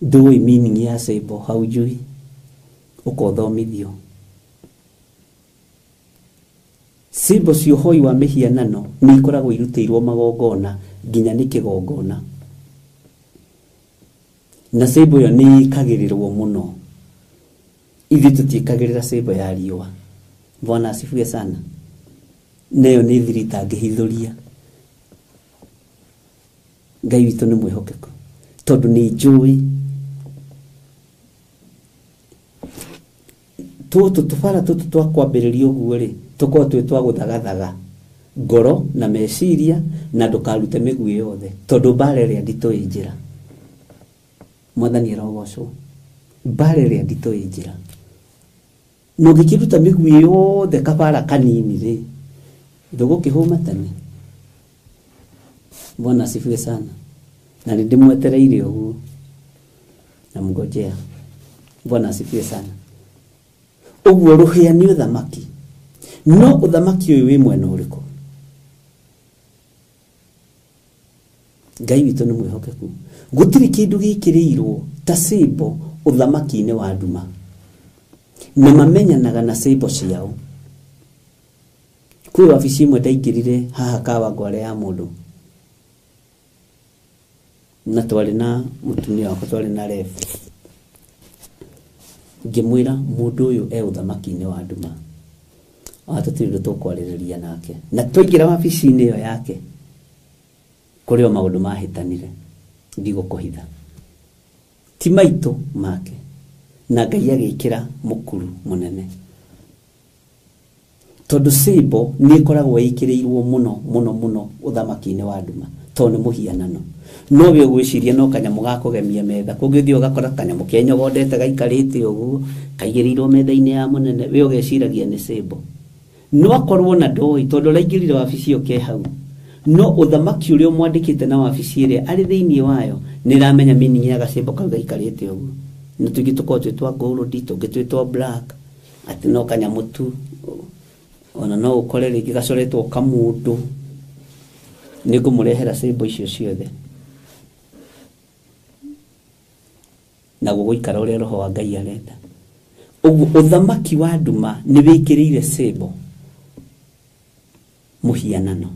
Ndũĩ meaning ya cĩmbo hau njui ũkothomithio. Cĩmbo cia ũhoi wa mĩhianano nĩ ikoragwo irutĩirwo magongona nginya nĩ kĩgongona. Na cĩmbo ĩyo nĩ ikagĩrĩrwo mũno. Ithuĩ tũtiĩkagĩrĩra cĩmbo ya riũa. Bwana asifiwe sana. Nayo nĩ thiri itangĩhithũria. Ngai witũ nĩ mwĩhokeku tondũ nĩ njũĩ tũbara tũtũ twa kwambĩrĩria ũguo rĩ tũkorwo twĩ twa gũthagathaga ngoro na meciria na ndũkarute mĩguĩ yothe tondũ mbara ĩrĩa nditũ ĩ njĩra. Mwathani arogocwo. Mbara ĩrĩa nditũ ĩ njĩra. Na ũngĩkĩruta mĩguĩ yothe kabara kanini rĩ ndũgũkĩhũma tene. Bwana asifiwe sana. Na nĩndĩmwetereire ũguo na mngojea. Bwana asifiwe sana. Ũguo rũhĩa nĩ ũthamaki. No ũthamaki ũyũ wĩ mwena ũrĩkũ? Ngai witũ nĩ mwĩhokeku. Gũtirĩ kĩndũ gĩkĩrĩirwo ta cĩmbo ũthamaki-inĩ wa nduma. Na mamenyanaga na cĩmbo ciao. Kwĩ wabici imwe ndaingĩrire haha Kawangware ya mũndũ. Na twarĩ na mũtumia wakwa twarĩ na ref. ngimwira mundu uyu uthamaki-ini wa nduma atutiri tukwaririria nake na twaingira wabici-ini iyo yake kurio maundu mahitanire ndigukuhitha ti maitu make na Ngai agikira mukuru munene tondu Sibo ni ikoragwo ikirirwo muno uthamaki-ini wa nduma to ni muhianano no we gwiciria no kanyamu gakugemia metha kungithio gakora kanyamu kenyogodete gaikarite uguo kaigirirwo metha-ini ya munene we ugeciragia ni Sibo no akorwo na ndoi tondu raingirire wabici ke hau no uthamaki uria mwandikite na wabici ire ari thiini wayo ni ramenya meaning ya Sibo kau gaikarite uguo ni tugituko twitwa gold tugitwitwa black ati no kanyamu tu ona no ukore ringi gacoretwo kamundu ni ngumurehera Sibo icio ciothe na guguikara uria roho wa Ngai arenda uguo uthamaki wa nduma ni wikirire Sibo muhianano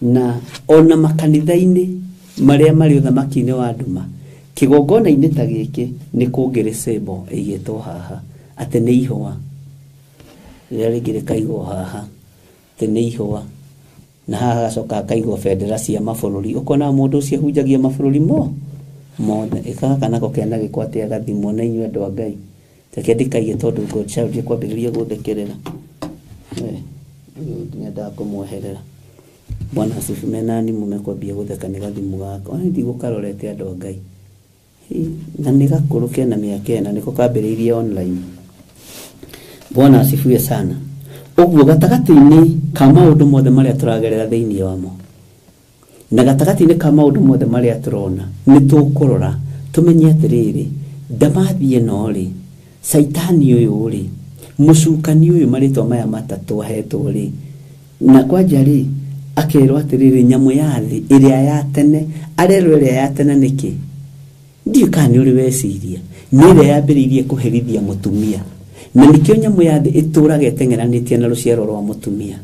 na ona makanitha-ini maria mari uthamaki-ini wa nduma kigongona-ini ta giki ni kungire Sibo igitwo haha ati ni ihwa riria ringire kaigwo haha ati ni ihwa na haha gacoka kaigwo bendera cia mabururi ukona mundu ucio hunjagia mabururi mothe ikaga nako kena gikwate agathimwo na inywe andu a Ngai tekendikaige tondu God child kwambiriria guthekerera nenda kumweherera Bwana asifu menani mumekwambia gutheka ni gathimu gako ani ndigukarorete andu a Ngai na nigakuruke na miakena niko kambiriria online Bwana asifiwe sana uguo gatagati-ini ka maundu mothe maria turagerera thiini wamo na gatagati-ini ka maundu mothe maria turona ni tukurora tumenye atiriri ndamathie no ri saitani uyu ri mucukani uyu maritwa maya matatu ahetwo ri na kwanja ri akerwo atiriri nyamu ya thi iria ya tene arerwo iria ya tene niki ndiukani uri weciria ni iria yambiririe kuherithia mutumia na nikio nyamu ya thi iturage itengeranitie na ruciaro rwa mutumia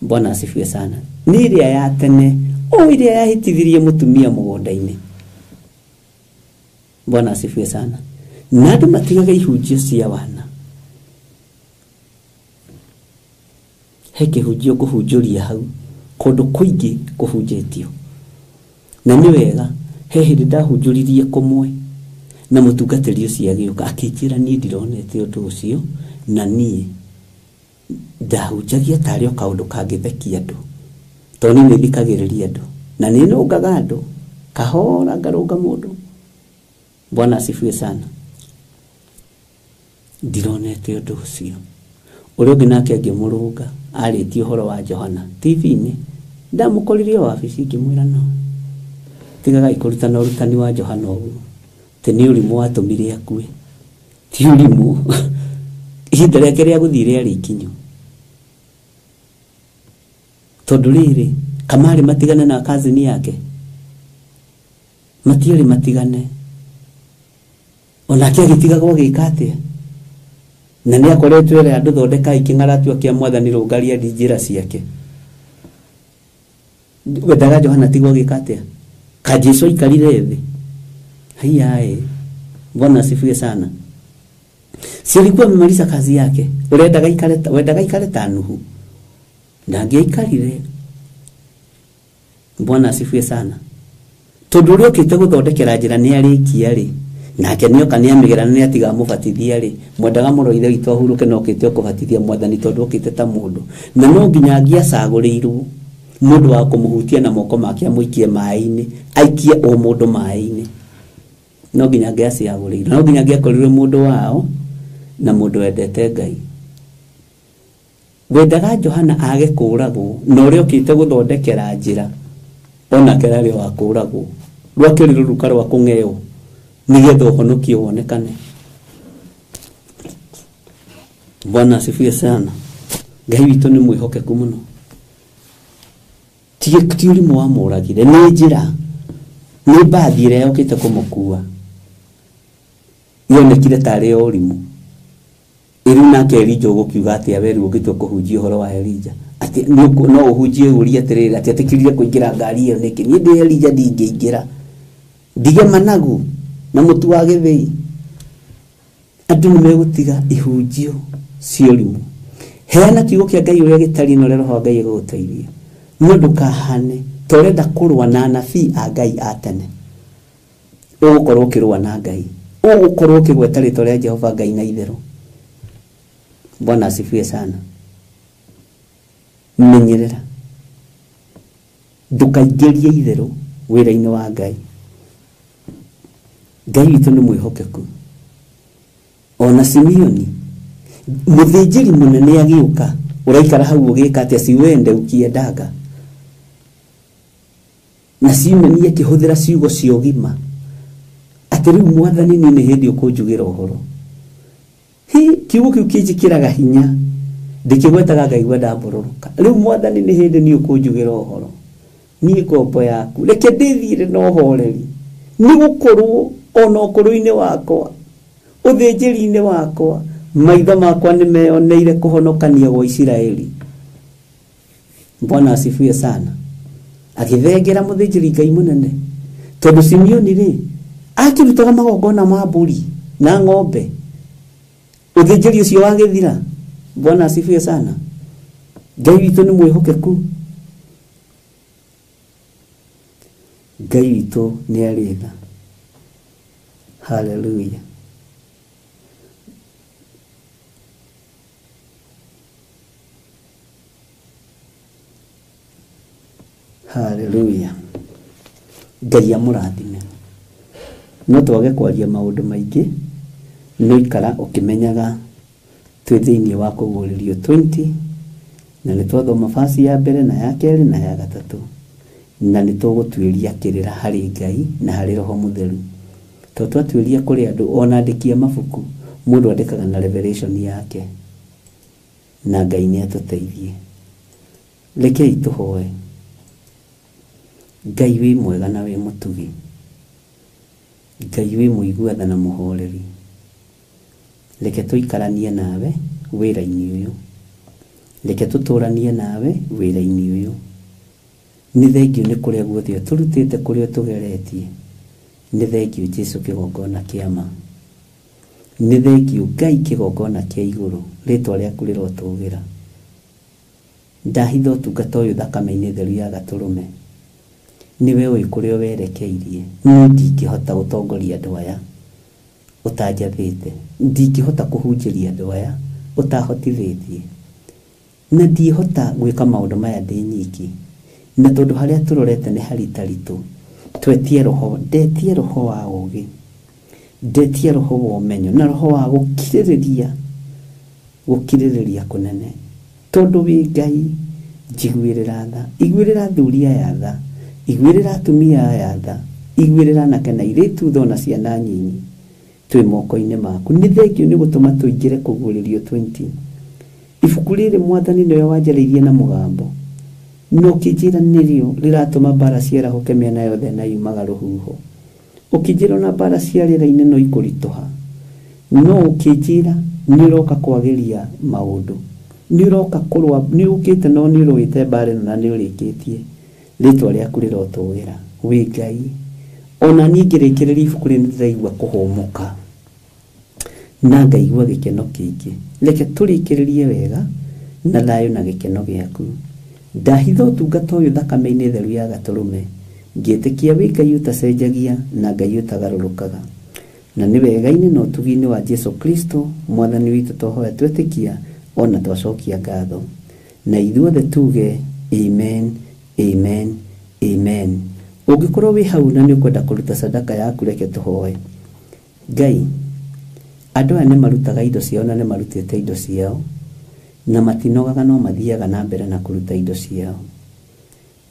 Bwana asifiwe sana ni iria ya tene o iria yahitithirie mutumia mugunda-ini Bwana asifiwe sana na andu matigaga ihunjio cia wana he kihunjio kuhunjuria hau kundu kuingi kuhunjitio na ni wega he hindi ndahunjuririe kumwe na mutungatiri ucio agiuka akinjira ni ndironete undu ucio na nie ndahunjagia tario kaundu kangithekia andu toni ni thikagiriria andu na ni nungaga andu kahora ngarunga mundu Bwana asifiwe sana ndironete undu ucio uria ungi nake ngimurunga aritie uhoro wa Johana TV-ini ndamukoririe wabici ngimwira no tigaga ikurutana urutani wa Johana uguo teni urimu watumire akue ti urimu ihinda riake ria guthire ari ikinyu tondu riri kamari matigane na kazini yake matiari matigane ona kia gitigagwo gikate na ni akoretwe ere andu thondeka iking'aratwa kia mwathani rungaria njira ciake wendaga Johana tigwo gikate ka Jesu ikarire thi haiyae Bwana asifiwe sana si alikuwa amemaliza kazi yake wendaga ikale tanuhu na angeikarire Bwana asifiwe sana tondu uri ukite guthondekera njira ni arikia ri nake nioka ni amigerana ni atiga mubatithia ri mwendaga muroithe witu ahuruke no ukite kubatithia mwathani tondu ukite ta mundu na no nginya angiacaguriirwo mundu wa kumuhutia na moko make amuikie mai-ini aikie o mundu mai-ini no nginya angiacaguriirwo no nginya angiakorirwe mundu wao na mundu wendete Ngai wendaga Johana age kuragwo no uri ukite guthondekera njira ona kerari wa kuragwo rwakiri ruruka rwa kung'eo nigetha uhonokio wonekane Bwana asifiwe sana Ngai witu ni mwihokeku muno ti urimu wa muragire ni njira ni bathi ria ukite kumukua yonekire tari urimu iru nake Elija gukiuga ati aweru ugitwe kuhunjia uhoro wa Elija ati no uhunjie uria atiriri ati atikirire kuingira ngari iyo niki ni ndi Elija ndingiingira ndige managu na mutu wa githii andu nĩ megũtiga ihunjio ciorimu. Heana kiugo kĩa Ngai ũrĩa gĩtariĩ na ũrĩa Roho wa Ngai egũgũteithia. No ndũkahane ta ũrenda kũrũa na anabii a Ngai a tene. Ũgũkorwo ũkĩrũa na Ngai, ũgũkorwo ũkĩgweta rĩĩtwa rĩa Jehova Ngai na itherũ. Bwana asifiwe sana. Menyerera, ndũkaingĩrie itherũ wĩra-inĩ wa Ngai. Ngai witũ nĩ mwĩhokeku. Ona Simeoni mũthĩnjĩri mũnene agĩũka, ũraikara hau ũgĩka atĩa si wende ũkiendaga. Na Simeoni akĩhũthĩra ciugo cia ũgima atĩ rĩu Mwathani nĩ hĩndĩ ũkũnjugĩra ũhoro. Kiugo kĩu kĩnjĩkĩraga hinya, ndĩkĩgwetaga ngaigua ndambũrũrũka. Rĩu Mwathani nĩ hĩndĩ nĩ ũkũnjugĩra ũhoro. Niĩ ngombo yaku reke ndĩthiĩre na ũhoreri, nĩ gũkorwo ona ũkũrũ-inĩ wakwa, ũthĩnjĩri-inĩ wakwa, maitho makwa nĩ meyoneire kũhonokania gwa Isiraeli. Bwana asifiwe sana. Agĩthengera mũthĩnjĩri Ngai mũnene, tondũ Simeoni rĩ akĩrutaga magongona ma mbũri na ng'ombe, ũthĩnjĩri ũcio wagĩthira. Bwana asifiwe sana. Ngai witũ nĩ mwĩhokeku. Ngai witũ nĩ arĩ tha. Hallelujah. Hallelujah. Ngai amũrathime. No twage kwaria maũndũ maingĩ, no ikara ũkĩmenyaga twĩ thĩinĩ wa kũguũrĩrio 20, na nĩ twathoma basi ya mbere na ya kerĩ na ya gatatũ, na nĩ tũgũtuĩria kĩrĩra harĩ Ngai na harĩ Roho Mũtheru. To twatuĩria kũrĩ andũ, ona andĩki a mabuku mũndũ andĩkaga na revelation yake, na Ngai nĩ atũteithie. Rekei tũhoe. Ngai wĩ mwega na wĩ mũtugi. Ngai wĩ mũigua-tha na mũhoreri. Reke tũikaranie nawe wĩra-inĩ ũyũ. Reke tũtũranie nawe wĩra-inĩ ũyũ. Nĩ thengiũ nĩ kũrĩa guothe tũrutĩte, kũrĩa tũgeretie. Nĩ thengiũ Jesũ kĩgongona kĩa ma. Nĩ thengiũ Ngai kĩgongona kĩa igũrũ, rĩtwa rĩaku rĩrotũgĩra. Ndahitha ũtungata ũyũ thakame-inĩ theru ya Gatũrũme. Niwe ũĩ kũrĩa werekeirie. Niĩ ndingĩhota gũtongoria andũ aya ũtanjathĩte. Ndingĩhota kũhunjĩria andũ aya ũtahotithĩtie. Na ndihota gwĩka maũndũ maya ndĩ nyiki. Na tondũ harĩa tũrorete nĩ haritaritũ, twetie roho, ndetie roho wa ũũgĩ, ndetie roho wa ũmenyo, na roho wa gũkirĩrĩria kũnene. Tondũ wĩ Ngai, njiguĩrĩra tha, iguĩrĩra athuri aya tha, iguĩrĩra atumia aya tha, iguĩrĩra anake na airĩtu tha na ciana nyinyi, twĩ moko-inĩ maku. Nĩ thengiũ nĩ gũtũma tũingĩre kũguũrĩrio 20. Ibuku rĩrĩ Mwathani nĩwe wanjarĩirie na mũgambo, no ũkĩnjĩra nĩrĩo rĩratũma mbara ciarahũke mĩena yothe na yumaga rũhuho. Ũkĩnjĩra na mbara cia rĩera-inĩ no ikũritũha. No ũkĩnjĩra nĩ ũroka kwagĩria maũndũ, nĩ ũroka kũrũa, nĩ ũkĩte no nĩ ũrũĩte mbara na nĩ ũrĩkĩtie. Rĩtwa rĩaku rĩrotũgĩra. Wĩ Ngai, ona niĩ ngĩrĩkĩrĩria ibuku rĩrĩ ndĩraigua kũhũmũka na ngaigua gĩkeno kĩingĩ. Reke tũrĩkĩrĩrie wega na thayũ na gĩkeno gĩaku. Ndahitha ũtungata ũyũ thakame-inĩ theru ya Gatũrũme, ngĩtĩkia wĩ Ngai ũtacenjagia na Ngai ũtagarũrũkaga. Na nĩ wega-inĩ na ũtugi-inĩ wa Jesũ Kristo Mwathani witũ twahoya twetĩkia ona twacokia ngatho. Na ithuothe tuge amen, amen, amen. Ũngĩkorwo wĩ hau na nĩ ũkwenda kũruta sadaka yaku, reke tũhoe. Ngai, andũ aya nĩ marutaga indo ciao na nĩ marutĩte indo ciao, na matinogaga no mathiaga na mbere na kũruta indo ciao.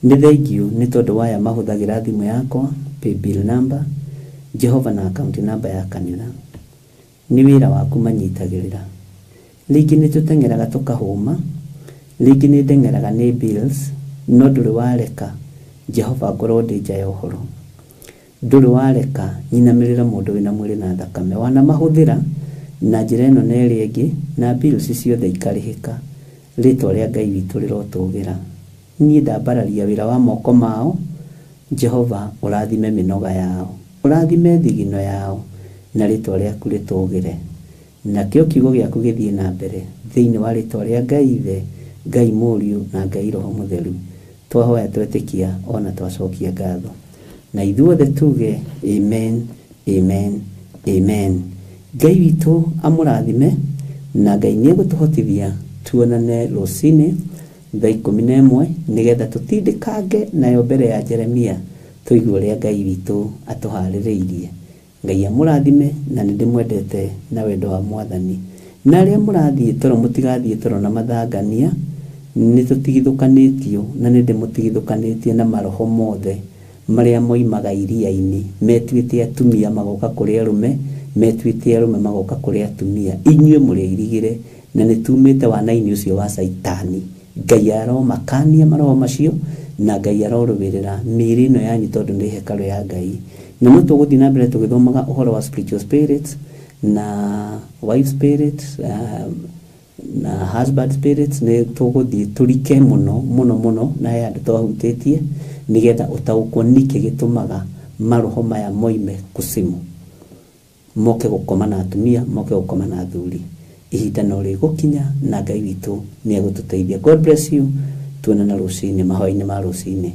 Nĩ thengiũ nĩ tondũ waya mahũthagĩra thimũ yakwa, paybill number, Jehova na account number ya kanitha. Nĩ wĩra waku manyitagĩrĩra. Rĩngĩ nĩ tũteng'eraga tũkahũma, rĩngĩ nĩ ndeng'eraga nĩ bills, no ndũrĩ wareka Jehova ngorwo ndĩ nja ya ũhoro. Ndũrĩ wareka nyinamĩrĩra mũndũ wĩna mwĩrĩ na thakame, wanamahũthĩra na njĩra ĩno na ĩrĩa ĩngĩ, na bills ciothe ikarĩhĩka. Rĩtwa rĩa Ngai witũ rĩrotũgĩra. Niĩ ndambararia wĩra wa moko mao. Jehova ũrathime mĩnoga yao, ũrathime thigino yao, na rĩtwa rĩaku rĩtũgĩre. na kĩo kiugo gĩaku gĩthiĩ na mbere thĩinĩ wa rĩtwa rĩa Ngai Ithe, Ngai Mũriũ na Ngai Roho Mũtheru. Twahoya twetĩkia ona twacokia ngatho, na ithuothe tuge amen, amen, amen. Ngai witũ amũrathime, na Ngai nĩegũtũhotithia tuonane rũcinĩ thaa 11 nĩgetha tũtindĩkange nayo mbere ya Jeremia tũigue ũrĩa Ngai witũ atũharĩrĩirie. Ngai amũrathime, na nĩndĩmwendete na wendo wa Mwathani. Na arĩa mũrathiĩ toro mũtigathiĩ toro na mathangania, nĩtũtigithũkanĩtio na nĩndĩmũtigithũkanĩtie na maroho mothe marĩa moimaga iria-inĩ metuĩte atumia magoka kũrĩ arũme, metuĩte arũme magoka kũrĩ atumia. Inyuĩ mũrĩ irigĩre na nĩtumĩte wana-inĩ ũcio wa Saitani. Ngai aromakania maroho macio, na Ngai arorũwĩrĩra mĩĩrĩ ĩno yanyu tondũ nĩ hekarũ ya Ngai. Na no tũgũthiĩ na mbere tũgĩthomaga ũhoro wa spiritual spirits na wife spirits na husband spirits. Nĩ tũgũthiĩ tũrike mũno na aya andũ twahutĩtie nĩgetha ũtaũkwo nĩkĩ gĩtũmaga maroho maya moime kusimu, moke gũkoma na atumia, moke gũkoma na athuri. Ihinda no rĩgũkinya na Ngai witũ nĩegũtũteithia. God bless you. Tuonana rũcinĩ, mahoya-inĩ ma rũcinĩ.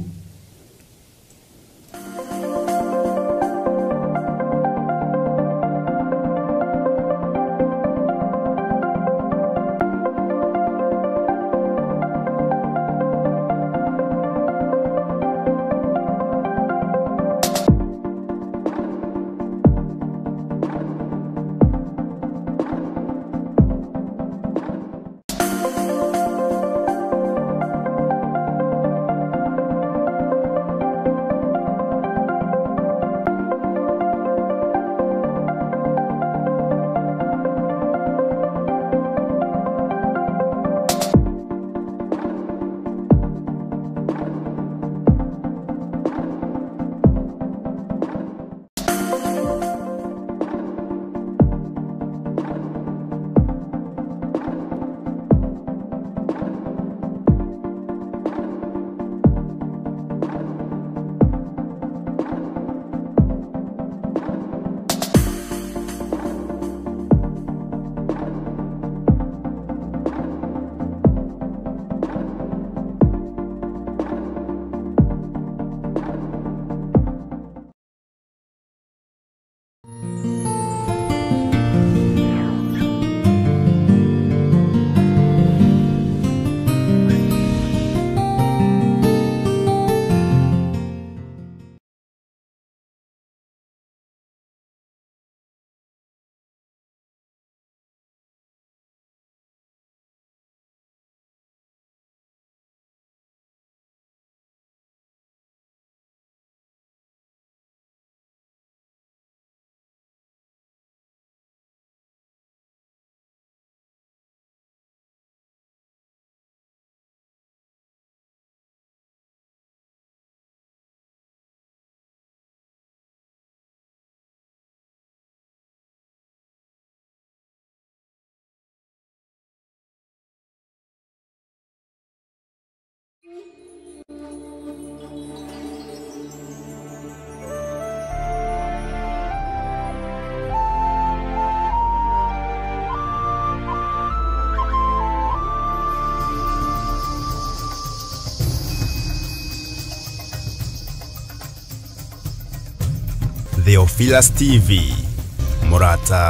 Theophilus TV, Murata